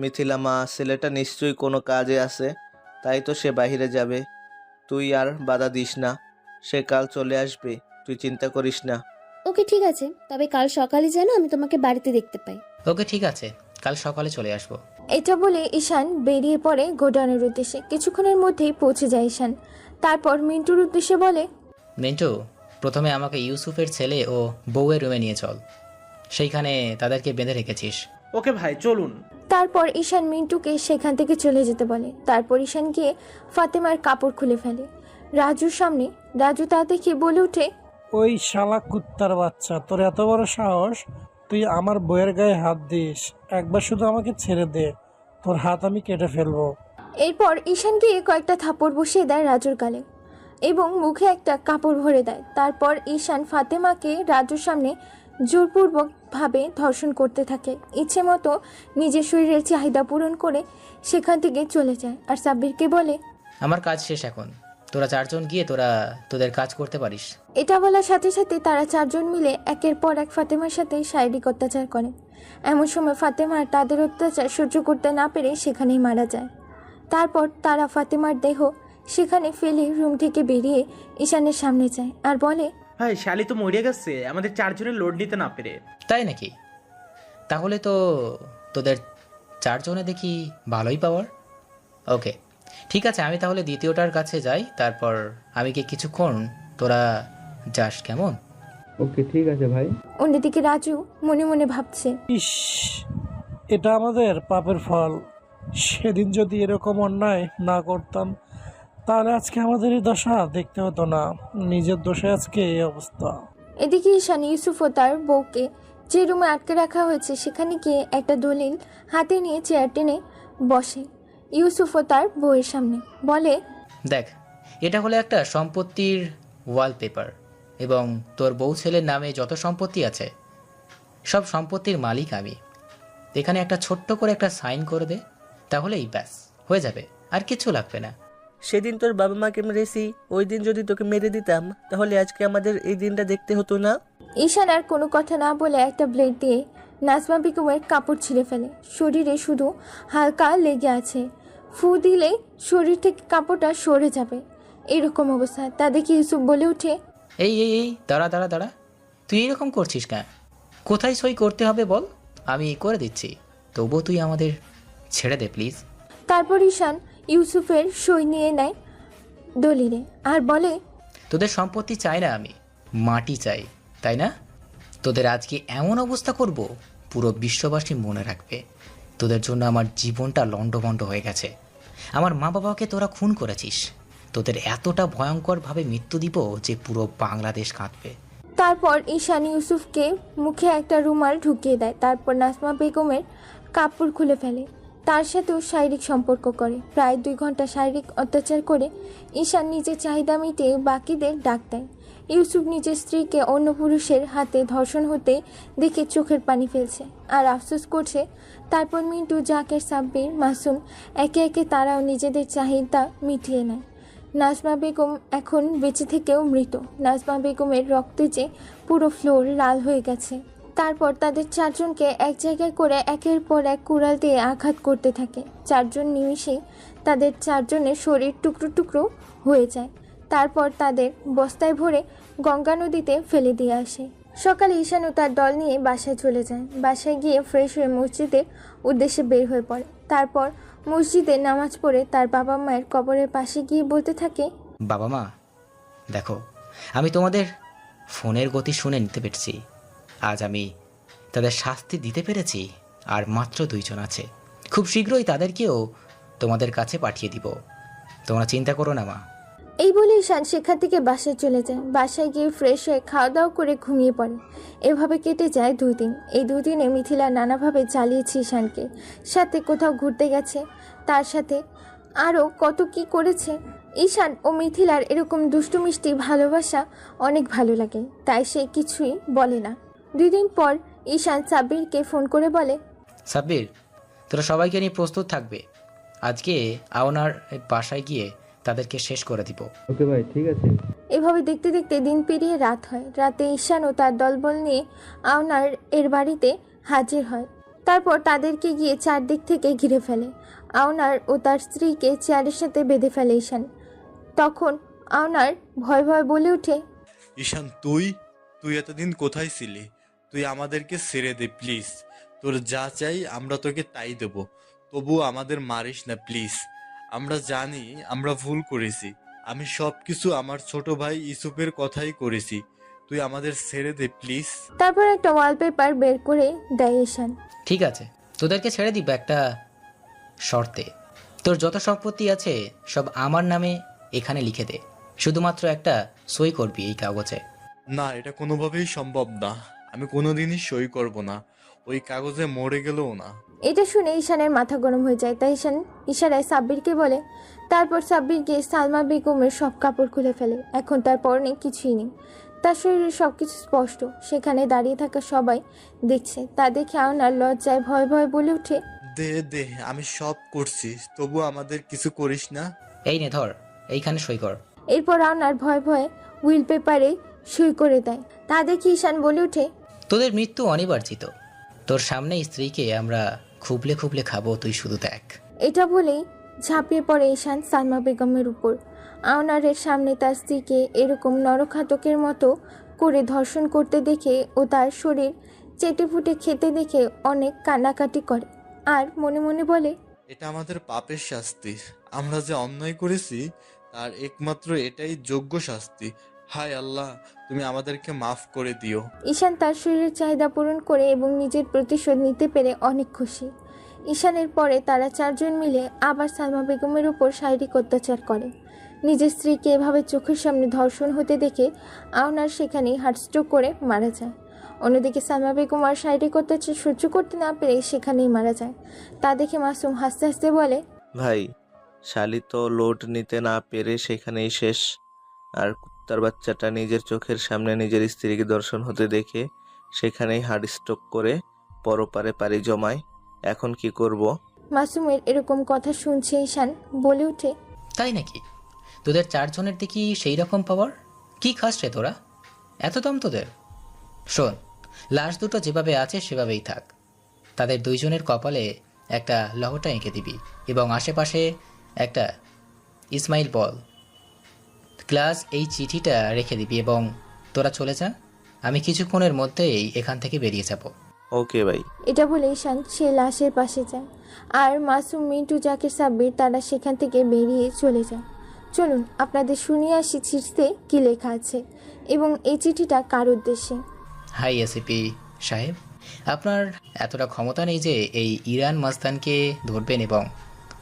মিথিলা মা, ছেলেটা নিশ্চয়ই কোনো কাজে আছে, তাই তো সে বাইরে যাবে। তুই আর বাধা দিস না, সে কাল চলে আসবে, তুই চিন্তা করিস না। ওকে ঠিক আছে, তবে কাল সকালে যেন আমি তোমাকে বাড়িতে দেখতে পাই। ওকে ঠিক আছে, কাল সকালে চলে আসবো। এটা বলে ঈশান বেরিয়ে পড়ে গোডাউনের উদ্দেশ্যে। কিছুক্ষণের মধ্যেই পৌঁছে যায় ঈশান। তারপর মিন্টুর উদ্দেশ্যে বলে, মিন্টু, প্রথমে আমাকে ইউসুফের ছেলে ও বউয়ের রুমে নিয়ে চল, সেইখানে তাদেরকে বেঁধে রেখেছিস। ওকে ভাই, চলুন। তারপর ঈশান মিন্টুকে সেখান থেকে চলে যেতে বলে। তারপর ঈশান গিয়ে ফাতেমার কাপড় খুলে ফেলে রাজুর সামনে। রাজু তা দেখে বলে ওঠে, ওই শালা কুত্তার বাচ্চা, তোর এত বড় সাহস, তুই আমার বইয়ের গায়ে হাত দিস? একবার শুধু আমাকে ছেড়ে দে, তোর হাত আমি কেটে ফেলবো। এরপর ঈশান গিয়ে কয়েকটা থাপড় বসিয়ে দেয় রাজুর গালে এবং মুখে একটা কাপড় ভরে দেয়। তারপর ঈশান ফাতেমাকে রাজুর সামনে জোরপূর্বক ভাবে ধর্ষণ করতে থাকে। ইচ্ছে মতো নিজের শরীরের চাহিদা পূরণ করে সেখান থেকে চলে যায়। আর সাব্বিরকে বলে, আমার কাজ শেষ এখন, তোরা চারজন গিয়ে তোদের কাজ করতে পারিস। এটা বলার সাথে সাথে তারা চারজন মিলে একের পর এক ফাতেমার সাথে শারীরিক অত্যাচার করে। এমন সময় ফাতেমার তাদের অত্যাচার সহ্য করতে না পেরে সেখানেই মারা যায়। তারপর তারা ফাতেমার দেহ সেখানে ফেলে রুম থেকে বেরিয়ে ঈশানের সামনে যায় আর বলে, ভাই, শালি তো মরে গেছে আমাদের চারজনের লোড নিতে না পেরে। তাই নাকি? তাহলে তো তোদের চারজনে দেখি ভালোই পাওয়ার। ওকে ঠিক আছে, আমি তাহলে দ্বিতীয়টার কাছে যাই, তারপর আমি কি কিছুক্ষণ তোরা যাস, কেমন? ওকে ঠিক আছে ভাই। অন্যদিকে রাজু মনে মনে ভাবছে, ইস, এটা আমাদের পাপের ফল। সেদিন যদি এরকম অন্যায় না করতাম তাহলে আজকে আমাদের এই দশা দেখতে হতো না। নিজের দোষে আজকে এই অবস্থা। এদিকে ঈশান ইউসুফ ও তার বউকে যে রুমে আটকে রাখা হয়েছে সেখানে গিয়ে একটা দলিল হাতে নিয়ে চেয়ার টেনে বসে ইউসুফ ও তার বউয়ের সামনে। বলে, দেখ, এটা হলো একটা সম্পত্তির ওয়ালপেপার এবং তোর বউ ছেলের নামে যত সম্পত্তি আছে সব সম্পত্তির মালিক আমি। এখানে একটা ছোট্ট করে একটা সাইন করে দে, তাহলেই ব্যাস হয়ে যাবে, আর কিছু লাগবে না। সেদিন তোর বাবা মাকে মেরেছি, ওই দিন যদি তোকে মেরে দিতাম তাহলে আজকে আমাদের এই দিনটা দেখতে হতো না। ঈশান আর কোনো কথা না বলে একটা ব্লেড দিয়ে নাজমা বেগমের কাপড় ছিঁড়ে ফেলে। শরীরে শুধু হালকা লেগে আছে, ফু দিলে শরীর থেকে কাপড়টা সরে যাবে। এরকম অবস্থা তা দেখে ইউসুফ বলে ওঠে, এই এই এই দাঁড়া দাঁড়া দাঁড়া, তুই এরকম করছিস কেন? কোথায় সই করতে হবে বল, আমি করে দিচ্ছি, তবুও তুই আমাদের ছেড়ে দে প্লিজ। তারপর ঈশান ইউসুফের সই নিয়ে নেয় দলিলে আর বলে, তোদের সম্পত্তি চাই না আমি, মাটি চাই, তাই না? তোদের আজকে এমন অবস্থা করব পুরো বিশ্ববাসী মনে রাখবে তোদের জন্য আমার জীবনটা লণ্ডভণ্ড হয়ে গেছে। আমার মা বাবাকে তোরা খুন করেছিস, তোদের এতটা ভয়ঙ্করভাবে মৃত্যু দিব যে পুরো বাংলাদেশ কাঁদবে। তারপর ঈশান ইউসুফকে মুখে একটা রুমাল ঢুকিয়ে দেয়। তারপর নাজমা বেগমের কাপড় খুলে ফেলে, তার সাথেও শারীরিক সম্পর্ক করে। প্রায় 2 ঘন্টা শারীরিক অত্যাচার করে ঈশান নিজের চাহিদা মিটিয়ে বাকিদের ডাক দেয়। ইউসুফ নিজের স্ত্রীকে অন্য পুরুষের হাতে ধর্ষণ হতে দেখে চোখের পানি ফেলছে আর আফসোস করছে। তারপর মিন্টু, জাকের, সাব্বির, মাসুম একে একে তারাও নিজেদের চাহিদা মিটিয়ে নেয়। নাজমা বেগম এখন বেঁচে থেকেও মৃত। নাজমা বেগমের রক্তে যে পুরো ফ্লোর লাল হয়ে গেছে। তারপর তাদের চারজনকে এক জায়গায় করে একের পর এক কুড়াল দিয়ে আঘাত করতে থাকে। চারজন নিমিষেই তাদের চারজনের শরীর টুকরো টুকরো হয়ে যায়। তারপর তাদের বস্তায় ভরে গঙ্গা নদীতে ফেলে দিয়ে আসে। সকালে ঈশান ও তার দল নিয়ে বাসায় চলে যায়। বাসায় গিয়ে ফ্রেশ হয়ে মসজিদের উদ্দেশ্যে বের হয়ে পড়ে। তারপর মসজিদে নামাজ পড়ে তার বাবা মায়ের কবরের পাশে গিয়ে বলতে থাকে, বাবা মা দেখো, আমি তোমাদের ফোনের গতি শুনে নিতে পেরেছি। আজ আমি তাদের শাস্তি দিতে পেরেছি। আর মাত্র 2 জন আছে, খুব শীঘ্রই তাদেরকেও তোমাদের কাছে পাঠিয়ে দিব। তোমরা চিন্তা করো না মা। এই বলে ঈশান সেখান থেকে বাসায় চলে যায়। বাসায় গিয়ে ফ্রেশ হয়ে খাওয়া দাওয়া করে ঘুমিয়ে পড়ে। এভাবে কেটে যায় 2 দিন। এই 2 দিনে মিথিলা নানাভাবে চালিয়েছে ঈশানকে, সাথে কোথাও ঘুরতে গেছে, তার সাথে আরও কত কি করেছে। ঈশান ও মিথিলার এরকম দুষ্টু মিষ্টি ভালোবাসা অনেক ভালো লাগে, তাই সে কিছুই বলে না। 2 দিন পর ঈশান সাব্বিরকে ফোন করে বলে, সাব্বির, তোরা সবাইকে নিয়ে প্রস্তুত থাকবে। আজকে আওনার বাসায় গিয়ে তাদেরকে শেষ করে দিব। ওকে ভাই, ঠিক আছে। এভাবে দেখতে দেখতে দিন পেরিয়ে রাত হয়। রাতে ঈশান ও তার দলবল নিয়ে আওনার এর বাড়িতে হাজির হয়। তারপর তাদেরকে গিয়ে চারদিক থেকে ঘিরে ফেলে। আওনার ও তার স্ত্রীকে চেয়ারের সাথে বেঁধে ফেলে ঈশান। তখন আওনার ভয় ভয় বলে ওঠে, ঈশান, তুই এতদিন কোথায় ছিলি? তুই আমাদেরকে ছেড়ে দে প্লিজ। তোর যা চাই আমরা তোকে তাই দেব, তবু আমাদের মারিস না প্লিজ। আমরা জানি আমরা ভুল করেছি। আমি সবকিছু আমার ছোট ভাই ইউসুফের কথাই করেছি। তুই আমাদের ছেড়ে দে প্লিজ। তারপর একটা ওয়ালপেপার বের করে দেয় ঈশান। ঠিক আছে, তোদেরকে ছেড়ে দিব একটা শর্তে। তোর যত সম্পত্তি আছে সব আমার নামে এখানে লিখে দে। শুধুমাত্র একটা সই করবি এই কাগজে। না, এটা কোনোভাবেই সম্ভব না। আমি কোনোদিনই সই করব না, ওই কাগজে মরে গেলেও না। এটা শুনে ঈশানের মাথা গরম হয়ে যায়, তাই ঈশান ইশারায় সাব্বিরকে বলে। তারপর সাব্বির গিয়ে সালমা বেগমের সব কাপড় খুলে ফেলে। এখন তার পরনে কিছুই নেই, তার শরীরে সবকিছু স্পষ্ট। সেখানে দাঁড়িয়ে থাকা সবাই দেখছে। তা দেখে আওনার লজ্জায় ভয় ভয় বলে ওঠে, দে আমি সব করছি, তবু আমাদের কিছু করিস না। এই নে ধর, এইখানে সই কর। এরপর আওনার ভয় ভয়ে হুইল পেপারে সই করে দেয়। তা দেখে ঈশান বলে ওঠে, তোদের মৃত্যু অনিবার্জিত। তোর সামনে স্ত্রীকে আমরা খুবলে খুবলে খাবো, তুই শুধু দেখ। এটা বলেই ঝাঁপিয়ে পড়ে ঈশান সালমা বেগমের উপর। আওনারের সামনে তার স্ত্রীকে এরকম নরখাতকের মতো করে ধর্ষণ করতে দেখে ও তার শরীর চেটেপুটে খেতে দেখে অনেক কান্নাকাটি করে আর মনে মনে বলে, এটা আমাদের পাপের শাস্তি। আমরা যে অন্যায় করেছি তার একমাত্র এটাই যোগ্য শাস্তি। হায় আল্লাহ, তুমি আমাদেরকে মাফ করে দিও। ঈশান তার শরীরের চাহিদা পূরণ করে এবং নিজের প্রতিশোধ নিতে পেরে অনেক খুশি। ঈশানের পরে তারা 4 জন মিলে আবার সালমা বেগমের উপর শারীরিক অত্যাচার করে। নিজের স্ত্রীকে এভাবে চোখের সামনে ধর্ষণ হতে দেখে আওনার সেখানেই হার্টস্ট্রোক করে মারা যায়। অন্যদিকে সালমা বেগম আর শারীরিক অত্যাচার সহ্য করতে না পেরে সেখানেই মারা যায়। তা দেখে মাসুম হাসতে হাসতে বলে, ভাই, শালি তো লোড নিতে না পেরে সেখানেই শেষ। আর কুত্তার বাচ্চাটা নিজের চোখের সামনে নিজের স্ত্রীকে দর্শন হতে দেখে সেখানেই হার্ট স্ট্রোক করে পরপারে পাড়ি জমায়। এখন কি করব? মাসুমের এরকম কথা শুনছে ঈশান বলে ওঠে, তাই নাকি? তোদের 4 জনের দেখি সেই রকম পাওয়ার। কি খাস রে তোরা? এত দম তোদের? শোন, লাশ দুটো যেভাবে আছে সেভাবেই থাক। তাদের 2 জনের কপালে একটা লহটা এঁকে দিবি এবং আশেপাশে একটা ইসমাইল বল ক্লাস এই চিঠিটা রেখে দিবি এবং তোরা চলে যা। আমি কিছুক্ষণের মধ্যেই এখান থেকে বেরিয়ে যাব। ওকে ভাই। এটা বলে ঈশান সে লাশের পাশে যায় আর মাসুম, মিন্টু, জাকির, সাব্বির তারা সেখান থেকে বেরিয়ে চলে যায়। চলুন আপনাদের শুনিয়ে আসি চিঠিতে কি লেখা আছে এবং এই চিঠিটা কার উদ্দেশ্যে। হাই এসিপি সাহেব, আপনার এতটা ক্ষমতা নেই যে এই ইরান মাস্তানকে ধরবেন এবং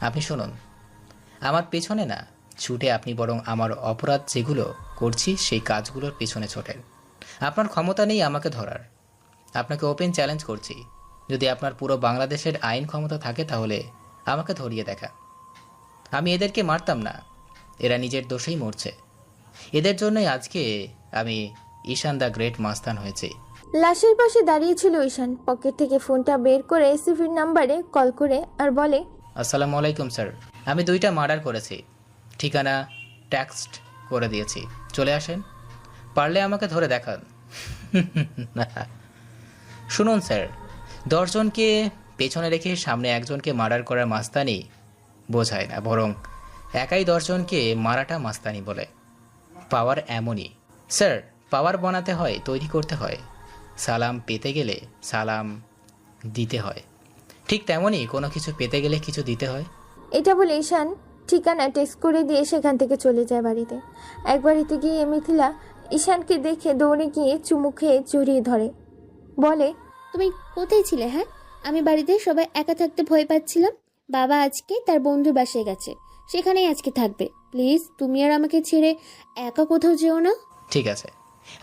আপনি শুনুন, আমার পেছনে না ছুটে আপনি বরং আমার অপরাধ যেগুলো করছি সেই কাজগুলোর পেছনে ছোটেন। আপনার ক্ষমতা নেই আমাকে ধরার। আপনাকে ওপেন চ্যালেঞ্জ করছি, যদি আপনার পুরো বাংলাদেশের আইন ক্ষমতা থাকে তাহলে আমাকে ধরিয়ে দেখা। আমি এদেরকে মারতাম না, এরা নিজের দোষেই মরছে। এদের জন্যই আজকে আমি ঈশান দ্য গ্রেট মাস্তান হয়েছি। লাশের পাশে দাঁড়িয়ে ছিল ঈশান। পকেট থেকে ফোনটা বের করে এসিপির নাম্বারে কল করে আর বলে, আসসালামু আলাইকুম স্যার, আমি 2টা মার্ডার করেছি, ঠিকানা টেক্সট করে দিয়েছি, চলে আসেন, পারলে আমাকে ধরে দেখান। শুনুন স্যার, 10 জনকে পেছনে রেখে সামনে একজনকে মার্ডার করার মাস্তানি বোঝায় না, বরং একাই 10 জনকে মারাটা মাস্তানি বলে। পাওয়ার এমনই স্যার, পাওয়ার বানাতে হয়, তৈরি করতে হয়। সালাম পেতে গেলে সালাম দিতে হয়, ঠিক তেমনই কোনো কিছু পেতে গেলে কিছু দিতে হয়। এটা বলে ঈশান ঠিকানা টেক্সট করে দিয়ে সেখান থেকে চলে যায় বাড়িতে। এক বাড়িতে গিয়ে মিথিলা ঈশানকে দেখে দৌড়ে গিয়ে চুমু খেয়ে জড়িয়ে ধরে, বলে, তুমি কোথায় ছিলে? হ্যাঁ, আমি বাড়িতে সবাই একা থাকতে ভয় পাচ্ছিলাম। বাবা আজকে তার বন্ধুর বাসায় গেছে, সেখানেই আজকে থাকবে। প্লিজ তুমি আর আমাকে ছেড়ে একা কোথাও যেও না। ঠিক আছে,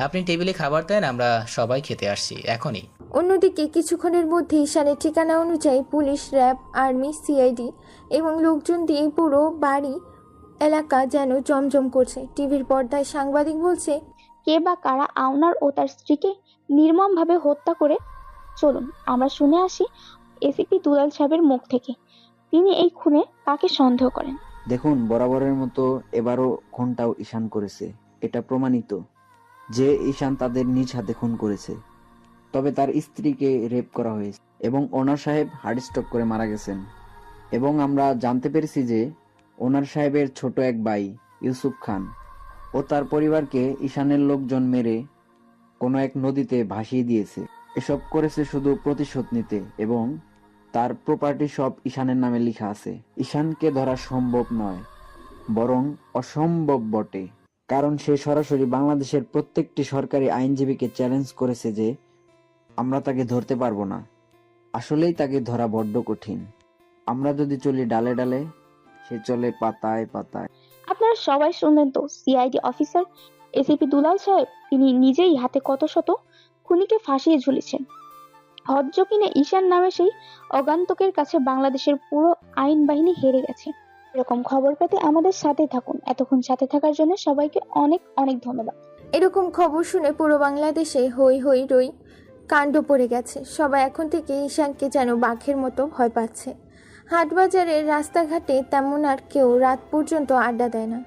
আপনি টেবিলে খাবার দেন, আমরা সবাই খেতে আসছি এখনই। অন্যদিকে কিছুক্ষণের মধ্যে ঈশানের ঠিকানা অনুযায়ী পুলিশ, র্যাব, আর্মি, সিআইডি এবং লোকজন দিয়ে পুরো বাড়ি এলাকা যেন জমজম করছে। টিভির পর্দায় সাংবাদিক বলছে, কে বা কারা আওনার ও তার স্ত্রীকে নির্মমভাবে হত্যা করে। চলুন আমরা শুনে আসি এসিপি দুলাল সাহেবের মুখ থেকে তিনি এই খুনে কাকে সন্দেহ করেন। দেখুন, বরাবরের মতো এবারও খুনটাও ঈশান করেছে। এটা প্রমাণিত যে ঈশান তাদের নিজ হাতে খুন করেছে। তবে তার স্ত্রীকে রেপ করা হয়েছে এবং ওনার সাহেব হার্ট স্ট্রোক করে মারা গেছেন। এবং আমরা জানতে পেরেছি যে ওনার সাহেবের ছোট এক ভাই ইউসুফ খান ও তার পরিবারকে ঈশানের লোকজন মেরে কোনো এক নদীতে ভাসিয়ে দিয়েছে। এসব করেছে শুধু প্রতিশোধ নিতে এবং তার প্রপার্টি সব ঈশানের নামে লেখা আছে। ঈশানকে ধরা সম্ভব নয়, বরং অসম্ভব বটে, কারণ সে সরাসরি বাংলাদেশের প্রত্যেকটি সরকারি আইনজীবীকে চ্যালেঞ্জ করেছে যে আমরা তাকে ধরতে পারবো না। আসলেই তাকে ধরা বড্ড কঠিন। আমরা যদি চলি ডালে ডালে, সে চলে পাতায় পাতায়। আপনারা সবাই শুনলেন তো, সিআইডি অফিসার এসিপি দুলাল সাহেব তিনি নিজেই হাতে কত শত খুনিকে ফাঁসিয়ে ঝুলেছেন। হজ্জ কিনে ঈশান নামে সেই অগান্তকের কাছে বাংলাদেশের পুরো আইন বাহিনী হেরে গেছে। এরকম খবর পেতে আমাদের সাথে থাকুন। এতক্ষণ সাথে থাকার জন্য সবাইকে অনেক অনেক ধন্যবাদ। এরকম খবর শুনে পুরো বাংলাদেশে হই হই রই কাণ্ড পড়ে গেছে। সবাই এখন থেকে ঈশানকে যেন বাঘের মতো ভয় পাচ্ছে। হাটবাজারের রাস্তাঘাটে তেমন আর কেউ রাত পর্যন্ত আড্ডা দেয় না।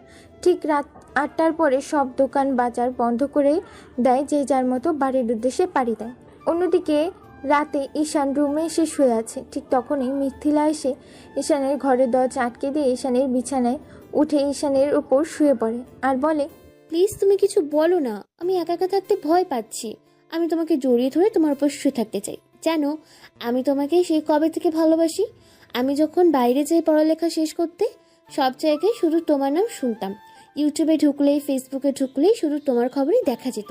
ঠিক রাত 8টার পরে সব দোকান বাজার বন্ধ করে দেয়, যে যার মতো বাড়ির উদ্দেশ্যে পাড়ি দেয়। অন্যদিকে রাতে ঈশান রুমে এসে শুয়ে আছে। ঠিক তখনই মিথিলা এসে ঈশানের ঘরের দরজা আটকে দিয়ে ঈশানের বিছানায় উঠে ঈশানের উপর শুয়ে পড়ে আর বলে, প্লিজ তুমি কিছু বলো না, আমি একা একা থাকতে ভয় পাচ্ছি। আমি তোমাকে জড়িয়ে ধরে তোমার উপর শুয়ে থাকতে চাই। জানো, আমি তোমাকে সেই কবে থেকে ভালোবাসি। আমি যখন বাইরে যাই পড়ালেখা শেষ করতে, সব জায়গায় শুধু তোমার নাম শুনতাম। ইউটিউবে ঢুকলেই, ফেসবুকে ঢুকলেই শুধু তোমার খবরই দেখা যেত।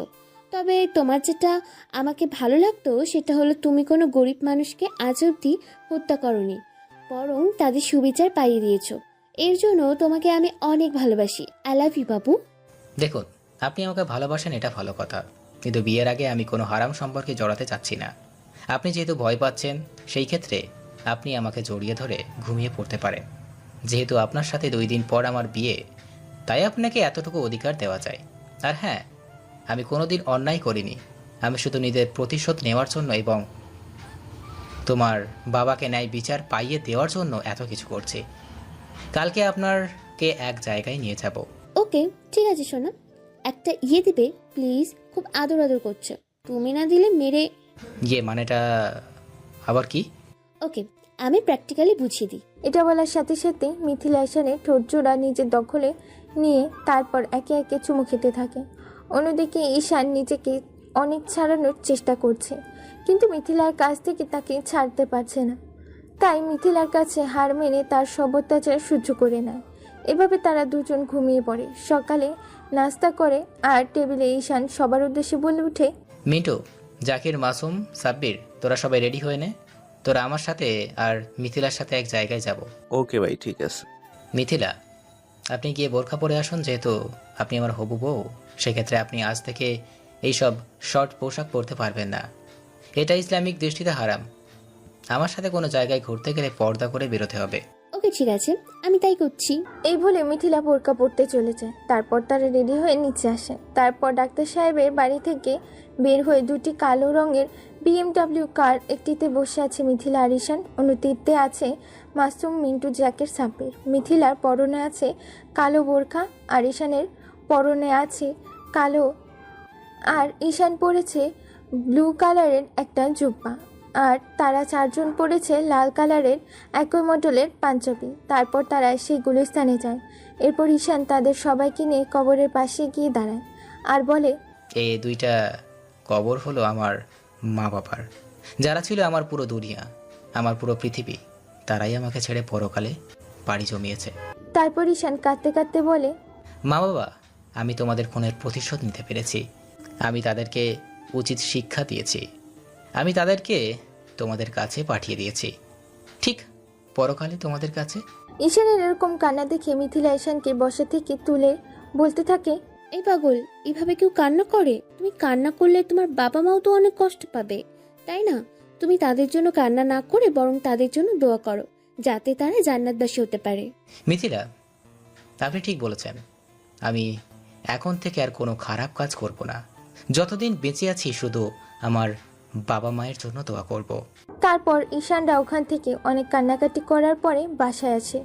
তবে তোমার যেটা আমাকে ভালো লাগতো সেটা হলো তুমি কোনো গরিব মানুষকে আজ অবধি হত্যা করনি, বরং তাদের সুবিচার পাইয়ে দিয়েছো। এর জন্য তোমাকে আমি অনেক ভালোবাসি। আই লাভ ইউ বাবু। দেখুন, আপনি আমাকে ভালোবাসেন, এটা ভালো কথা, কিন্তু বিয়ের আগে আমি কোনো হারাম সম্পর্কে জড়াতে চাচ্ছি না। আপনি যেহেতু ভয় পাচ্ছেন, সেই ক্ষেত্রে আপনি আমাকে জড়িয়ে ধরে ঘুমিয়ে পড়তে পারেন। যেহেতু আপনার সাথে 2 দিন পর আমার বিয়ে, তাই আপনাকে এতটুকু অধিকার দেওয়া যায়। আর হ্যাঁ, আমি কোনোদিন অন্যায় করিনি। আমি শুধু নিজের প্রতিশোধ নেওয়ার জন্য এবং তোমার বাবাকে ন্যায় বিচার পাইয়ে দেওয়ার জন্য এত কিছু করছি। কালকে আপনাকে এক জায়গায় নিয়ে যাব। ওকে, ঠিক আছে সোনা, একটা দিবে প্লিজ, খুব আদর আদর করছে। তুমি না দিলে মেরে। মানেটা আবার কি? ওকে, আমি প্র্যাকটিক্যালি বুঝিয়ে দিই। এটা বলার সাথে সাথে মিথিলা ঈশানের ঠোঁট জোড়া নিজের দখলে নিয়ে তারপর একে একে চুমু খেতে থাকে। অন্যদিকে ঈশান নিজেকে অনেক ছাড়ানোর চেষ্টা করছে, কিন্তু মিথিলার কাছ থেকে তাকে ছাড়তে পারছে না। তাই মিথিলার কাছে হার মেনে তার সব অত্যাচার সহ্য করে নেয়। এভাবে তারা দুজন ঘুমিয়ে পড়ে। সকালে নাস্তা করে আর টেবিলে ঈশান সবার উদ্দেশ্যে বলে ওঠে, মিন্টু, জাকির, মাসুম, সাব্বির, তোরা সবাই রেডি হয়ে নে। তোরা আমার সাথে আর মিথিলার সাথে এক জায়গায় যাব। ওকে ভাই, ঠিক আছে। মিথিলা, আপনি গিয়ে বোরখা পরে আসুন। যেহেতু আপনি আমার হবু বউ, সেক্ষেত্রে আপনি আজ থেকে এইসব শর্ট পোশাক পরতে পারবেন না। এটা ইসলামিক দৃষ্টিতে হারাম। আমার সাথে কোনো জায়গায় ঘুরতে গেলে পর্দা করে বেরোতে হবে। ওকে, ঠিক আছে, আমি তাই করছি। এই বলে মিথিলা বোরকা পরতে চলে যায়। তারপর তারা রেডি হয়ে নিচে আসে। তারপর ডাক্তার সাহেবের বাড়ি থেকে বের হয়ে 2টি কালো রঙের BMW কার, একটিতে বসে আছে মিথিলা আর ঈশান, অন্যটিতে আছে মাসুম, মিন্টু, জাকির, সাব্বির। মিথিলার পরনে আছে কালো বোরখা আর ঈশানের পরনে আছে কালো, আর ঈশান পরেছে ব্লু কালারের একটা জুব্বা, আর তারা 4 জন পরেছে লাল কালারের একই মডেলের পাঞ্জাবি। তারপর তারা সেই গুলিস্তানে যায়। এরপর ঈশান তাদের সবাইকে নিয়ে কবরের পাশে গিয়ে দাঁড়ায় আর বলে, এই 2টা কবর হলো আমার মা বাবার, যারা ছিল আমার পুরো দুনিয়া, আমার পুরো পৃথিবী। তারাই আমাকে ছেড়ে পরকালে পাড়ি জমিয়েছে। তারপর ঈশান কাঁদতে কাঁদতে বলে, মা বাবা, আমি তোমাদের খুনের প্রতিশোধ নিতে পেরেছি। আমি তাদেরকে উচিত শিক্ষা দিয়েছি। আমি তাদেরকে তোমাদের কাছে পাঠিয়ে দিয়েছি, ঠিক পরকালে তোমাদের কাছে। ঈশানের এরকম কান্না দেখে মিথিলা ঈশানকে বসা থেকে তুলে বলতে থাকে, এই পাগল, এভাবে কেউ কান্না করে? তুমি কান্না করলে তোমার বাবা মাও তো অনেক কষ্ট পাবে, তাই না? তুমি তাদের জন্য কান্না না করে বরং তাদের জন্য দোয়া করো, যাতে তারা জান্নাতবাসী হতে পারে। মিথিলা, আপনি ঠিক বলেছেন। আমি এখন থেকে আর কোনো খারাপ কাজ করব না। যতদিন বেঁচে আছি শুধু আমার বাবা মায়ের জন্য দোয়া করব। তারপর ঈশানরা ওখান থেকে অনেক কান্নাকাটি করার পরে বাসায় আসে।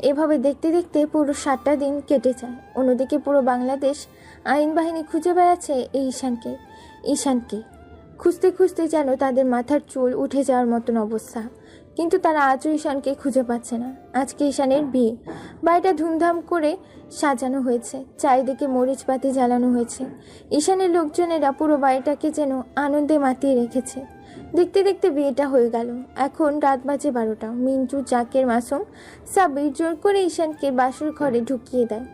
এভাবে দেখতে দেখতে পুরো 7টা দিন কেটে যায়। অন্যদিকে পুরো বাংলাদেশ আইন বাহিনী খুঁজে বেড়াচ্ছে এই ঈশানকে খুঁজতে খুঁজতে যেন তাদের মাথার চুল উঠে যাওয়ার মতন অবস্থা। কিন্তু তারা আজও ঈশানকে খুঁজে পাচ্ছে না। আজকে ঈশানের বিয়ে, বাড়িটা ধুমধাম করে সাজানো হয়েছে, চারিদিকে মরিচবাতি জ্বালানো হয়েছে। ঈশানের লোকজনেরা পুরো বাড়িটাকে যেন আনন্দে মাতিয়ে রেখেছে। দেখতে দেখতে বিয়েটা হয়ে গেল। এখন রাত বাজে 12টা। মিন্টু, জাকের, মাসুম, সাবির জোর করে ঈশানকে বাসর ঘরে ঢুকিয়ে দেয়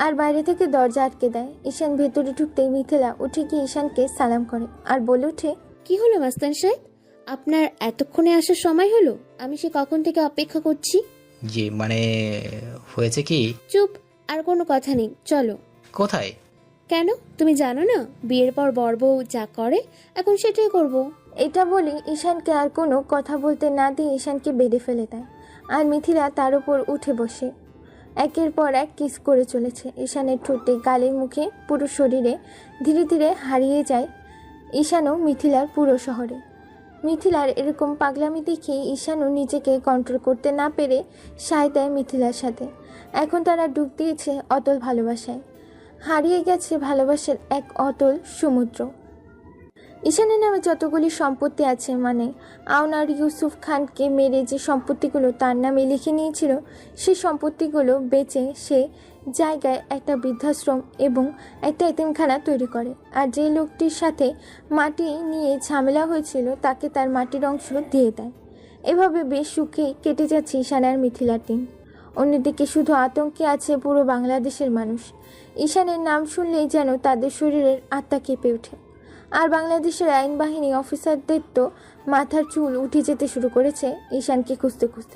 আর বাইরে থেকে দরজা আটকে দেয়। ঈশান ভেতরে ঢুকতেই মিথিলা উঠে গিয়ে ঈশানকে সালাম করে আর বলে ওঠে, কি হলো মাস্তান সাহেব, আপনার এতক্ষণে আসার সময় হলো? আমি সে কখন থেকে অপেক্ষা করছি। জি মানে হয়েছে কি? চুপ, আর কোনো কথা নেই, চলো। কোথায়? কেন, তুমি জানো না বিয়ের পর বর বউ যা করে এখন সেটাই করব। এটা বলে ঈশানকে আর কোনো কথা বলতে না দিয়ে ঈশানকে বেঁধে ফেলে দেয় আর মিথিলা তার উপর উঠে বসে একের পর এক কিস করে চলেছে। ঈশানের ঠোঁটে, গালে, মুখে, পুরো শরীরে ধীরে ধীরে হারিয়ে যায় ঈশানও মিথিলার পুরো শহরে। মিথিলার এরকম পাগলামি দেখে ঈশানও নিজেকে কন্ট্রোল করতে না পেরে সায় দেয় মিথিলার সাথে। এখন তারা ডুব দিয়েছে অতল ভালোবাসায়, হারিয়ে গেছে ভালোবাসার এক অতল সমুদ্র। ঈশানের নামে যতগুলি সম্পত্তি আছে, মানে আওনার ইউসুফ খানকে মেরে যে সম্পত্তিগুলো তার নামে লিখে নিয়েছিল, সেই সম্পত্তিগুলো বেচে সে জায়গায় একটা বৃদ্ধাশ্রম এবং একটা এতিমখানা তৈরি করে। আর যে লোকটির সাথে মাটি নিয়ে ঝামেলা হয়েছিল তাকে তার মাটির অংশ দিয়ে দেয়। এভাবে বেশ সুখেই কেটে যাচ্ছে ঈশান আর মিথিলার দিন। অন্যদিকে শুধু আতঙ্কে আছে পুরো বাংলাদেশের মানুষ। ঈশানের নাম শুনলেই যেন তাদের শরীরের আত্মা কেঁপে ওঠে। আর বাংলাদেশের আইন বাহিনী অফিসারদের তো মাথার চুল উঠে যেতে শুরু করেছে ঈশানকে খুঁজতে খুঁজতে।